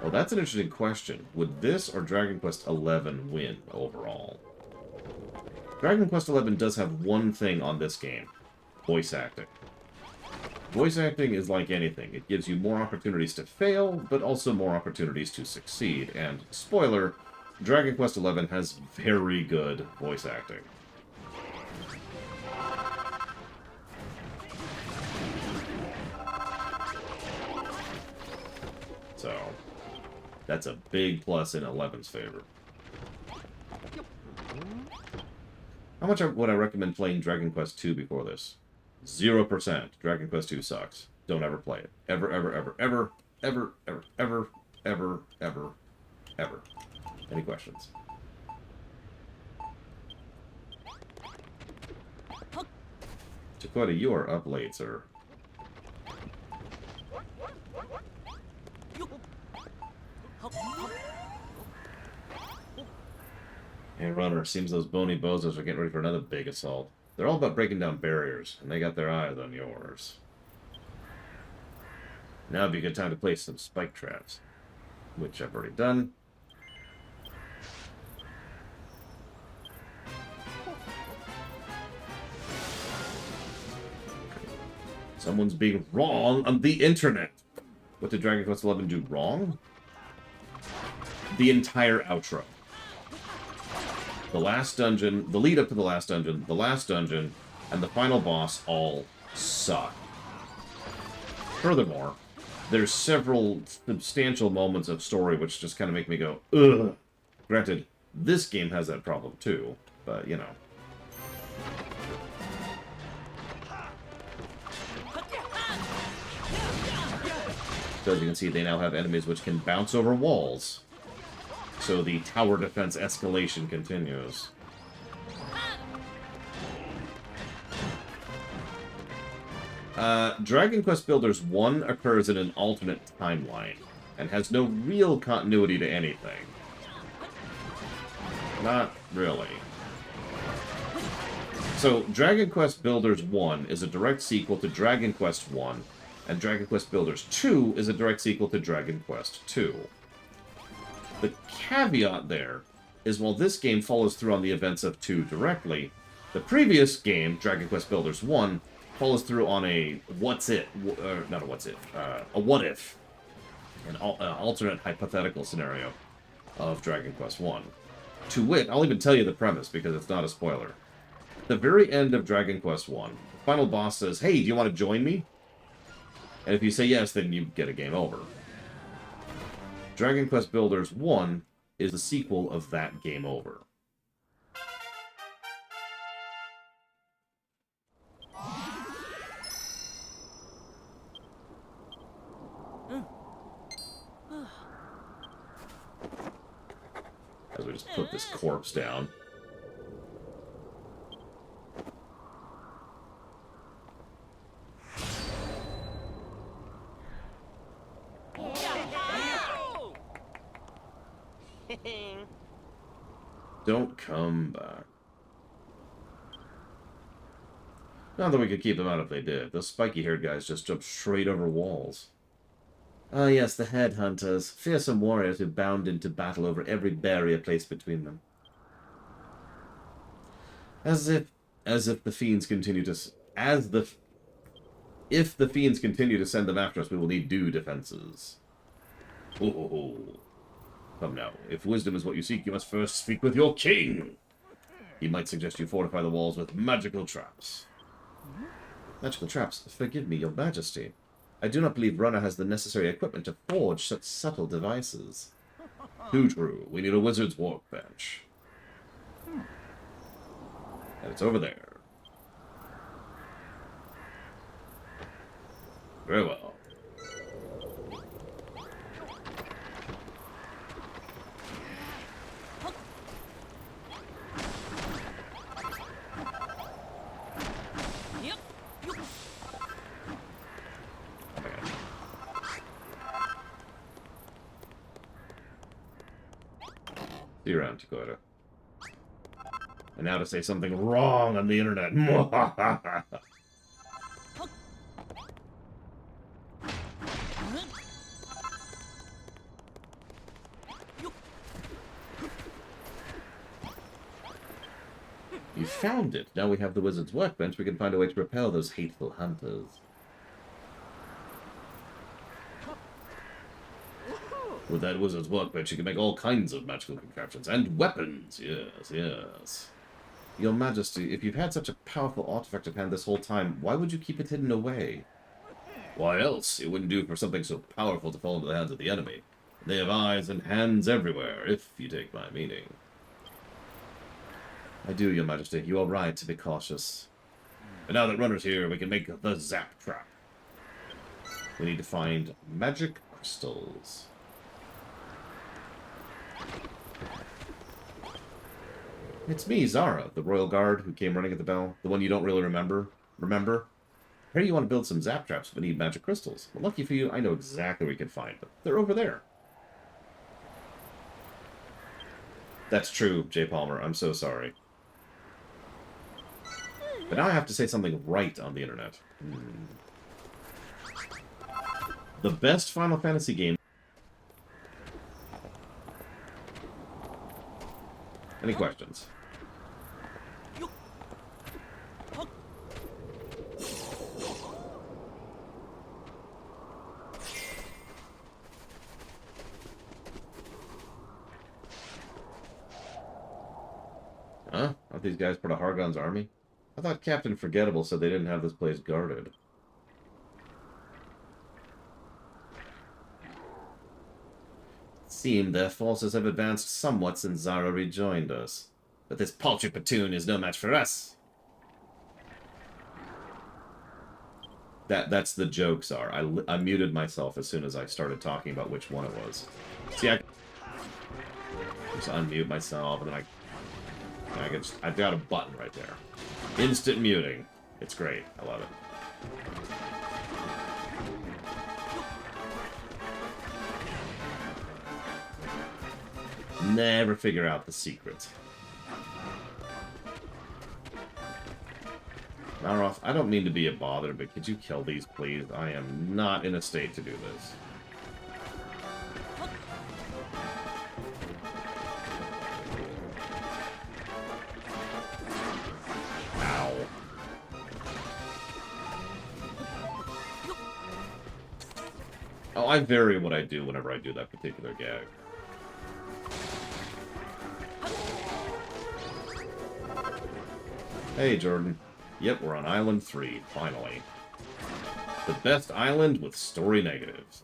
Well, that's an interesting question. Would this or Dragon Quest XI win overall? Dragon Quest XI does have one thing on this game. Voice acting. Voice acting is like anything. It gives you more opportunities to fail, but also more opportunities to succeed. And, spoiler, Dragon Quest XI has very good voice acting. So, that's a big plus in 11's favor. How much would I recommend playing Dragon Quest II before this? 0%. Dragon Quest II sucks. Don't ever play it. Ever, ever, ever, ever, ever, ever, ever, ever, ever, ever. Any questions? Chakotay, you are up late, sir. Hey, Runner, seems those bony bozos are getting ready for another big assault. They're all about breaking down barriers, and they got their eyes on yours. Now would be a good time to place some spike traps, which I've already done. Someone's being wrong on the internet. What did Dragon Quest XI do wrong? The entire outro. The last dungeon, the lead up to the last dungeon, and the final boss all suck. Furthermore, there's several substantial moments of story which just kind of make me go, ugh. Granted, this game has that problem too, but, you know. So as you can see, they now have enemies which can bounce over walls. So the tower defense escalation continues. Dragon Quest Builders 1 occurs in an alternate timeline, and has no real continuity to anything. Not really. So, Dragon Quest Builders 1 is a direct sequel to Dragon Quest 1, and Dragon Quest Builders 2 is a direct sequel to Dragon Quest 2. The caveat there is while this game follows through on the events of 2 directly, the previous game, Dragon Quest Builders 1, follows through on a what if, an alternate hypothetical scenario of Dragon Quest 1. To wit, I'll even tell you the premise because it's not a spoiler. At the very end of Dragon Quest 1, the final boss says, "Hey, do you want to join me?" And if you say yes, then you get a game over. Dragon Quest Builders 1 is the sequel of that game over. As we just put this corpse down. Don't come back. Not that we could keep them out if they did. Those spiky-haired guys just jumped straight over walls. Ah, yes, the headhunters. Fearsome warriors who bound into battle over every barrier placed between them. As if the fiends continue to if the fiends continue to send them after us, we will need due defenses. Oh. Come now, if wisdom is what you seek, you must first speak with your king. He might suggest you fortify the walls with magical traps. Magical traps? Forgive me, your majesty. I do not believe Rana has the necessary equipment to forge such subtle devices. Too true. We need a wizard's workbench. And it's over there. Very well. Yep. See you around, Dakota. And now to say something wrong on the internet. You found it. Now we have the wizard's workbench. We can find a way to repel those hateful hunters. With that wizard's workbench, you can make all kinds of magical contraptions and weapons. Yes, yes. Your Majesty, if you've had such a powerful artifact at hand this whole time, why would you keep it hidden away? Why else? It wouldn't do for something so powerful to fall into the hands of the enemy. They have eyes and hands everywhere, if you take my meaning. I do, Your Majesty. You are right to be cautious. But now that Runner's here, we can make the Zap Trap. We need to find magic crystals. It's me, Zara, the royal guard who came running at the bell. The one you don't really remember. Remember? Here you want to build some Zap Traps, but need magic crystals. Well, lucky for you, I know exactly where you can find them. They're over there. That's true, Jay Palmer. I'm so sorry. But now I have to say something right on the internet. The best Final Fantasy game. Any questions? Huh? Aren't these guys part of Hargon's army? I thought Captain Forgettable said they didn't have this place guarded. It seemed their forces have advanced somewhat since Zara rejoined us. But this paltry platoon is no match for us. That's the joke, Zara. I muted myself as soon as I started talking about which one it was. See, I just unmute myself, and then I've got a button right there. Instant muting. It's great. I love it. Never figure out the secret. Maroth, I don't mean to be a bother, but could you kill these, please? I am not in a state to do this. Ow. Oh, I vary what I do whenever I do that particular gag. Hey, Jordan. Yep, we're on Island 3, finally. The best island with story negatives.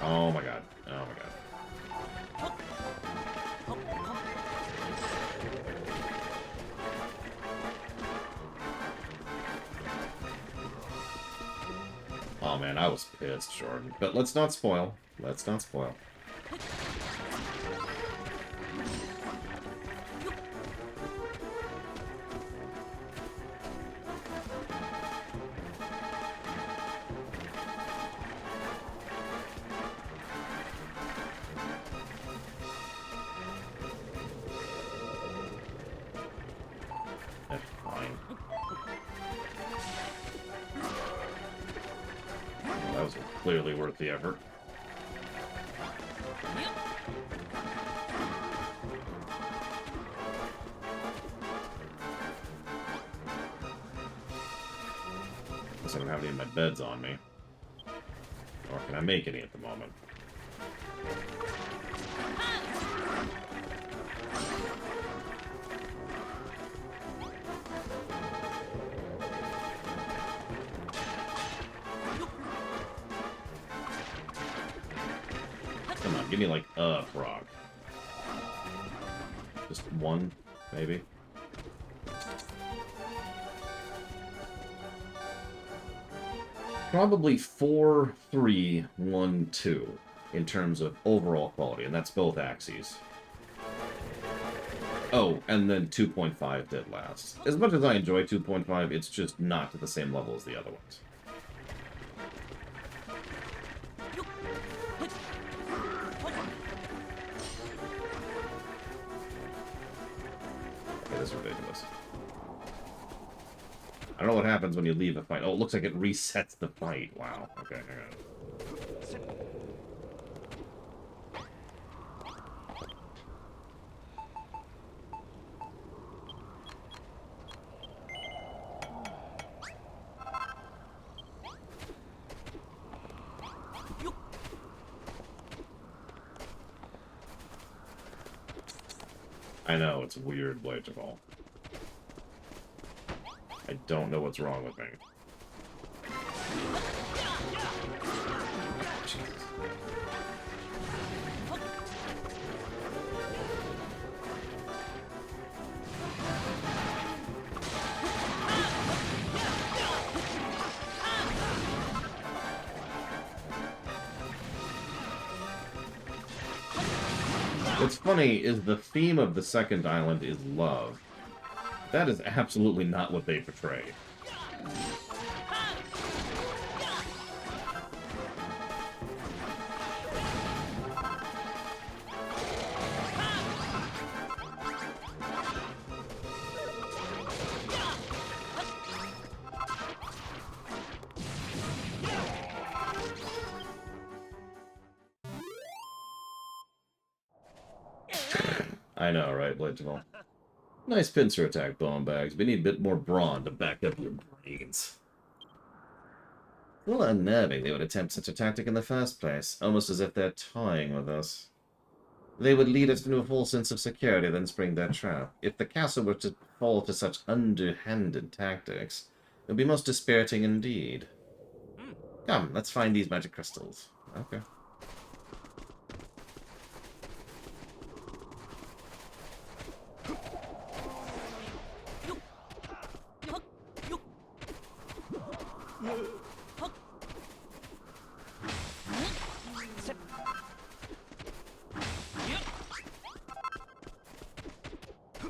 Oh my god. Oh my god. Oh man, I was pissed, Jordan. But let's not spoil. Let's not spoil. That's fine. clearly worth the effort. Yep. Guess I don't have any of my beds on me. Or can I make any at the moment? Come on, give me like a frog. Just one, maybe. Probably 4, 3, 1, 2 in terms of overall quality, and that's both axes. Oh, and then 2.5 did last. As much as I enjoy 2.5, it's just not to the same level as the other ones. Okay, this is ridiculous. I don't know what happens when you leave a fight. Oh, it looks like it resets the fight. Wow. Okay, hang on. I know, it's weird, Blade of All. I don't know what's wrong with me. Jesus. What's funny is the theme of the second island is love. That is absolutely not what they portray. I know, right, Blade of All? Nice pincer attack, bone bags. We need a bit more brawn to back up your brains. A little unnerving they would attempt such a tactic in the first place, almost as if they're toying with us. They would lead us into a false sense of security, then spring their trap. If the castle were to fall to such underhanded tactics, it would be most dispiriting indeed. Come, let's find these magic crystals. Okay.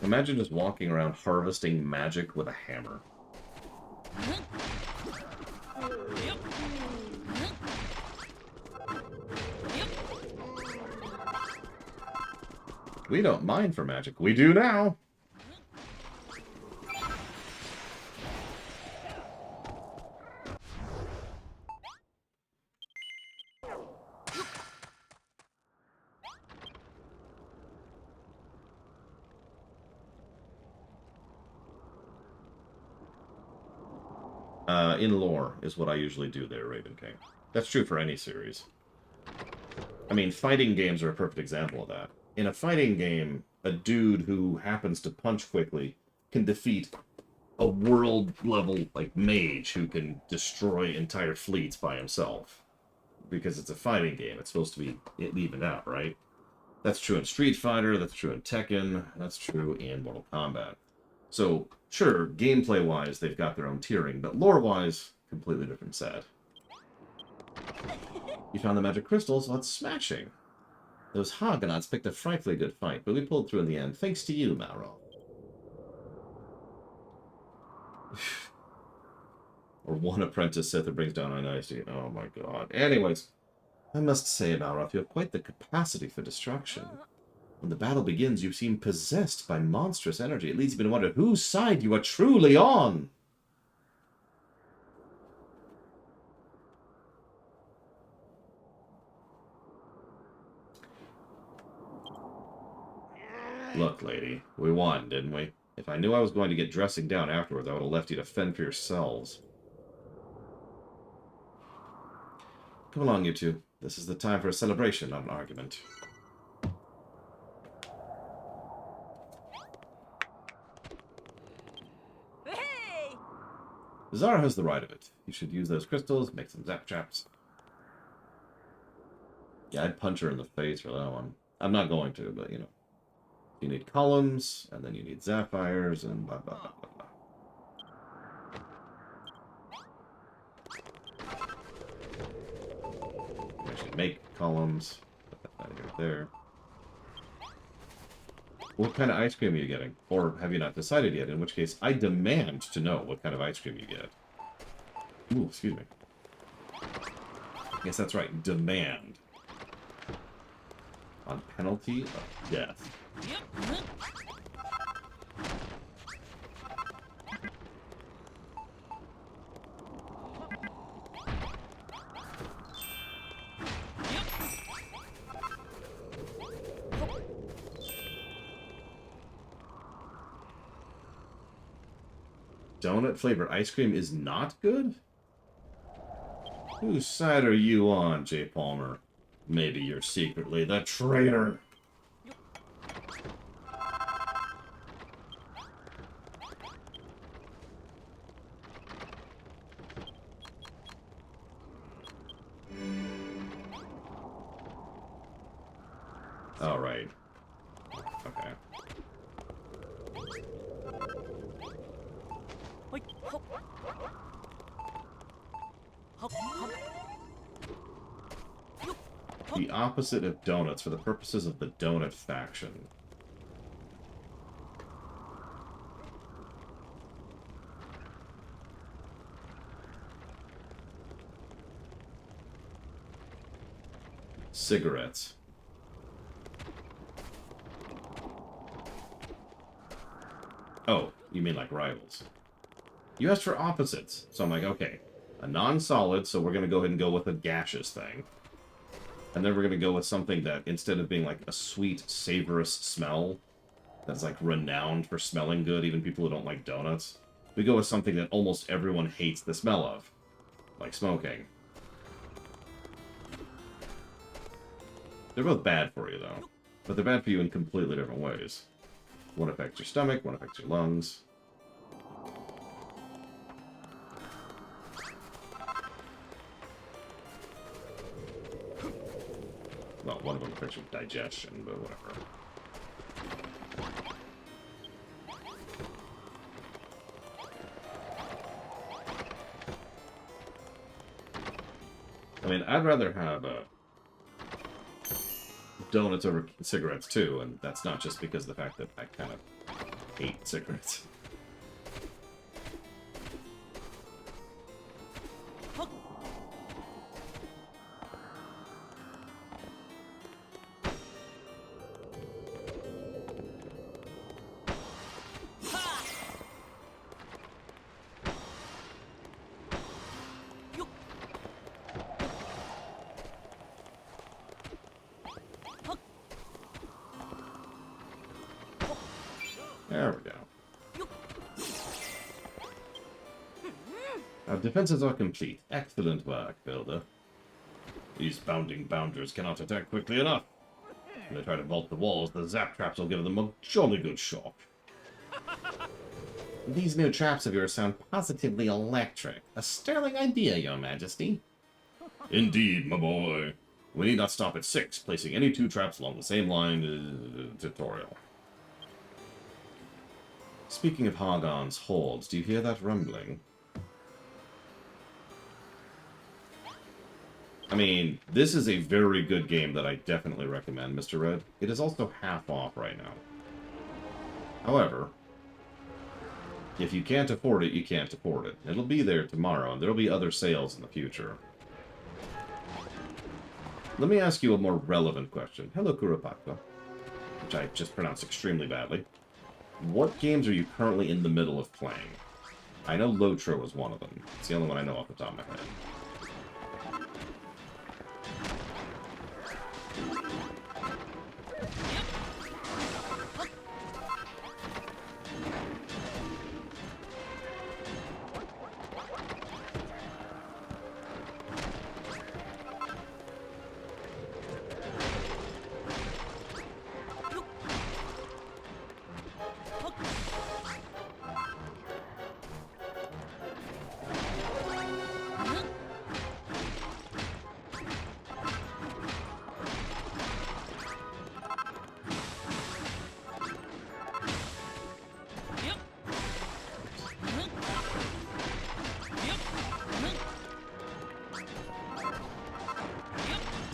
Imagine just walking around harvesting magic with a hammer. We don't mind for magic. We do now! In lore is what I usually do there, Raven King. That's true for any series. I mean, fighting games are a perfect example of that. In a fighting game, a dude who happens to punch quickly can defeat a world-level, like, mage who can destroy entire fleets by himself. Because it's a fighting game. It's supposed to be evened out, right? That's true in Street Fighter, that's true in Tekken, that's true in Mortal Kombat. So, sure, gameplay-wise, they've got their own tiering, but lore-wise, completely different set. You found the magic crystals, well, that's smashing. Those Argonauts picked a frightfully good fight, but we pulled through in the end, thanks to you, Malroth. Or one apprentice Sith that brings down an ice. Oh my god. Anyways, I must say, Malroth, you have quite the capacity for destruction. When the battle begins, you seem possessed by monstrous energy. It leads me to wonder whose side you are truly on. Look, lady, we won, didn't we? If I knew I was going to get dressing down afterwards, I would have left you to fend for yourselves. Come along, you two. This is the time for a celebration, not an argument. Hey! Zara has the right of it. You should use those crystals, make some zap traps. Yeah, I'd punch her in the face for that one. I'm not going to, but, you know. You need columns, and then you need sapphires, and blah, blah, blah, blah, blah. I should make columns. Put that out of there. What kind of ice cream are you getting? Or have you not decided yet? In which case, I demand to know what kind of ice cream you get. Ooh, excuse me. Yes, that's right. Demand. On penalty of death. Yep. Donut flavored ice cream is not good? Whose side are you on, Jay Palmer? Maybe you're secretly the traitor. All right. Okay. Hoi, hop. Hop, hop. Yup. Hop. The opposite of donuts for the purposes of the donut faction. Cigarettes. Oh, you mean like rivals. You asked for opposites, so I'm like, okay. A non-solid, so we're going to go ahead and go with a gaseous thing. And then we're going to go with something that, instead of being like a sweet, savorous smell, that's like renowned for smelling good, even people who don't like donuts, we go with something that almost everyone hates the smell of. Like smoking. They're both bad for you, though. But they're bad for you in completely different ways. One affects your stomach, one affects your lungs. Well, one of them affects your digestion, but whatever. I mean, I'd rather have donuts over cigarettes, too, and that's not just because of the fact that I kind of hate cigarettes. There we go. Our defenses are complete. Excellent work, Builder. These bounding bounders cannot attack quickly enough. When they try to vault the walls, the zap traps will give them a jolly good shock. These new traps of yours sound positively electric. A sterling idea, Your Majesty. Indeed, my boy. We need not stop at 6, placing any 2 traps along the same line tutorial. Speaking of Hargon's hordes, do you hear that rumbling? I mean, this is a very good game that I definitely recommend, Mr. Red. It is also half off right now. However, if you can't afford it, you can't afford it. It'll be there tomorrow, and there'll be other sales in the future. Let me ask you a more relevant question. Hello, Kuropatwa. Which I just pronounced extremely badly. What games are you currently in the middle of playing? I know Lotro is one of them. It's the only one I know off the top of my head.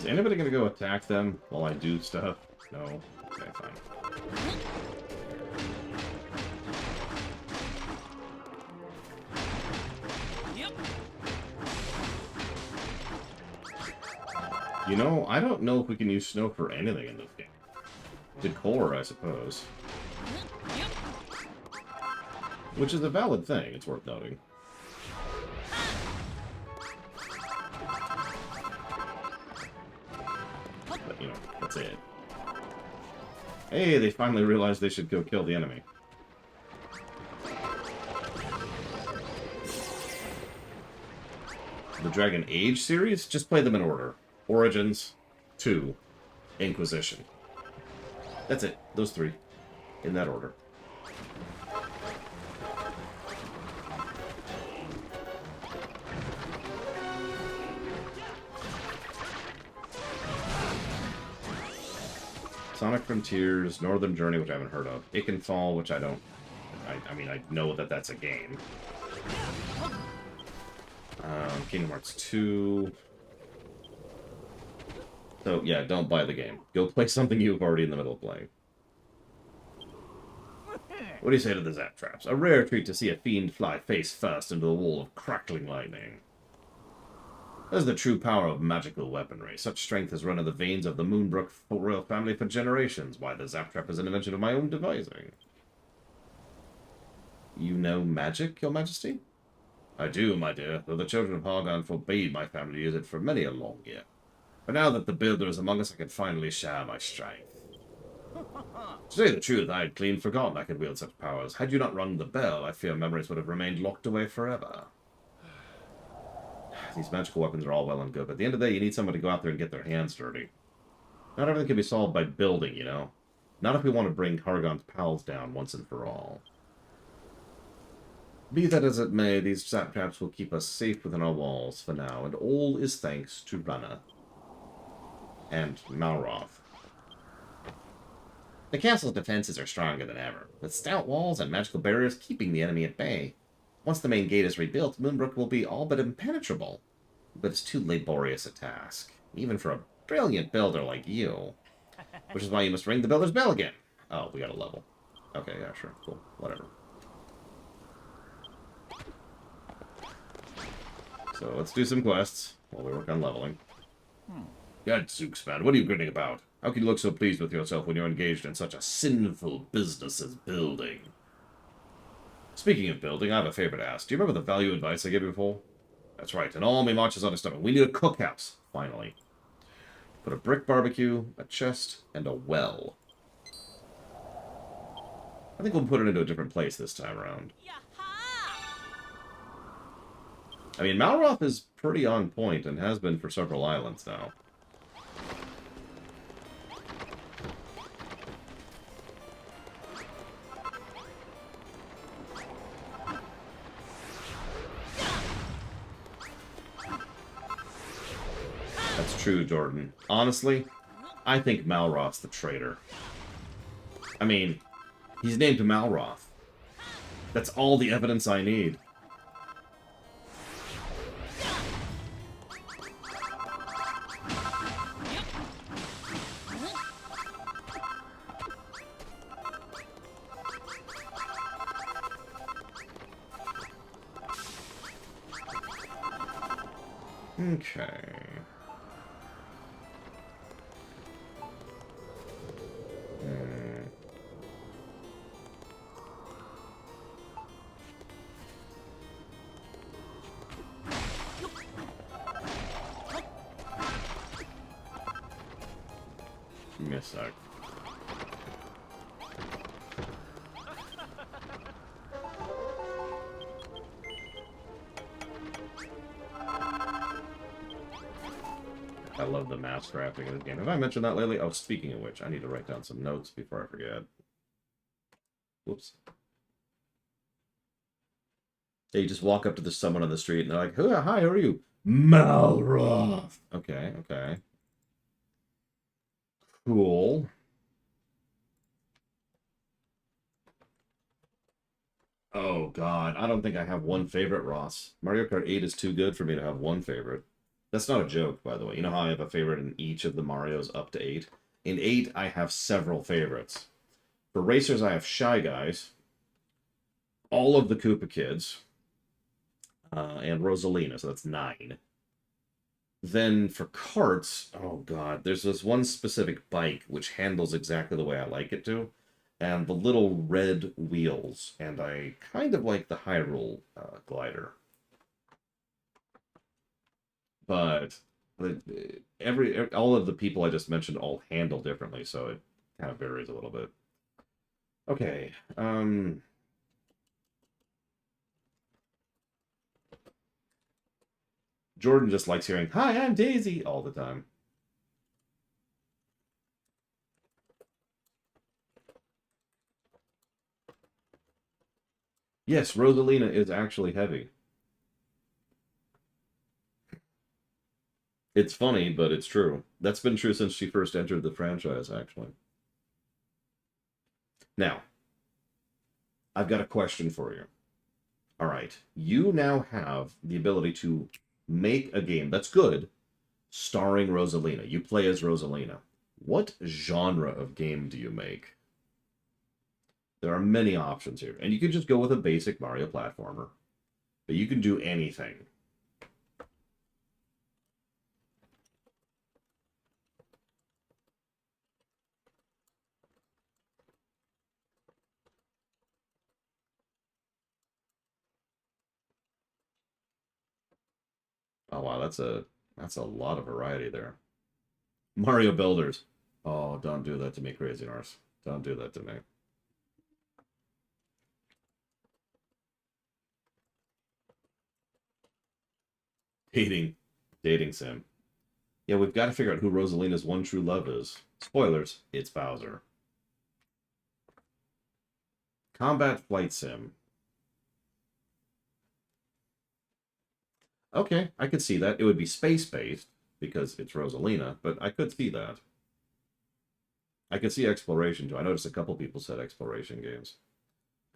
Is anybody gonna go attack them while I do stuff? No? Okay, fine. Yep. You know, I don't know if we can use snow for anything in this game. Decor, I suppose. Yep. Which is a valid thing, it's worth noting. But, you know, that's it. Hey, they finally realized they should go kill the enemy. The Dragon Age series? Just play them in order. Origins, 2, Inquisition. That's it. Those 3. In that order. Sonic Frontiers, Northern Journey, which I haven't heard of. Ikenfall, which I don't... I mean, I know that that's a game. Kingdom Hearts 2... So, yeah, don't buy the game. Go play something you've already in the middle of playing. What do you say to the Zap Traps? A rare treat to see a fiend fly face first into the wall of crackling lightning. That is the true power of magical weaponry. Such strength has run in the veins of the Moonbrook royal family for generations. Why, the Zap Trap is an invention of my own devising. You know magic, your majesty? I do, my dear, though the children of Hargon forbade my family to use it for many a long year. But now that the builder is among us, I can finally share my strength. To say the truth, I had clean forgotten I could wield such powers. Had you not rung the bell, I fear memories would have remained locked away forever. These magical weapons are all well and good, but at the end of the day, you need someone to go out there and get their hands dirty. Not everything can be solved by building, you know? Not if we want to bring Hargon's pals down once and for all. Be that as it may, these Zap Traps will keep us safe within our walls for now, and all is thanks to Runner. And Malroth. The castle's defenses are stronger than ever, with stout walls and magical barriers keeping the enemy at bay. Once the main gate is rebuilt, Moonbrook will be all but impenetrable. But it's too laborious a task, even for a brilliant builder like you. Which is why you must ring the builder's bell again. Oh, we got a level. Okay, yeah, sure, cool, whatever. So let's do some quests while we work on leveling. Gadzooks, man, what are you grinning about? How can you look so pleased with yourself when you're engaged in such a sinful business as building? Speaking of building, I have a favor to ask. Do you remember the value advice I gave you before? That's right, an army marches on a stomach. We need a cookhouse, finally. Put a brick barbecue, a chest, and a well. I think we'll put it into a different place this time around. I mean, Malroth is pretty on point and has been for several islands now. That's true, Jordan. Honestly, I think Malroth's the traitor. I mean, he's named Malroth. That's all the evidence I need. Okay. Give me a sec. I love the mask crafting in this game. Have I mentioned that lately? Oh, speaking of which, I need to write down some notes before I forget. Whoops. Yeah, you just walk up to someone on the street and they're like, hi, who are you? Malroth. Okay, okay. Cool. Oh, God. I don't think I have one favorite, Ross. Mario Kart 8 is too good for me to have one favorite. That's not a joke, by the way. You know how I have a favorite in each of the Marios up to 8? In 8, I have several favorites. For racers, I have Shy Guys, all of the Koopa Kids, and Rosalina, so that's 9. Then for karts, oh god, there's this one specific bike which handles exactly the way I like it to, and the little red wheels, and I kind of like the Hyrule glider. But all of the people I just mentioned all handle differently, so it kind of varies a little bit. Okay, Jordan just likes hearing, "Hi, I'm Daisy," all the time. Yes, Rosalina is actually heavy. It's funny, but it's true. That's been true since she first entered the franchise, actually. Now, I've got a question for you. All right, you now have the ability to make a game that's good starring Rosalina. You play as Rosalina. What genre of game do you make? There are many options here, and you can just go with a basic Mario platformer, but you can do anything. Oh wow, that's a lot of variety there. Mario Builders. Oh, don't do that to me, Crazy Norse. Don't do that to me. Dating. Dating sim. Yeah, we've got to figure out who Rosalina's one true love is. Spoilers, it's Bowser. Combat Flight Sim. Okay, I could see that. It would be space-based, because it's Rosalina, but I could see that. I could see exploration, too. I noticed a couple people said exploration games.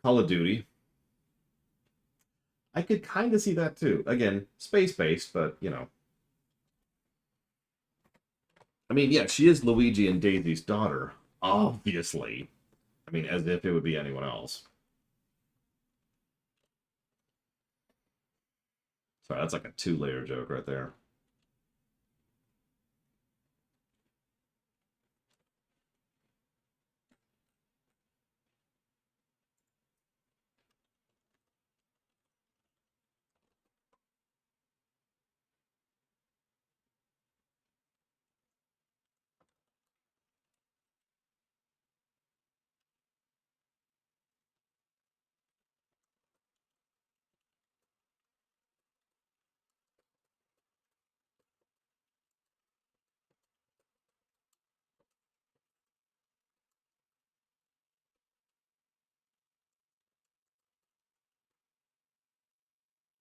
Call of Duty. I could kind of see that, too. Again, space-based, but, you know. I mean, yeah, she is Luigi and Daisy's daughter, obviously. I mean, as if it would be anyone else. Sorry, that's like a two-layer joke right there.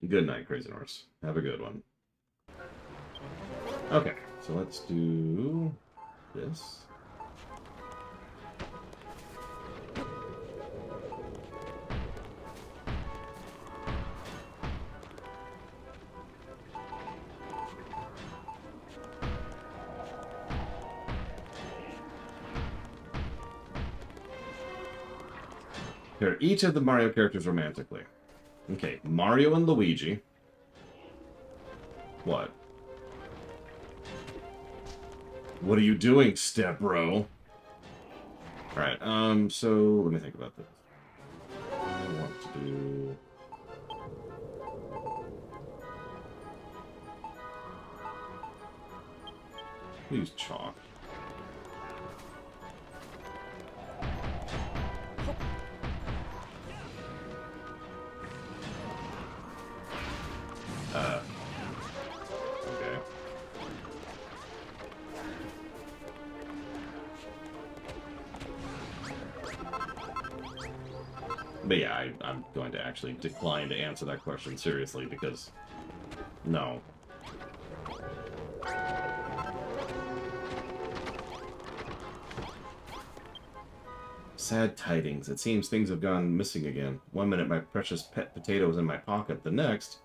Good night, Crazy Norse. Have a good one. Okay, so let's do this. Pair each of the Mario characters romantically. Okay, Mario and Luigi. What? What are you doing, step bro? Alright, so let me think about this. I want to do... use chalk. Okay. But yeah, I'm going to actually decline to answer that question seriously because... no. Sad tidings. It seems things have gone missing again. One minute my precious pet potato is in my pocket. The next,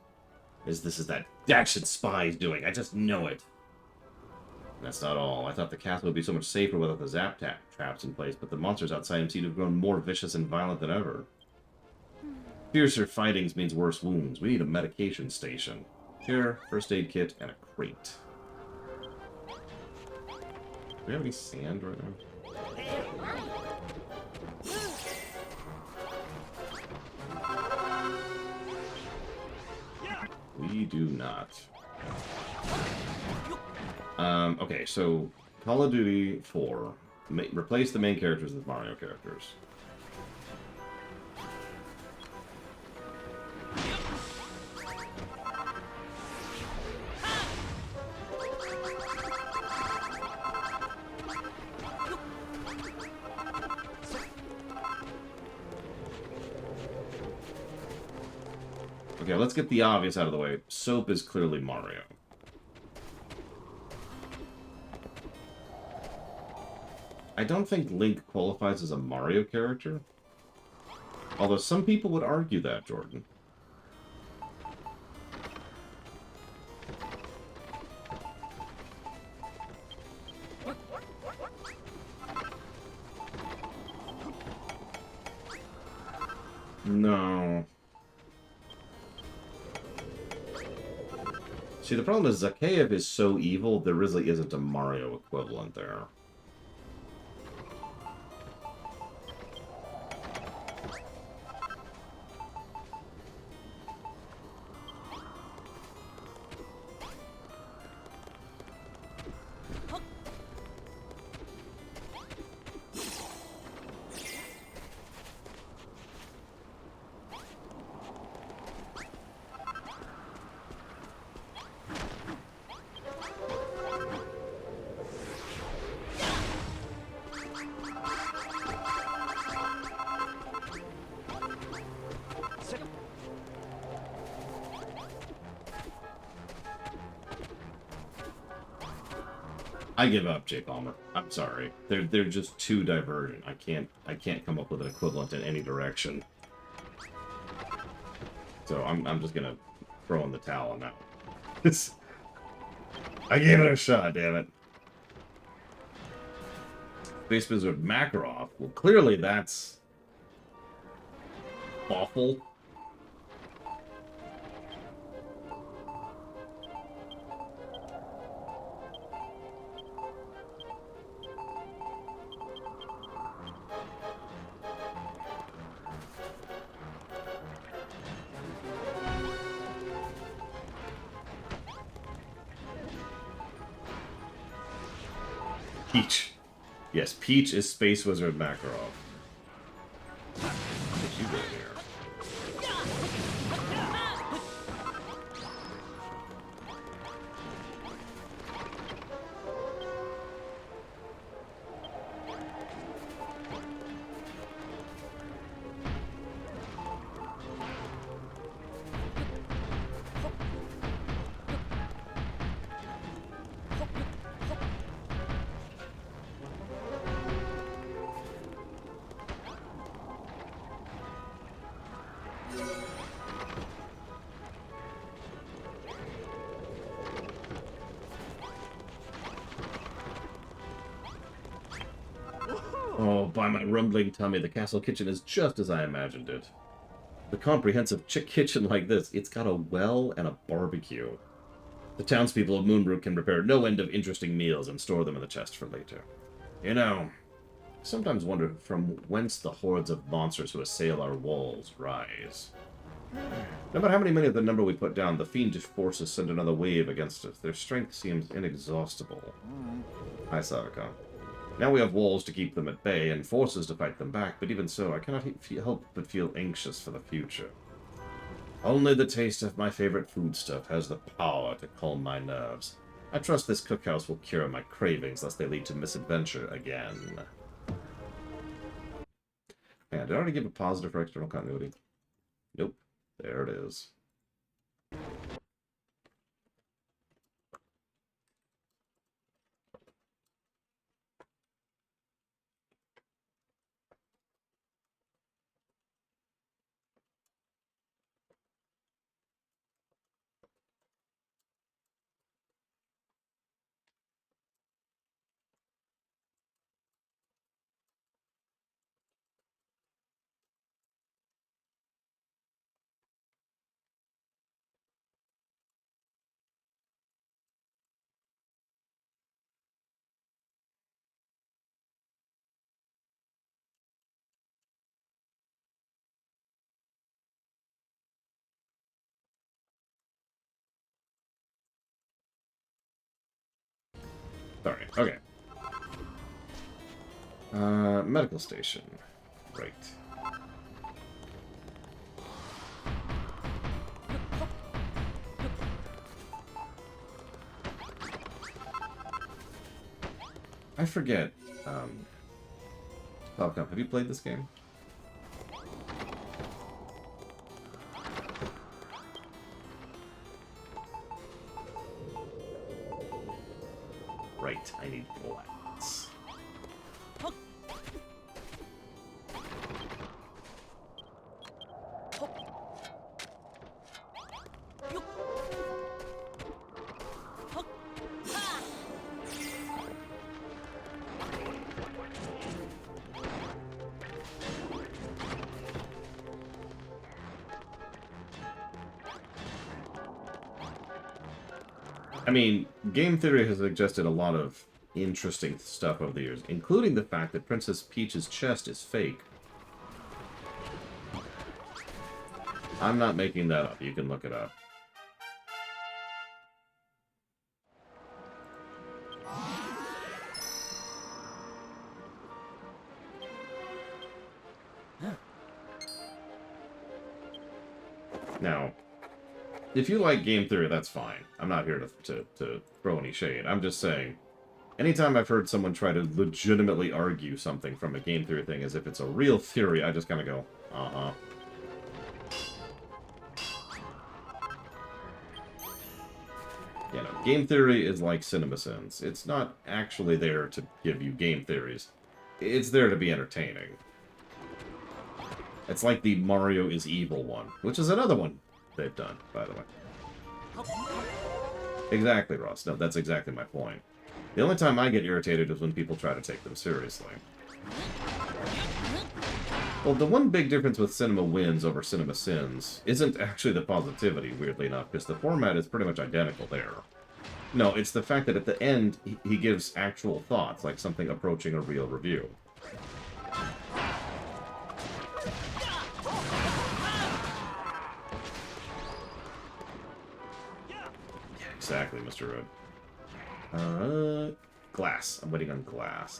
This is that dash that Spy's doing. I just know it. That's not all. I thought the castle would be so much safer without the traps in place, but the monsters outside him seem to have grown more vicious and violent than ever. Fiercer fightings means worse wounds. We need a medication station. Here, first aid kit, and a crate. Do we have any sand right now? We do not. Okay, so Call of Duty 4. Replace the main characters with Mario characters. Okay, let's get the obvious out of the way. Soap is clearly Mario. I don't think Link qualifies as a Mario character. Although some people would argue that, Jordan. No. See, the problem is Zakhaev is so evil, there really isn't a Mario equivalent there. I give up, Jay Palmer. I'm sorry. They're just too divergent. I can't come up with an equivalent in any direction. So I'm just gonna throw in the towel on that one. I gave it a shot, damn it. Space Wizard Makarov. Well, clearly that's awful. Peach. Yes, Peach is Space Wizard Makarov. What did you do here? Oh, by my rumbling tummy, the castle kitchen is just as I imagined it. The comprehensive kitchen like this, it's got a well and a barbecue. The townspeople of Moonbrook can prepare no end of interesting meals and store them in the chest for later. You know, I sometimes wonder from whence the hordes of monsters who assail our walls rise. No matter how many of the number we put down, the fiendish forces send another wave against us. Their strength seems inexhaustible. Hi, Sarika. Now we have walls to keep them at bay and forces to fight them back, but even so, I cannot help but feel anxious for the future. Only the taste of my favorite foodstuff has the power to calm my nerves. I trust this cookhouse will cure my cravings, lest they lead to misadventure again. Man, did I already give a positive for external continuity? Nope. There it is. Sorry. Okay. Medical station. Right. I forget. Falcom, have you played this game? Right, I need bullets. I mean, game theory has suggested a lot of interesting stuff over the years, including the fact that Princess Peach's chest is fake. I'm not making that up. You can look it up. Now, if you like game theory, that's fine. I'm not here to throw any shade. I'm just saying, anytime I've heard someone try to legitimately argue something from a game theory thing as if it's a real theory, I just kind of go, uh-huh. You know, game theory is like CinemaSins. It's not actually there to give you game theories. It's there to be entertaining. It's like the Mario is Evil one, which is another one they've done, by the way. Exactly, Ross. No, that's exactly my point. The only time I get irritated is when people try to take them seriously. Well, the one big difference with Cinema Wins over CinemaSins isn't actually the positivity, weirdly enough, because the format is pretty much identical there. No, it's the fact that at the end, he gives actual thoughts, like something approaching a real review. Exactly, Mr. Road. Glass. I'm waiting on glass.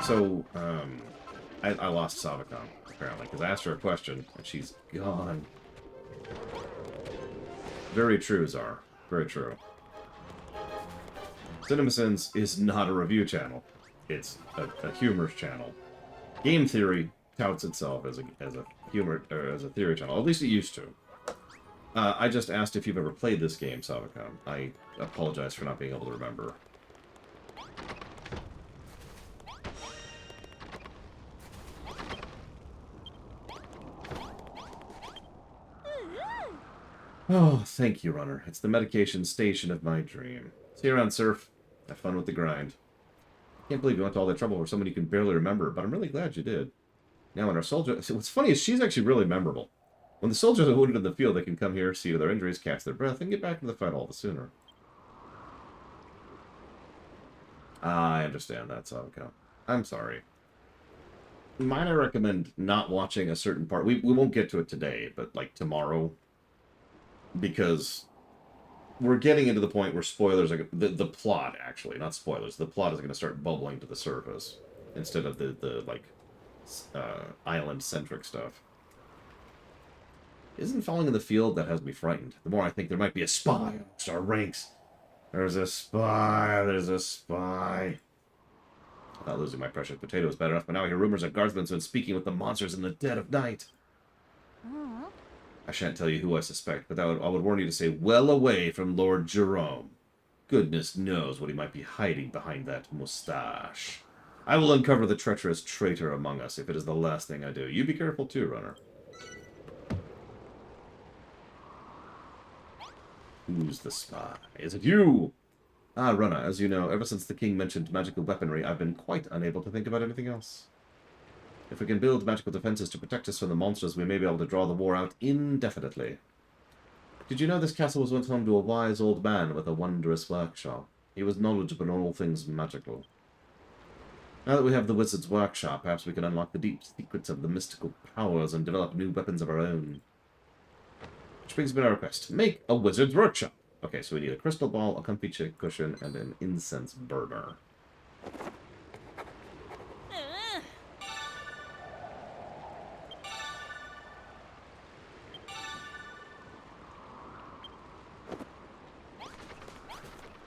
So, I lost Savacom, apparently, because I asked her a question, and she's gone. Very true, Czar. Very true. CinemaSins is not a review channel. It's a humor channel. Game Theory touts itself as a humor, or as a theory channel. At least it used to. I just asked if you've ever played this game, Savacom. I apologize for not being able to remember. Oh, thank you, Runner. It's the medication station of my dream. See you around, Surf. Have fun with the grind. Can't believe you went to all that trouble for someone you can barely remember, but I'm really glad you did. Now, when our soldier... What's funny is she's actually really memorable. When the soldiers are wounded in the field, they can come here, see to their injuries, catch their breath, and get back to the fight all the sooner. I understand that, Savacom. I'm sorry. Might I recommend not watching a certain part? We won't get to it today, but, like, tomorrow. Because we're getting into the point where spoilers are... The plot, actually, not spoilers. The plot is going to start bubbling to the surface. Instead of the like, island-centric stuff. Isn't falling in the field that has me frightened. The more I think there might be a spy amongst our ranks. There's a spy, there's a spy. Not losing my precious potatoes bad enough, but now I hear rumors that guardsmen's been speaking with the monsters in the dead of night. I shan't tell you who I suspect, but I would warn you to stay well away from Lord Jerome. Goodness knows what he might be hiding behind that mustache. I will uncover the treacherous traitor among us if it is the last thing I do. You be careful too, Runner. Who's the spy? Is it you? Ah, Runner, as you know, ever since the king mentioned magical weaponry, I've been quite unable to think about anything else. If we can build magical defenses to protect us from the monsters, we may be able to draw the war out indefinitely. Did you know this castle was once home to a wise old man with a wondrous workshop? He was knowledgeable in all things magical. Now that we have the wizard's workshop, perhaps we can unlock the deep secrets of the mystical powers and develop new weapons of our own. Which brings me to our request. Make a wizard's workshop. Okay, so we need a crystal ball, a comfy chick cushion, and an incense burner. Uh,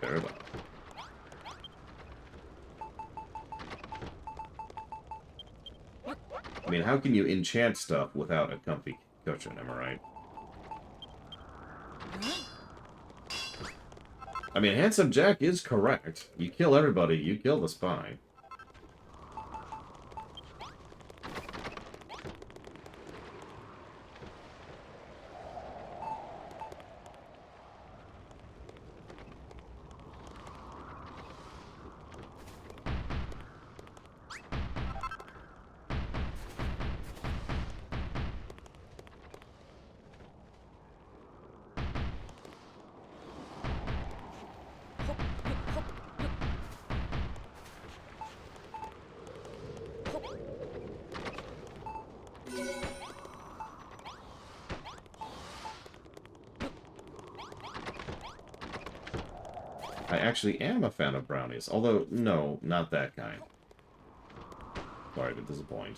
Very well. I mean, how can you enchant stuff without a comfy cushion, am I right? I mean, Handsome Jack is correct. You kill everybody, you kill the spy. I actually am a fan of brownies. Although, no, not that kind. Sorry to disappoint.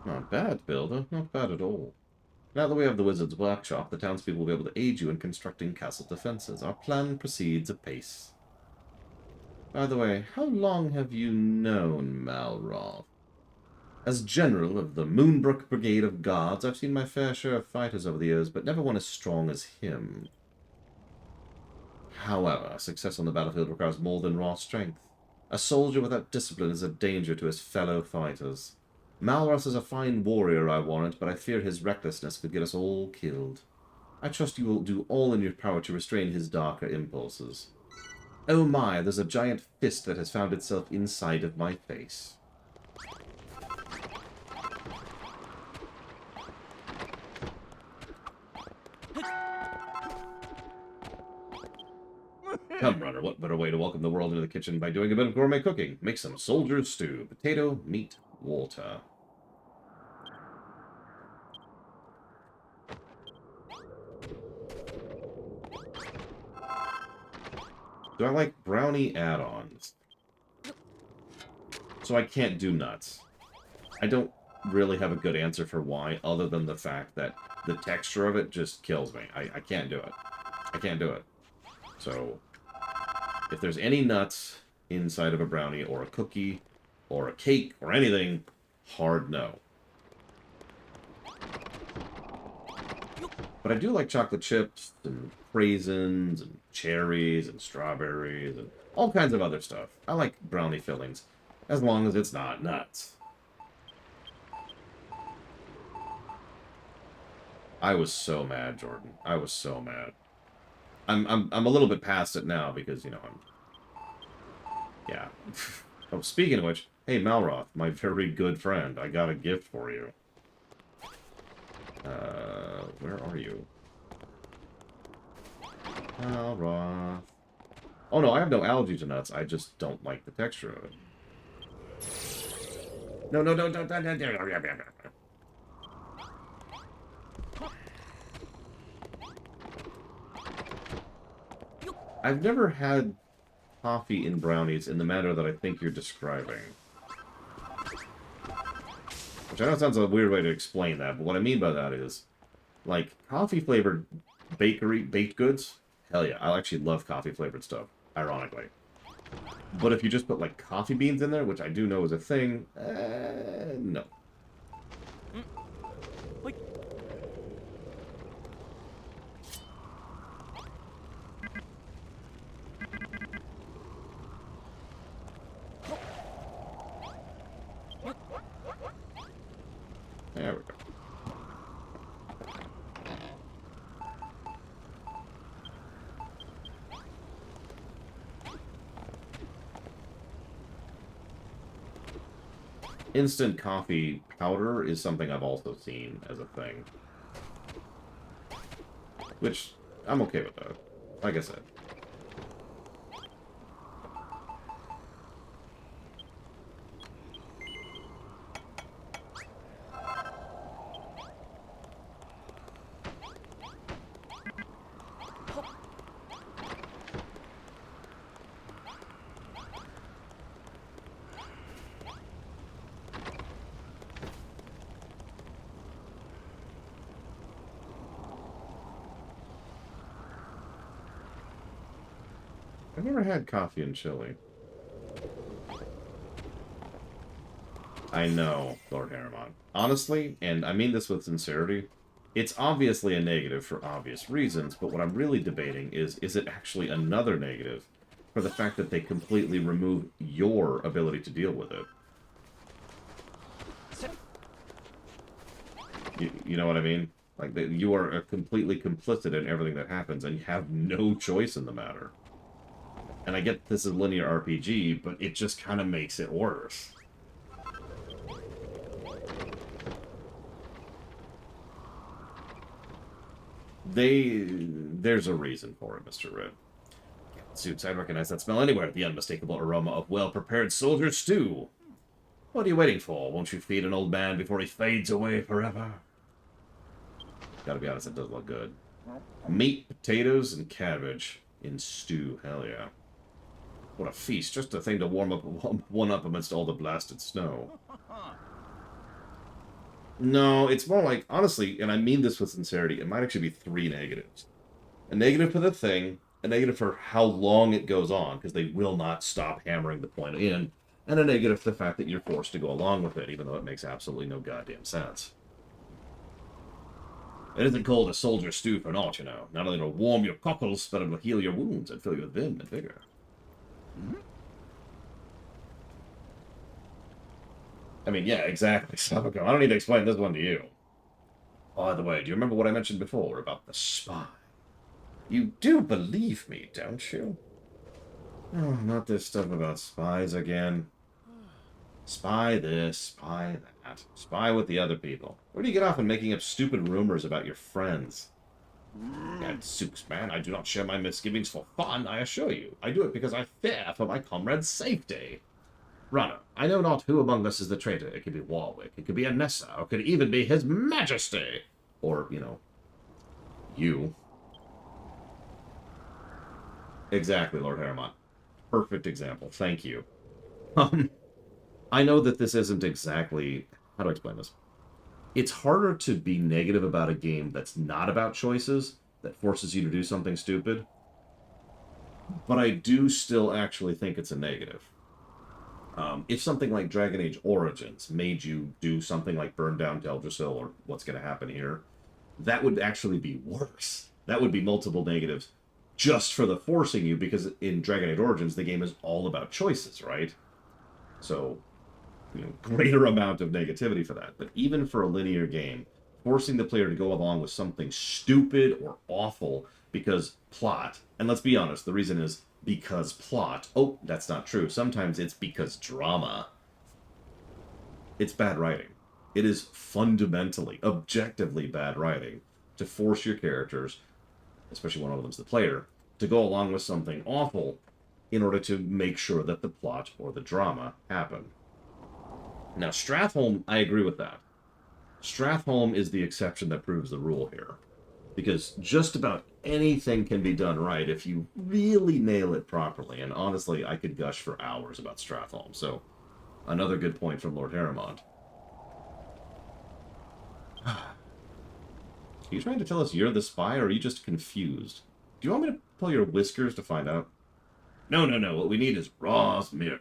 Not bad, Builder. Not bad at all. Now that we have the Wizard's Workshop, the townspeople will be able to aid you in constructing castle defenses. Our plan proceeds apace. By the way, how long have you known Malroth? As general of the Moonbrook Brigade of Guards, I've seen my fair share of fighters over the years, but never one as strong as him. However, success on the battlefield requires more than raw strength. A soldier without discipline is a danger to his fellow fighters. Malroth is a fine warrior, I warrant, but I fear his recklessness could get us all killed. I trust you will do all in your power to restrain his darker impulses. Oh my, there's a giant fist that has found itself inside of my face. Come, runner, what better way to welcome the world into the kitchen by doing a bit of gourmet cooking? Make some soldier's stew. Potato, meat, water. Do I like brownie add-ons? So I can't do nuts. I don't really have a good answer for why, other than the fact that the texture of it just kills me. I can't do it. I can't do it. So, if there's any nuts inside of a brownie, or a cookie, or a cake, or anything, hard no. But I do like chocolate chips, and raisins, and cherries, and strawberries, and all kinds of other stuff. I like brownie fillings, as long as it's not nuts. I was so mad, Jordan. I was so mad. I'm a little bit past it now because, you know, yeah. Oh, speaking of which, hey, Malroth, my very good friend, I got a gift for you. Where are you? Malroth. Oh, no, I have no allergy to nuts. I just don't like the texture of it. No, no, no, don't. I've never had coffee in brownies in the manner that I think you're describing. Which I know sounds a weird way to explain that, but what I mean by that is, like, coffee-flavored baked goods, hell yeah, I actually love coffee-flavored stuff, ironically. But if you just put, like, coffee beans in there, which I do know is a thing, no. There we go. instant coffee powder is something I've also seen as a thing. Which, I'm okay with that. Like I said. I've never had coffee and chili. I know, Lord Harriman. Honestly, and I mean this with sincerity, it's obviously a negative for obvious reasons, but what I'm really debating is it actually another negative for the fact that they completely remove your ability to deal with it? You know what I mean? Like, you are completely complicit in everything that happens, and you have no choice in the matter. And I get this is a linear RPG, but it just kind of makes it worse. There's a reason for it, Mr. Red. Suits, I recognize that smell anywhere. The unmistakable aroma of well-prepared soldier stew. What are you waiting for? Won't you feed an old man before he fades away forever? Gotta be honest, it does look good. Meat, potatoes, and cabbage in stew. Hell yeah. What a feast. Just a thing to warm up one up amidst all the blasted snow. No, it's more like, honestly, and I mean this with sincerity, it might actually be 3 negatives. A negative for the thing, a negative for how long it goes on, because they will not stop hammering the point in, and a negative for the fact that you're forced to go along with it, even though it makes absolutely no goddamn sense. It isn't called a soldier stew for naught, you know. Not only to warm your cockles, but it will heal your wounds and fill you with vim and vigor. I mean, yeah, exactly, Sabako. I don't need to explain this one to you. By the way, do you remember what I mentioned before about the spy? You do believe me, don't you? Oh, not this stuff about spies again. Spy this, spy that. Spy with the other people. Where do you get off on making up stupid rumors about your friends? Gadzooks, man, I do not share my misgivings for fun, I assure you. I do it because I fear for my comrade's safety. Runner, I know not who among us is the traitor. It could be Warwick, it could be Anessa, or it could even be His Majesty. Or, you know, you. Exactly, Lord Harriman. Perfect example. Thank you. I know that this isn't exactly... How do I explain this? It's harder to be negative about a game that's not about choices, that forces you to do something stupid. But I do still actually think it's a negative. If something like Dragon Age Origins made you do something like burn down Teldrassil or what's going to happen here, that would actually be worse. That would be multiple negatives just for the forcing you, because in Dragon Age Origins, the game is all about choices, right? So, you know, greater amount of negativity for that. But even for a linear game, forcing the player to go along with something stupid or awful because plot, and let's be honest, the reason is because plot. Oh, that's not true. Sometimes it's because drama. It's bad writing. It is fundamentally, objectively bad writing to force your characters, especially one of them's the player, to go along with something awful in order to make sure that the plot or the drama happen. Now, Stratholme, I agree with that. Stratholme is the exception that proves the rule here. Because just about anything can be done right if you really nail it properly. And honestly, I could gush for hours about Stratholme. So, another good point from Lord Harriman. Are you trying to tell us you're the spy, or are you just confused? Do you want me to pull your whiskers to find out? No. What we need is Ra's Mirror.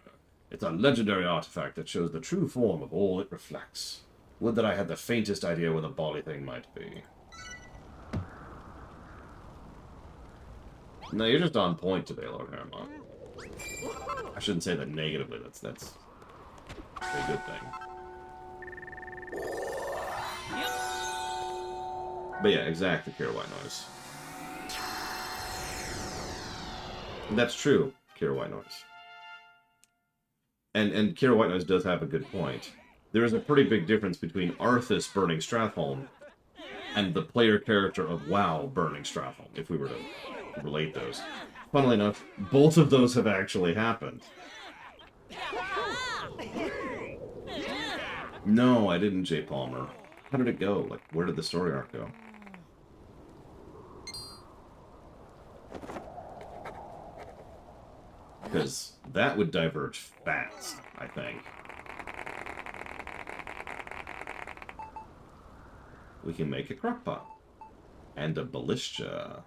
It's a legendary artifact that shows the true form of all it reflects. Would that I had the faintest idea where the bally thing might be. No, you're just on point today, Lord Harriman. I shouldn't say that negatively. That's a good thing. But yeah, exactly, Kira White Noise. That's true, Kira White Noise. And Kira White Noise does have a good point. there is a pretty big difference between Arthas burning Stratholme and the player character of WoW burning Stratholme, if we were to relate those. Funnily enough, both of those have actually happened. No, I didn't, Jay Palmer. How did it go? Like, where did the story arc go? Because that would diverge fast, I think. We can make a crockpot. And a ballista.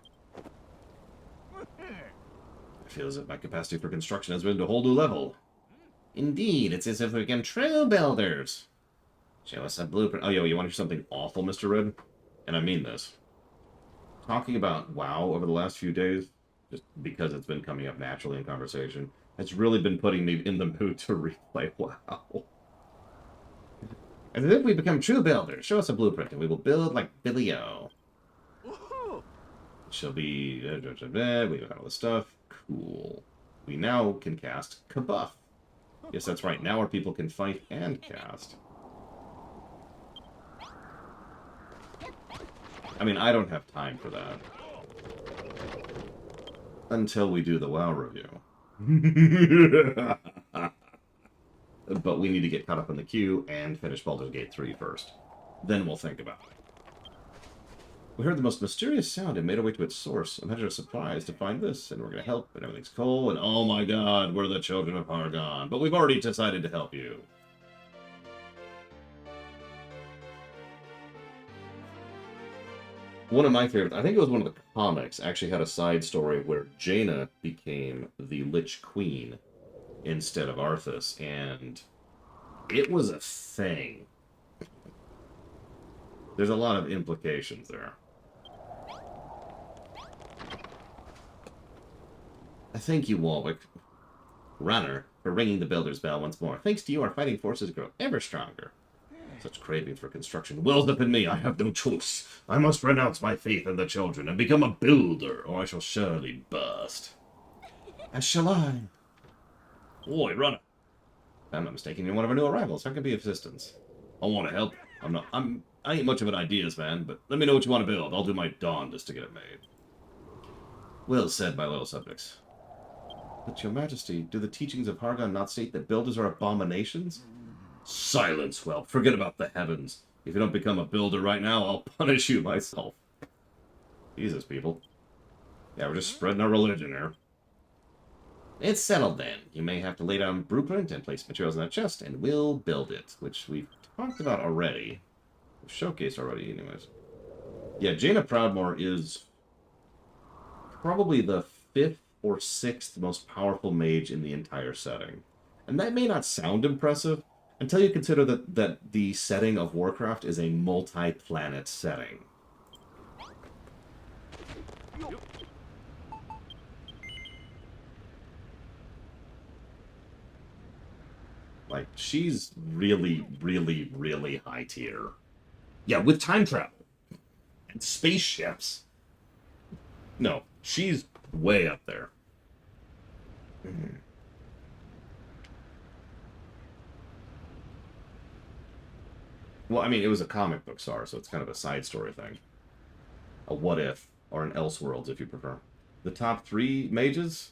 It feels that my capacity for construction has been to a whole new level. Indeed, it's as if we become true builders. Show us a blueprint. Oh, yo, you want to hear something awful, Mr. Red? And I mean this. Talking about WoW over the last few days, just because it's been coming up naturally in conversation, has really been putting me in the mood to replay WoW. As if we become true builders, show us a blueprint and we will build like Billy O. She'll be... we have all this stuff. Cool. We now can cast Kabuff. Yes, that's right. Now our people can fight and cast. I mean, I don't have time for that. Until we do the WoW review. But we need to get caught up in the queue and finish Baldur's Gate 3 first. Then we'll think about it. We heard the most mysterious sound and made our way to its source. Imagine our surprise to find this, and we're going to help, and everything's cool, and oh my god, we're the children of Hargon. But we've already decided to help you. One of my favorites, I think it was one of the comics, actually had a side story where Jaina became the Lich Queen instead of Arthas, and it was a thing. There's a lot of implications there. Thank you, Warwick. Runner, for ringing the Builder's Bell once more. Thanks to you, our fighting forces grow ever stronger. Such craving for construction wells up in me, I have no choice. I must renounce my faith in the children and become a builder, or I shall surely burst. As shall I. Oi, Runner. If I'm not mistaken, you're one of our new arrivals. How can I be of assistance? I want to help. I ain't much of an ideas man, but let me know what you want to build. I'll do my darndest to get it made. Well said, my loyal subjects. But, your majesty, do the teachings of Hargon not state that builders are abominations? Silence, whelp. Forget about the heavens. If you don't become a builder right now, I'll punish you myself. Jesus, people. Yeah, we're just spreading our religion here. It's settled then. You may have to lay down blueprint and place materials in that chest, and we'll build it, which we've talked about already. We've showcased already, anyways. Yeah, Jaina Proudmoore is probably the 5th or 6th most powerful mage in the entire setting. And that may not sound impressive until you consider that the setting of Warcraft is a multi-planet setting. Like, she's really, really, really high tier. Yeah, with time travel. And spaceships. No, she's way up there. Well, I mean, it was a comic book SAR, so it's kind of a side story thing. A what if, or an Elseworlds, if you prefer. The top 3 mages?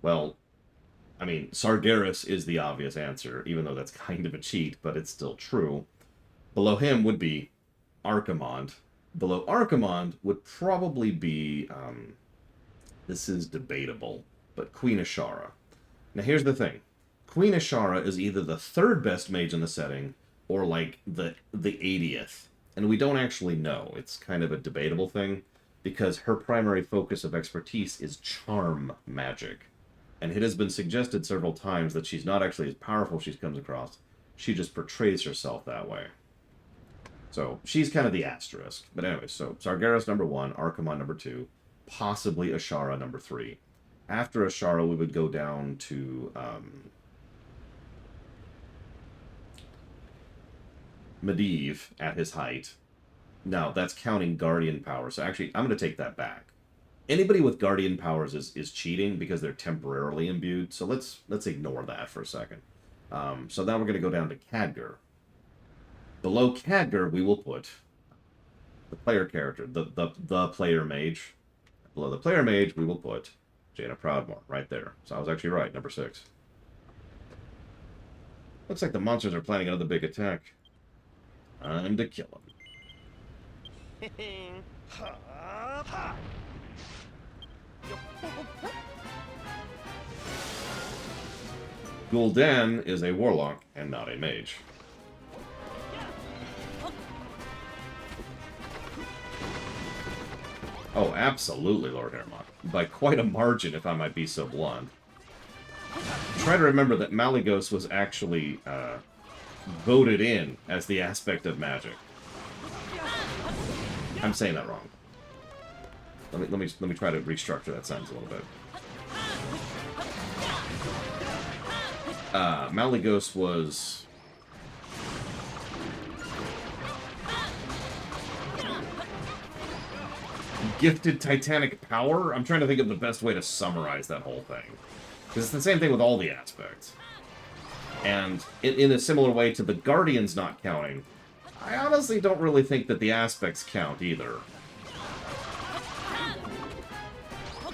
Well, I mean, Sargeras is the obvious answer, even though that's kind of a cheat, but it's still true. Below him would be Archimonde. Below Archimonde would probably be, this is debatable, but Queen Ashara. Now here's the thing. Queen Ashara is either the 3rd best mage in the setting, or like the 80th. And we don't actually know. It's kind of a debatable thing, because her primary focus of expertise is charm magic. And it has been suggested several times that she's not actually as powerful as she comes across. She just portrays herself that way. So, she's kind of the asterisk. But anyway, so Sargeras number 1, Archimonde number 2, possibly Ashara number 3. After Ashara, we would go down to Medivh at his height. Now, that's counting Guardian power. So actually, I'm going to take that back. Anybody with Guardian powers is cheating because they're temporarily imbued. So let's ignore that for a second. So now we're going to go down to Khadgar. Below Khadgar, we will put the player character, the player mage. Below the player mage, we will put Jaina Proudmoore, right there. So I was actually right, number 6. Looks like the monsters are planning another big attack. Time to kill them. Gul'dan is a warlock and not a mage. Oh, absolutely, Lord Hermod. By quite a margin, if I might be so blunt. Try to remember that Malygos was actually voted in as the aspect of magic. I'm saying that wrong. Let me try to restructure that sentence a little bit. Malygos was gifted titanic power? I'm trying to think of the best way to summarize that whole thing. Because it's the same thing with all the aspects. And in a similar way to the Guardians not counting, I honestly don't really think that the aspects count either.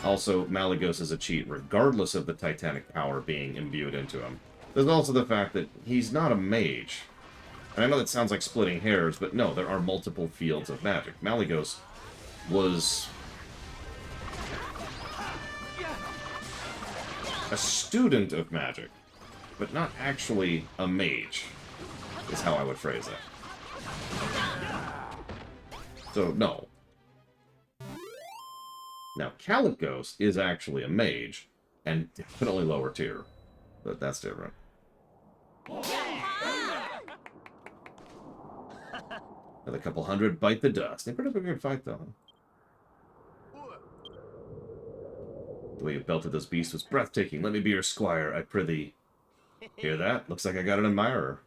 Also, Malygos is a cheat, regardless of the titanic power being imbued into him. There's also the fact that he's not a mage. And I know that sounds like splitting hairs, but no, there are multiple fields of magic. Malygos was a student of magic, but not actually a mage, is how I would phrase it. So, no. Now, Kalecgos is actually a mage, and definitely lower tier, but that's different. Another couple hundred bite the dust. They put up a good fight, though. The way you belted those beasts was breathtaking. Let me be your squire, I prithee. Hear that? Looks like I got an admirer.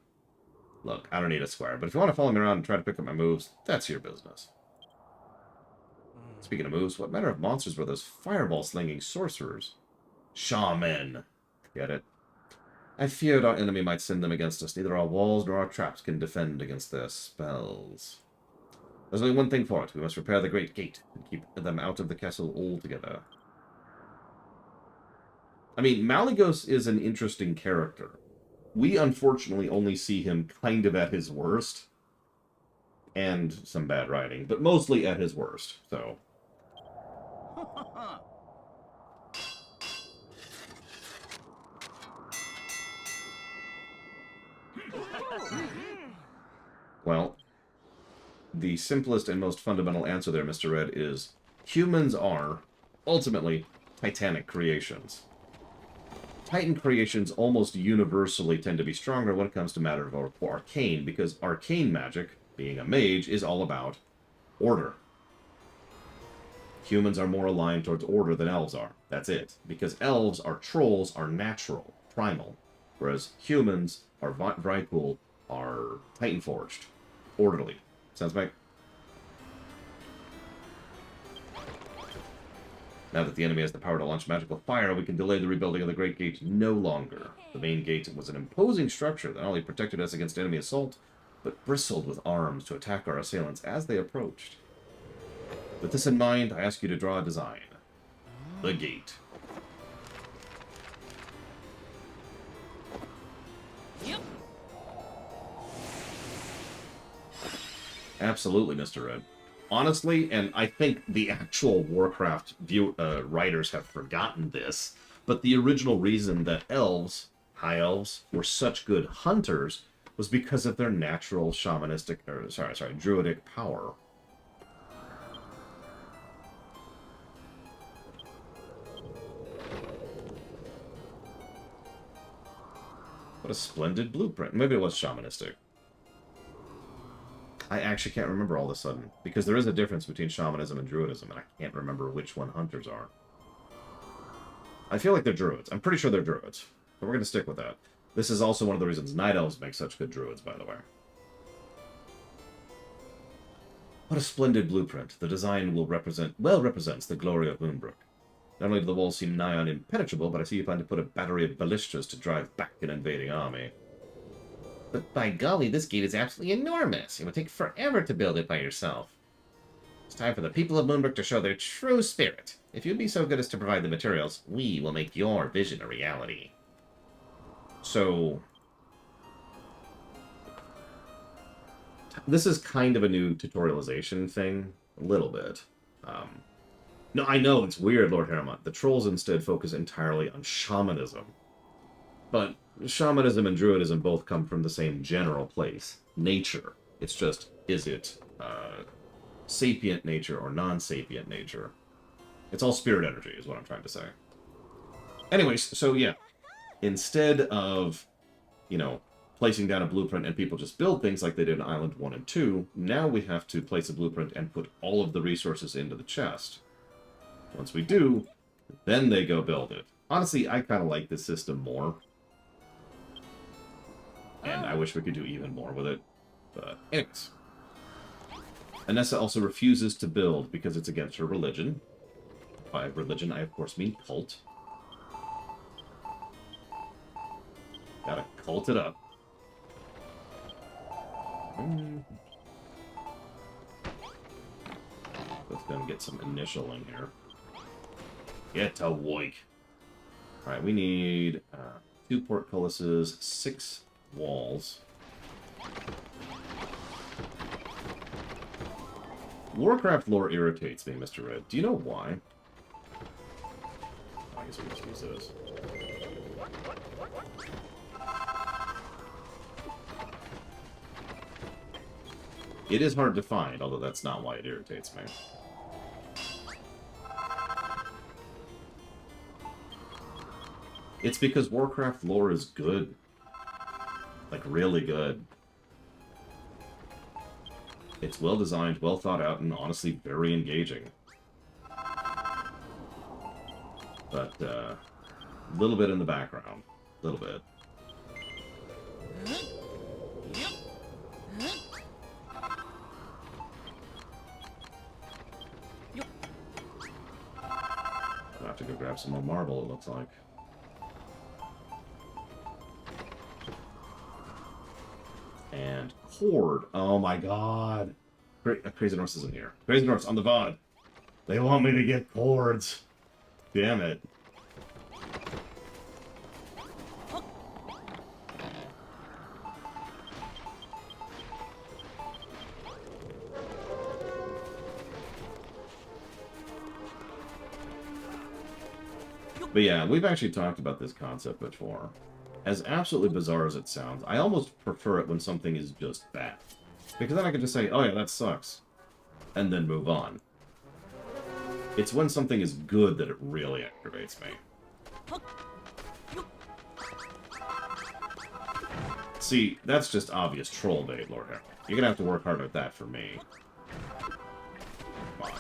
Look, I don't need a squire, but if you want to follow me around and try to pick up my moves, that's your business. Speaking of moves, what manner of monsters were those fireball-slinging sorcerers? Shaman. Get it? I feared our enemy might send them against us. Neither our walls nor our traps can defend against their spells. There's only one thing for it. We must repair the great gate and keep them out of the castle altogether. I mean, Malygos is an interesting character. We, unfortunately, only see him kind of at his worst. And some bad writing, but mostly at his worst, so... Well, the simplest and most fundamental answer there, Mr. Red, is humans are, ultimately, titanic creations. Titan creations almost universally tend to be stronger when it comes to matters of arcane, because arcane magic, being a mage, is all about order. Humans are more aligned towards order than elves are. That's it. Because elves are trolls, are natural, primal, whereas humans are Vrykul, are Titan-forged, orderly. Sounds right? Now that the enemy has the power to launch magical fire, we can delay the rebuilding of the Great Gate no longer. The main gate was an imposing structure that not only protected us against enemy assault, but bristled with arms to attack our assailants as they approached. With this in mind, I ask you to draw a design. The gate. Yep. Absolutely, Mr. Red. Honestly, and I think the actual Warcraft writers have forgotten this, but the original reason that elves, high elves, were such good hunters was because of their natural shamanistic, druidic power. What a splendid blueprint. Maybe it was shamanistic. I actually can't remember all of a sudden, because there is a difference between shamanism and druidism, and I can't remember which one hunters are. I feel like they're druids. I'm pretty sure they're druids, but we're going to stick with that. This is also one of the reasons night elves make such good druids, by the way. What a splendid blueprint. The design represents the glory of Moonbrook. Not only do the walls seem nigh on impenetrable, but I see you plan to put a battery of ballistas to drive back an invading army. But by golly, this gate is absolutely enormous. It would take forever to build it by yourself. It's time for the people of Moonbrook to show their true spirit. If you'd be so good as to provide the materials, we will make your vision a reality. So... this is kind of a new tutorialization thing. A little bit. No, I know, it's weird, Lord Harrowmont. The trolls instead focus entirely on shamanism. But shamanism and druidism both come from the same general place. Nature. It's just, is it sapient nature or non-sapient nature? It's all spirit energy, is what I'm trying to say. Anyways, so yeah. Instead of, you know, placing down a blueprint and people just build things like they did in Island 1 and 2, now we have to place a blueprint and put all of the resources into the chest. Once we do, then they go build it. Honestly, I kind of like this system more. And I wish we could do even more with it. But anyways. Anessa also refuses to build because it's against her religion. By religion, I of course mean cult. Gotta cult it up. Let's go and get some initial in here. Get to work. Alright, we need 2 portcullises, 6 walls. Warcraft lore irritates me, Mr. Red. Do you know why? I guess we just use this. It is hard to find, although that's not why it irritates me. It's because Warcraft lore is good. Like, really good. It's well designed, well thought out, and honestly very engaging. But, a little bit in the background. A little bit. I'll have to go grab some more marble, it looks like. And cord. Oh my god. Crazy Norse isn't here. Crazy Norse on the VOD. They want me to get cords. Damn it. But yeah, we've actually talked about this concept before. As absolutely bizarre as it sounds, I almost prefer it when something is just bad. Because then I can just say, oh yeah, that sucks. And then move on. It's when something is good that it really aggravates me. See, that's just obvious troll bait, Lord Harrow. You're gonna have to work harder at that for me. Come on.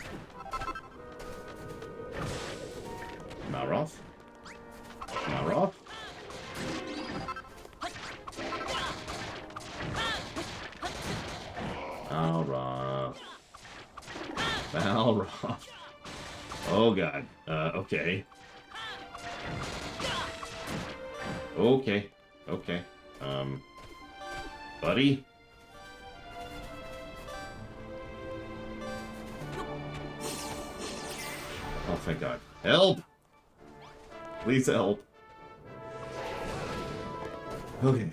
Malroth? Malroth? Malroth. Malroth. Oh god. Okay. Okay. Okay. Buddy? Oh, thank god. Help! Please help. Okay.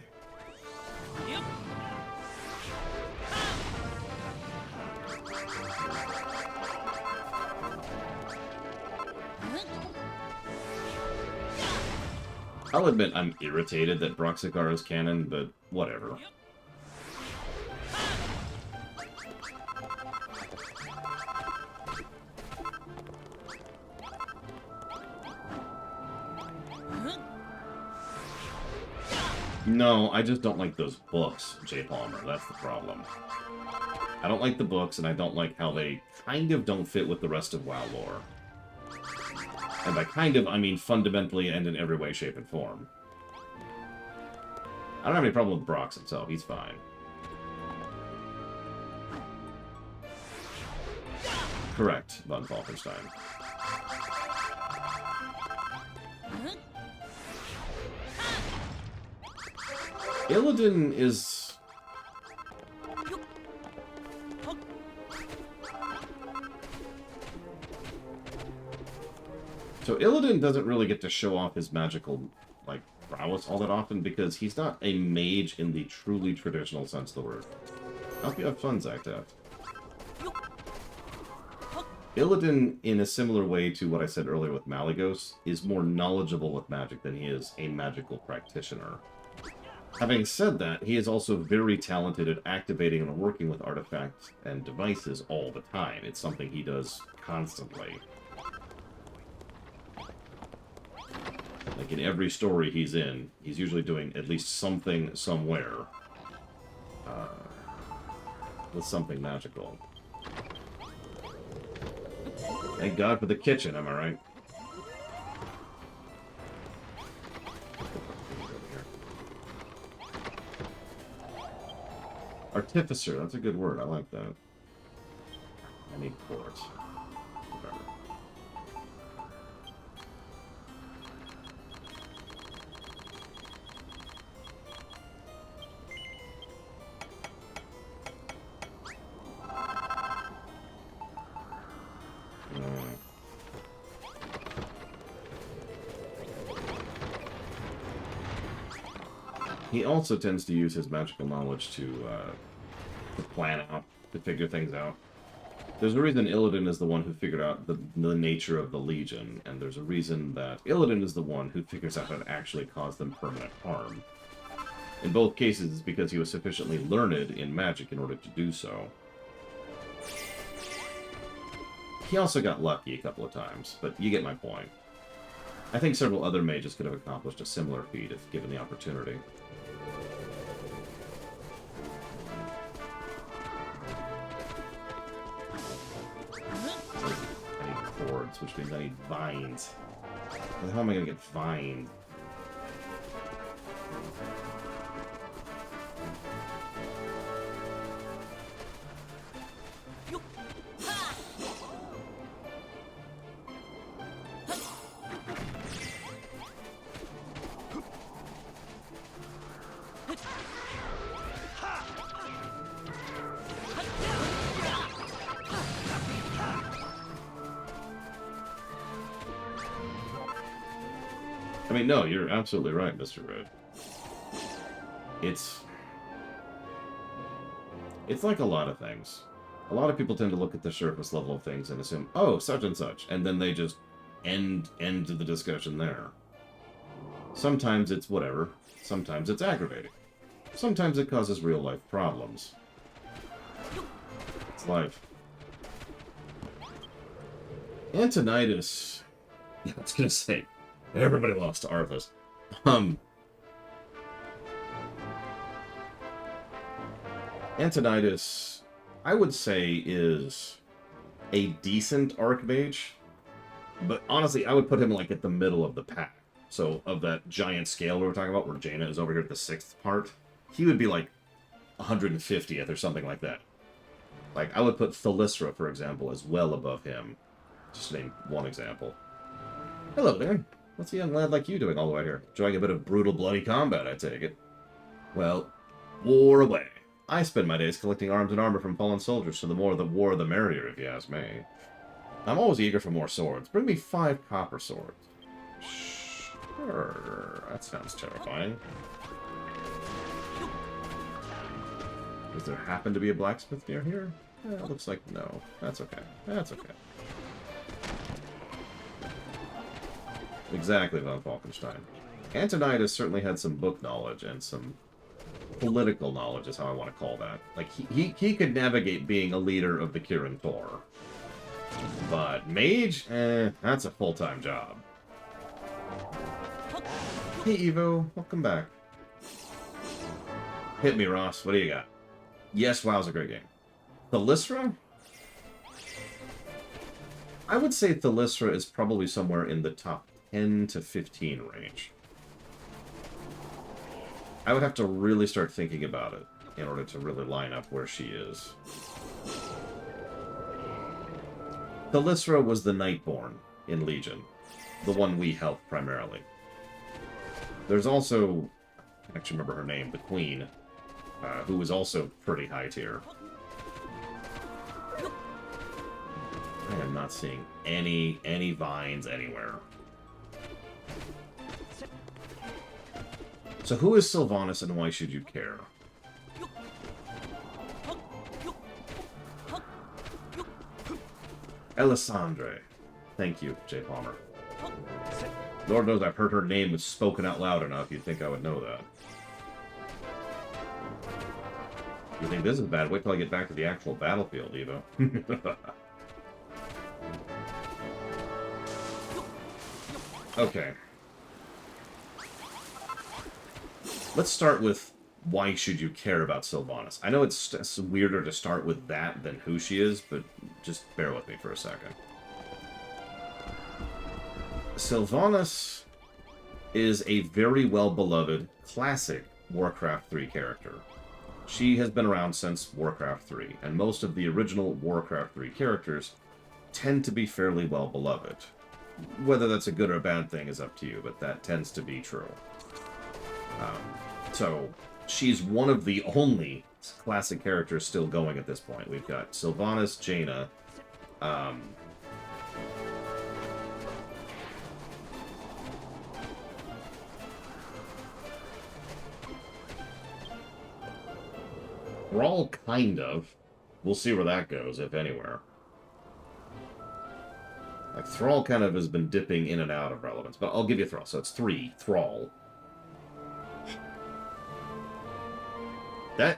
I'll admit I'm irritated that Broxigar is canon, but whatever. No, I just don't like those books, Jay Palmer. That's the problem. I don't like the books, and I don't like how they kind of don't fit with the rest of WoW lore. And by kind of, I mean fundamentally and in every way, shape, and form. I don't have any problem with Brox himself. He's fine. Correct, Von Falkenstein. Illidan is... So Illidan doesn't really get to show off his magical, like, prowess all that often because he's not a mage in the truly traditional sense of the word. I hope you have fun, Zaktaft. Illidan, in a similar way to what I said earlier with Malygos, is more knowledgeable with magic than he is a magical practitioner. Having said that, he is also very talented at activating and working with artifacts and devices all the time. It's something he does constantly. Like in every story he's in, he's usually doing at least something somewhere with something magical. Thank God for the kitchen, am I right? Artificer, that's a good word. I like that. I need port. Whatever. He also tends to use his magical knowledge to plan out, to figure things out. There's a reason Illidan is the one who figured out the nature of the Legion, and there's a reason that Illidan is the one who figures out how to actually cause them permanent harm. In both cases, it's because he was sufficiently learned in magic in order to do so. He also got lucky a couple of times, but you get my point. I think several other mages could have accomplished a similar feat if given the opportunity. I need cords, which means I need vines. How am I going to get vines? I mean, no, you're absolutely right, Mr. Red. It's like a lot of things. A lot of people tend to look at the surface level of things and assume, oh, such and such, and then they just end the discussion there. Sometimes it's whatever. Sometimes it's aggravating. Sometimes it causes real-life problems. It's life. Antonidas... Yeah, I was gonna say... Everybody lost to Arthas. Antonidas, I would say, is a decent Archmage, but honestly, I would put him like at the middle of the pack. So, of that giant scale we were talking about, where Jaina is over here at the 6th part, he would be like 150th or something like that. Like, I would put Thalyssra, for example, as well above him. Just to name one example. Hello there. What's a young lad like you doing all the way here? Enjoying a bit of brutal, bloody combat, I take it. Well, war away. I spend my days collecting arms and armor from fallen soldiers, so the more the war, the merrier, if you ask me. I'm always eager for more swords. Bring me 5 copper swords. Sure, that sounds terrifying. Does there happen to be a blacksmith near here? It looks like no. That's okay. That's okay. Exactly, von Falkenstein. Antonidas certainly had some book knowledge and some political knowledge, is how I want to call that. Like, he could navigate being a leader of the Kirin Tor. But mage? That's a full-time job. Hey, Evo. Welcome back. Hit me, Ross. What do you got? Yes, WoW's a great game. Thalyssra? I would say Thalyssra is probably somewhere in the top 10 to 15 range. I would have to really start thinking about it in order to really line up where she is. Thalyssra was the Nightborn in Legion, the one we helped primarily. There's also I actually remember her name, the Queen, who was also pretty high tier. I am not seeing any vines anywhere. So who is Sylvanas and why should you care? Elisandre. Thank you, J. Palmer. Lord knows I've heard her name spoken out loud enough, you'd think I would know that. You think this is bad? Wait till I get back to the actual battlefield, Evo. Okay. Let's start with why should you care about Sylvanas. I know it's weirder to start with that than who she is, but just bear with me for a second. Sylvanas is a very well-beloved, classic Warcraft 3 character. She has been around since Warcraft 3, and most of the original Warcraft 3 characters tend to be fairly well-beloved. Whether that's a good or a bad thing is up to you, but that tends to be true. So, she's one of the only classic characters still going at this point. We've got Sylvanas, Jaina, Thrall, kind of. We'll see where that goes, if anywhere. Like, Thrall kind of has been dipping in and out of relevance, but I'll give you Thrall. So it's 3, Thrall.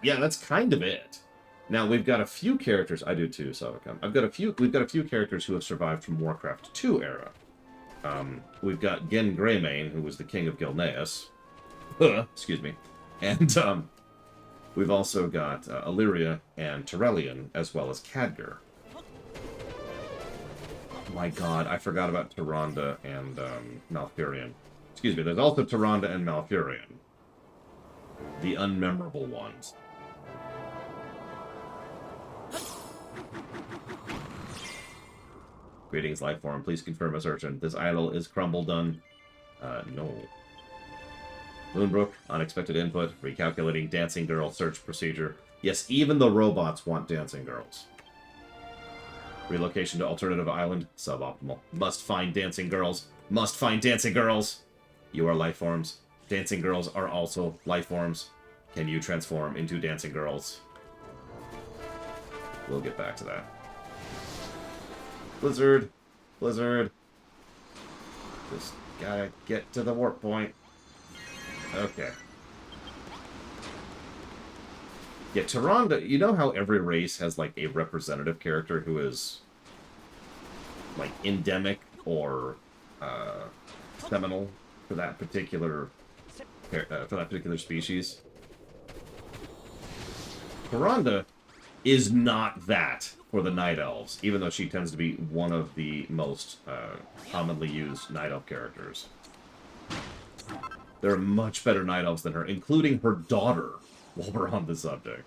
Yeah, that's kind of it. Now, we've got a few characters, I do too, Savacum. We've got a few characters who have survived from Warcraft 2 era. We've got Genn Greymane, who was the king of Gilneas. Excuse me. And, we've also got Illyria and Turellian, as well as Khadgar. Oh my god, I forgot about Tyrande and Malfurion. Excuse me, there's also Tyrande and Malfurion. The unmemorable ones. Greetings, Lifeform. Please confirm assertion. This idol is crumble done. No. Moonbrook, unexpected input, recalculating dancing girl search procedure. Yes, even the robots want dancing girls. Relocation to alternative island, suboptimal. Must find dancing girls. Must find dancing girls! You are lifeforms. Dancing girls are also lifeforms. Can you transform into dancing girls? We'll get back to that. Blizzard! Blizzard! Just gotta get to the warp point. Okay. Yeah, Tyrande, you know how every race has, like, a representative character who is, like, endemic or, seminal for that particular species? Tyrande is not that for the Night Elves, even though she tends to be one of the most, commonly used Night Elf characters. There are much better Night Elves than her, including her daughter, while we're on the subject.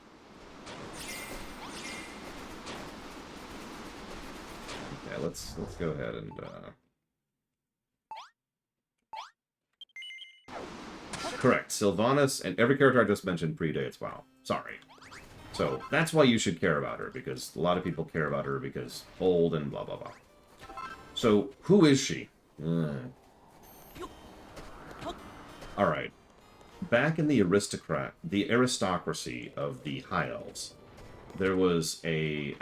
Okay, let's go ahead and, Correct. Sylvanas, and every character I just mentioned predates WoW. Sorry. So, that's why you should care about her, because a lot of people care about her because old and blah blah blah. So, who is she? Alright. Back in the aristocracy of the High Elves, there was a,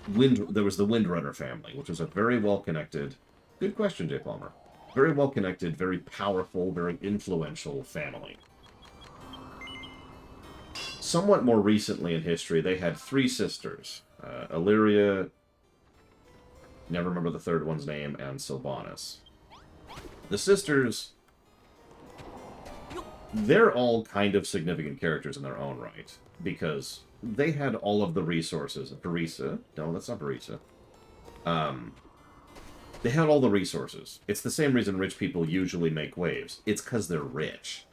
there was the Windrunner family, which was a very well-connected... Good question, J. Palmer. Very well-connected, very powerful, very influential family. Somewhat more recently in history, they had 3 sisters. Illyria, never remember the third one's name, and Sylvanas. The sisters... They're all kind of significant characters in their own right, because they had all of the resources. Barisa? No, that's not Barisa. They had all the resources. It's the same reason rich people usually make waves. It's because they're rich.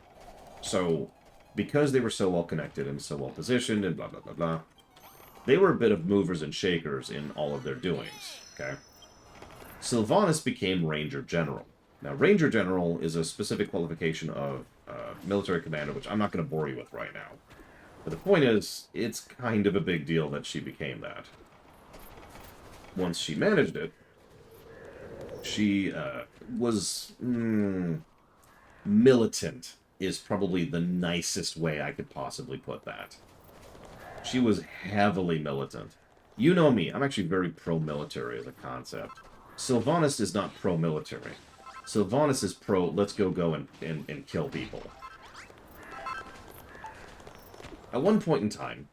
So, because they were so well connected and so well positioned and blah, blah, blah, blah, they were a bit of movers and shakers in all of their doings, okay? Sylvanas became Ranger General. Now, Ranger General is a specific qualification of military commander, which I'm not going to bore you with right now. But the point is, it's kind of a big deal that she became that. Once she managed it, she was... militant is probably the nicest way I could possibly put that. She was heavily militant. You know me, I'm actually very pro-military as a concept. Sylvanas is not pro-military. Sylvanas is pro, let's go and kill people. At one point in time,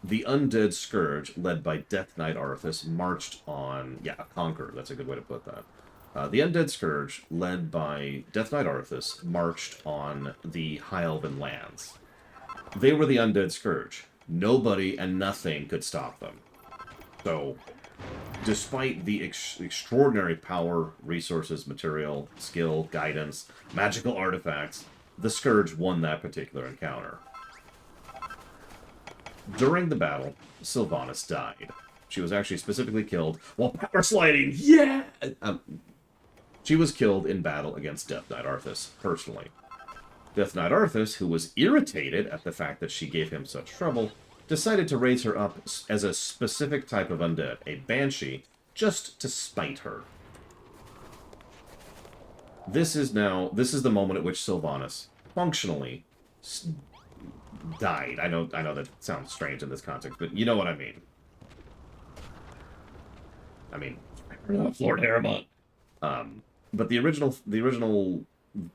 the Undead Scourge, led by Death Knight Arthas, marched on... Yeah, a conqueror, that's a good way to put that. The Undead Scourge, led by Death Knight Arthas, marched on the High Elven lands. They were the Undead Scourge. Nobody and nothing could stop them. So, despite the extraordinary power, resources, material, skill, guidance, magical artifacts, the Scourge won that particular encounter. During the battle, Sylvanas died. She was actually specifically killed while power sliding. Yeah! She was killed in battle against Death Knight Arthas, personally. Death Knight Arthas, who was irritated at the fact that she gave him such trouble, decided to raise her up as a specific type of undead, a banshee, just to spite her. This is the moment at which Sylvanas functionally died. I know that sounds strange in this context, but you know what I mean. Lord Harrowmont. But the original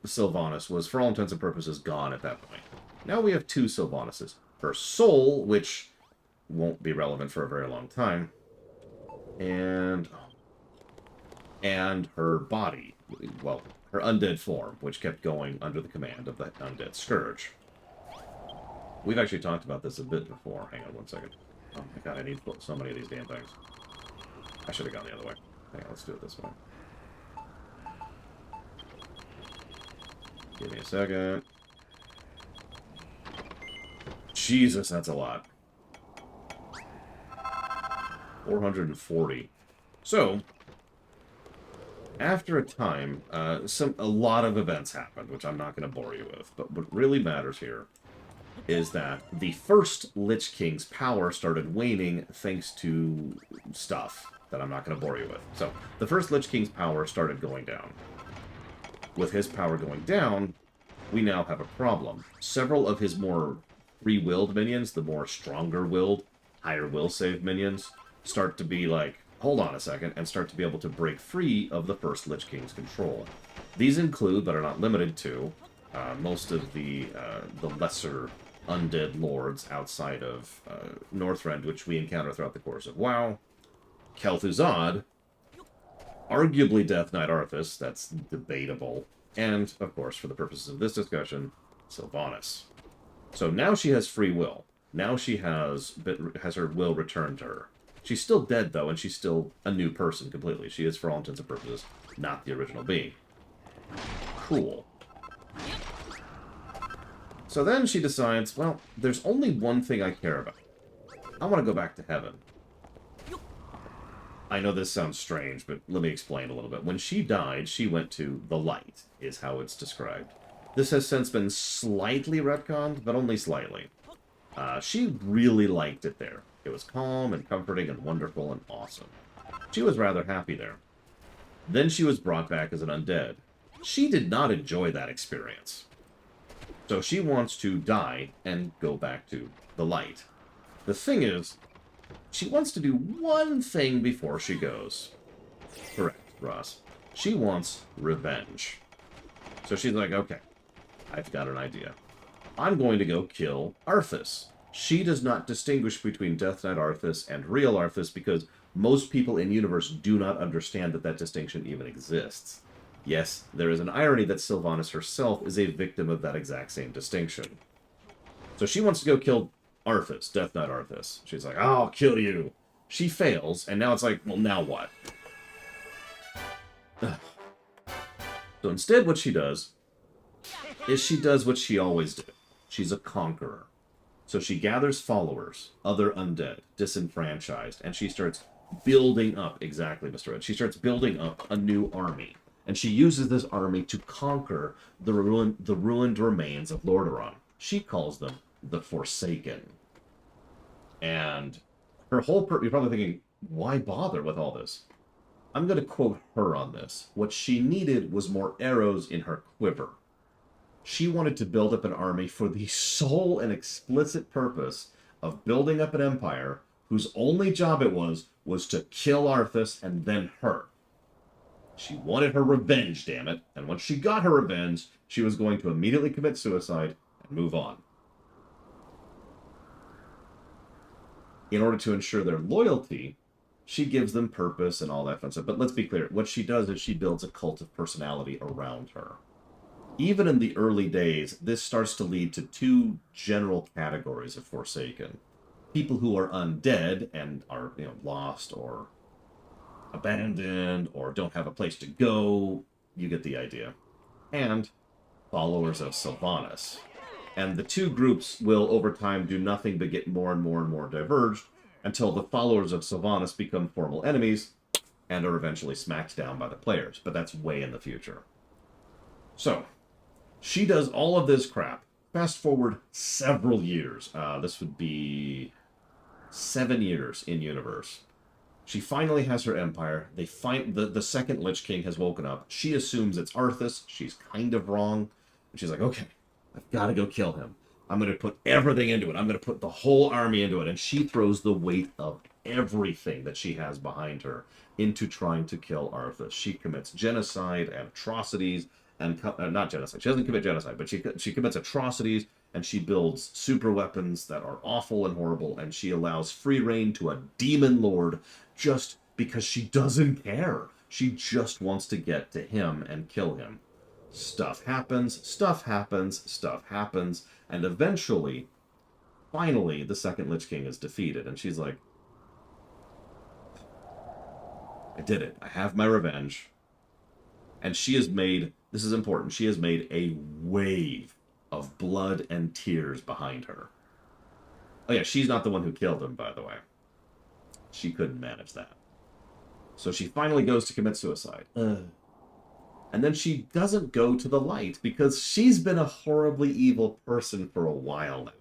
Sylvanas was, for all intents and purposes, gone at that point. Now we have two Sylvaнаses. Her soul, which won't be relevant for a very long time, and her body, well, her undead form, which kept going under the command of the Undead Scourge. We've actually talked about this a bit before. Hang on one second. Oh my god, I need so many of these damn things. I should have gone the other way. Hang on, let's do it this way. Give me a second. Jesus, that's a lot. 440. So, after a time, a lot of events happened, which I'm not going to bore you with. But what really matters here is that the first Lich King's power started waning thanks to stuff that I'm not going to bore you with. So, the first Lich King's power started going down. With his power going down, we now have a problem. Several of his more free-willed minions, the more stronger-willed, higher will save minions, start to be like, hold on a second, and start to be able to break free of the first Lich King's control. These include, but are not limited to, most of the lesser undead lords outside of Northrend, which we encounter throughout the course of WoW, Kel'Thuzad, arguably Death Knight Arthas, that's debatable, and, of course, for the purposes of this discussion, Sylvanas. So now she has free will. Now she has her will returned to her. She's still dead, though, and she's still a new person completely. She is, for all intents and purposes, not the original being. Cool. So then she decides, well, there's only one thing I care about. I want to go back to heaven. I know this sounds strange, but let me explain a little bit. When she died, she went to the light, is how it's described. This has since been slightly retconned, but only slightly. She really liked it there. It was calm and comforting and wonderful and awesome. She was rather happy there. Then she was brought back as an undead. She did not enjoy that experience. So she wants to die and go back to the light. The thing is, she wants to do one thing before she goes. Correct, Ross. She wants revenge. So she's like, okay, I've got an idea. I'm going to go kill Arthas. She does not distinguish between Death Knight Arthas and real Arthas because most people in universe do not understand that that distinction even exists. Yes, there is an irony that Sylvanas herself is a victim of that exact same distinction. So she wants to go kill Arthas, Death Knight Arthas. She's like, I'll kill you. She fails, and now it's like, well, now what? So instead what she does is she does what she always did. She's a conqueror. So she gathers followers, other undead, disenfranchised, and she starts building up, exactly, Mr. Red. She starts building up a new army. And she uses this army to conquer the ruined remains of Lordaeron. She calls them the Forsaken. And her whole you're probably thinking, why bother with all this? I'm going to quote her on this. What she needed was more arrows in her quiver. She wanted to build up an army for the sole and explicit purpose of building up an empire whose only job it was to kill Arthas and then her. She wanted her revenge, damn it. And once she got her revenge, she was going to immediately commit suicide and move on. In order to ensure their loyalty, she gives them purpose and all that fun stuff. But let's be clear, what she does is she builds a cult of personality around her. Even in the early days, this starts to lead to two general categories of Forsaken. People who are undead and are, lost or abandoned or don't have a place to go. You get the idea. And followers of Sylvanas. And the two groups will, over time, do nothing but get more and more and more diverged until the followers of Sylvanas become formal enemies and are eventually smacked down by the players. But that's way in the future. So, she does all of this crap. Fast forward several years. This would be 7 years in universe. She finally has her empire. They find the second Lich King has woken up. She assumes it's Arthas. She's kind of wrong. And she's like, okay, I've got to go kill him. I'm going to put everything into it. I'm going to put the whole army into it. And she throws the weight of everything that she has behind her into trying to kill Arthas. She commits genocide and atrocities. And not genocide. She doesn't commit genocide, but she commits atrocities, and she builds super weapons that are awful and horrible, and she allows free reign to a demon lord just because she doesn't care. She just wants to get to him and kill him. Stuff happens, and eventually, finally, the second Lich King is defeated, and she's like, I did it. I have my revenge. And she has made, this is important, she has made a wave of blood and tears behind her. Oh yeah, she's not the one who killed him, by the way. She couldn't manage that. So she finally goes to commit suicide. And then she doesn't go to the light because she's been a horribly evil person for a while now.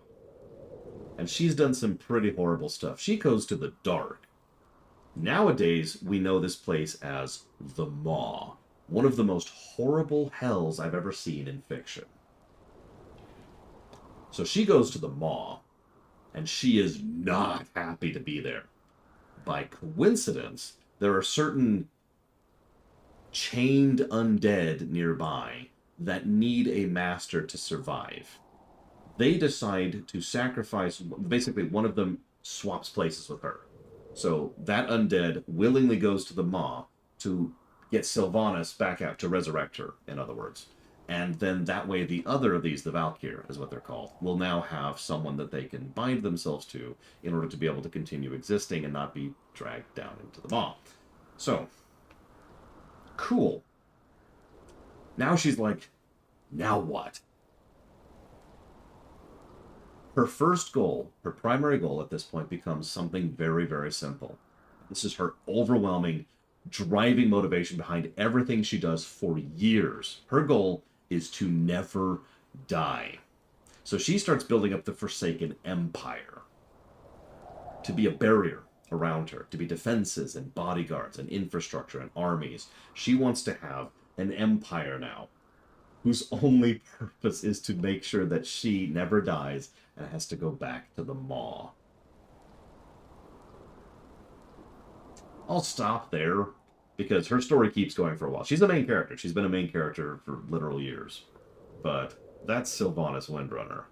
And she's done some pretty horrible stuff. She goes to the dark. Nowadays, we know this place as the Maw. One of the most horrible hells I've ever seen in fiction. So she goes to the Maw, and she is not happy to be there. By coincidence, there are certain chained undead nearby that need a master to survive. They decide to sacrifice, basically one of them swaps places with her. So that undead willingly goes to the Maw to get Sylvanas back out, to resurrect her, in other words. And then that way the other of these, the Valkyr is what they're called, will now have someone that they can bind themselves to in order to be able to continue existing and not be dragged down into the Maw. So, cool. Now she's like, now what? Her first goal, her primary goal at this point, becomes something very, very simple. This is her overwhelming, driving motivation behind everything she does for years. Her goal is to never die. So she starts building up the Forsaken Empire to be a barrier around her, to be defenses and bodyguards and infrastructure and armies. She wants to have an empire now whose only purpose is to make sure that she never dies and has to go back to the Maw. I'll stop there because her story keeps going for a while. She's the main character. She's been a main character for literal years. But that's Sylvanas Windrunner.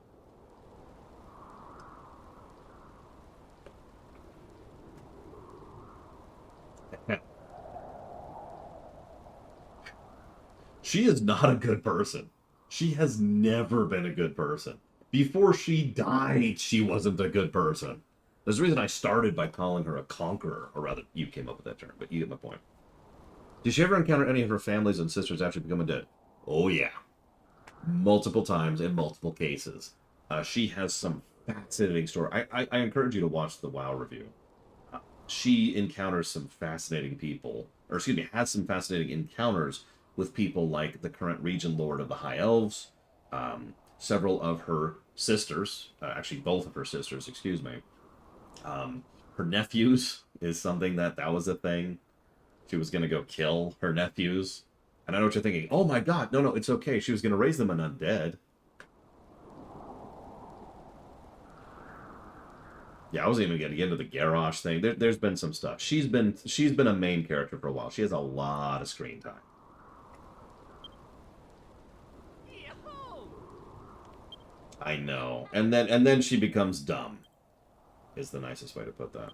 She is not a good person. She has never been a good person. Before she died, she wasn't a good person. There's a reason I started by calling her a conqueror. Or rather, you came up with that term, but you get my point. Did she ever encounter any of her families and sisters after becoming dead? Oh, yeah. Multiple times in multiple cases. She has some fascinating story. I encourage you to watch the WoW review. She encounters some fascinating people. Or excuse me, has some fascinating encounters with people like the current Region Lord of the High Elves, several of her sisters, actually both of her sisters, excuse me. Her nephews is something that was a thing. She was going to go kill her nephews. And I know what you're thinking. Oh my god, no, it's okay. She was going to raise them an undead. Yeah, I wasn't even going to get into the Garrosh thing. There's been some stuff. She's been a main character for a while. She has a lot of screen time. I know. And then she becomes dumb. Is the nicest way to put that.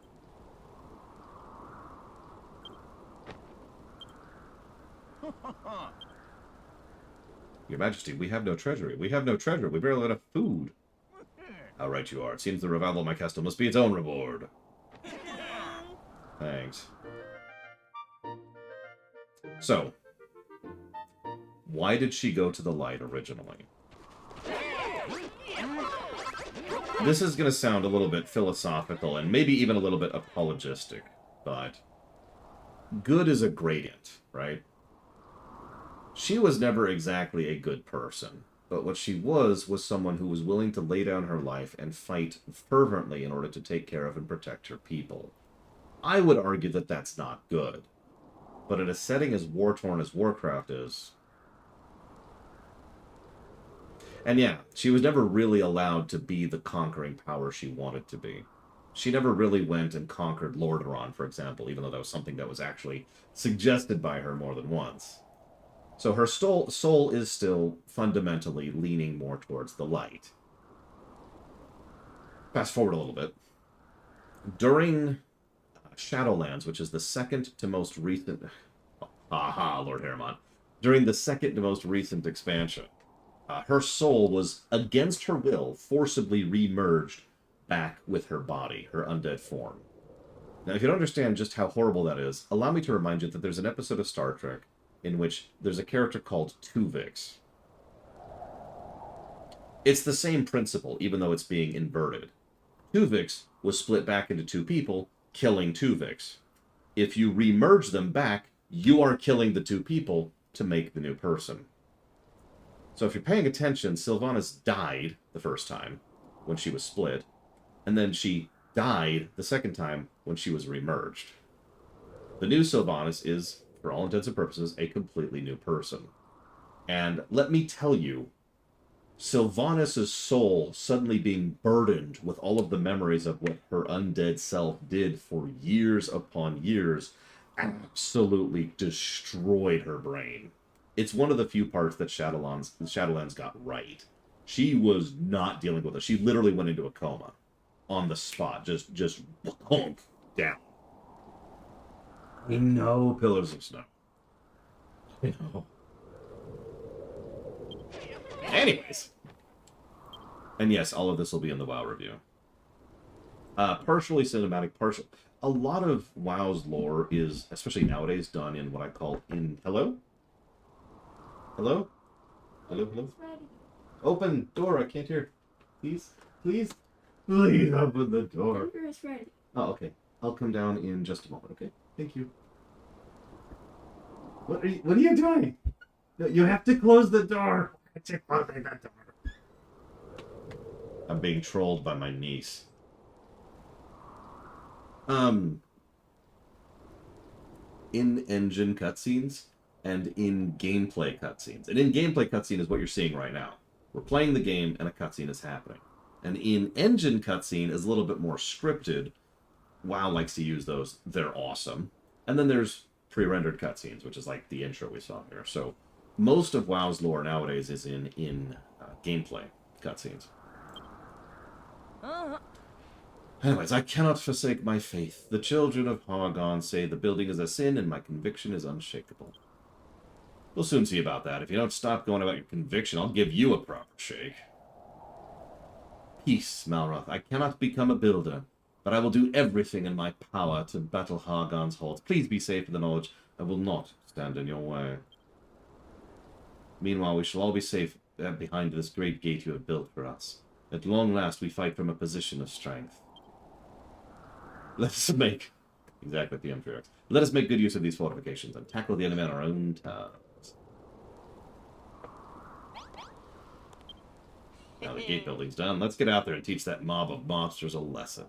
Your Majesty, we have no treasury. We have no treasure. We barely have enough food. How right you are. It seems the revival of my castle must be its own reward. Thanks. So, why did she go to the light originally? This is going to sound a little bit philosophical and maybe even a little bit apologistic, but good is a gradient, right? She was never exactly a good person, but what she was someone who was willing to lay down her life and fight fervently in order to take care of and protect her people. I would argue that that's not good, but in a setting as war-torn as Warcraft is... And yeah, she was never really allowed to be the conquering power she wanted to be. She never really went and conquered Lordaeron, for example, even though that was something that was actually suggested by her more than once. So her soul is still fundamentally leaning more towards the light. Fast forward a little bit. During Shadowlands, which is the second to most recent... Aha, Lord Heremon. During the second to most recent expansion, her soul was, against her will, forcibly re-merged back with her body, her undead form. Now, if you don't understand just how horrible that is, allow me to remind you that there's an episode of Star Trek in which there's a character called Tuvix. It's the same principle, even though it's being inverted. Tuvix was split back into two people, killing Tuvix. If you re-merge them back, you are killing the two people to make the new person. So if you're paying attention, Sylvanas died the first time when she was split, and then she died the second time when she was remerged. The new Sylvanas is, for all intents and purposes, a completely new person. And let me tell you, Sylvanas' soul suddenly being burdened with all of the memories of what her undead self did for years upon years absolutely destroyed her brain. It's one of the few parts that Shadowlands got right. She was not dealing with it. She literally went into a coma on the spot, just honk down. I know, Pillars of Snow. I know. Anyways. And yes, all of this will be in the WoW review. Partially cinematic, partial. A lot of WoW's lore is, especially nowadays, done in what I call Hello? Hello? Hello, hello? Open door, I can't hear. Please? Please? Please open the door. Dinner is ready. Oh, okay. I'll come down in just a moment, okay? Thank you. What are you doing? No, you have to close the door. Why are you closing the door? I'm being trolled by my niece. In-engine cutscenes and in gameplay cutscenes. And in gameplay cutscene is what you're seeing right now. We're playing the game and a cutscene is happening. And in-engine cutscene is a little bit more scripted. WoW likes to use those. They're awesome. And then there's pre-rendered cutscenes, which is like the intro we saw here. So most of WoW's lore nowadays is in gameplay cutscenes. Anyways, I cannot forsake my faith. The children of Hargon say the building is a sin and my conviction is unshakable. We'll soon see about that. If you don't stop going about your conviction, I'll give you a proper shake. Peace, Malroth. I cannot become a builder, but I will do everything in my power to battle Hargon's hordes. Please be safe in the knowledge I will not stand in your way. Meanwhile, we shall all be safe behind this great gate you have built for us. At long last, we fight from a position of strength. Let us make... Exactly, PM Fearx. Let us make good use of these fortifications and tackle the enemy on our own terms. Now the gate building's done. Let's get out there and teach that mob of monsters a lesson.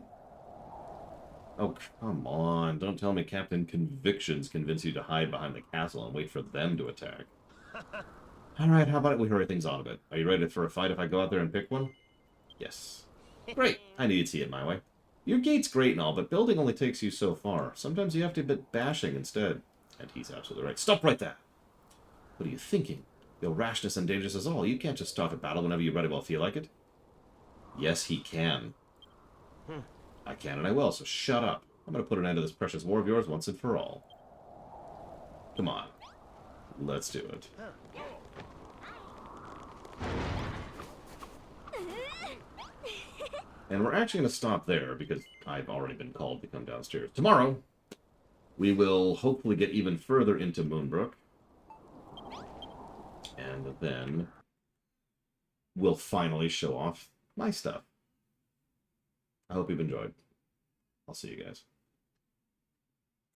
Oh, come on. Don't tell me Captain Convictions convinced you to hide behind the castle and wait for them to attack. Alright, how about we hurry things on a bit? Are you ready for a fight if I go out there and pick one? Yes. Great. I knew you'd see it my way. Your gate's great and all, but building only takes you so far. Sometimes you have to bit bashing instead. And he's absolutely right. Stop right there! What are you thinking? Your rashness endangers us all. You can't just start a battle whenever you bloody well feel like it. Yes, he can. I can and I will, so shut up. I'm going to put an end to this precious war of yours once and for all. Come on. Let's do it. And we're actually going to stop there because I've already been called to come downstairs. Tomorrow, we will hopefully get even further into Moonbrook. And then we'll finally show off my stuff. I hope you've enjoyed. I'll see you guys.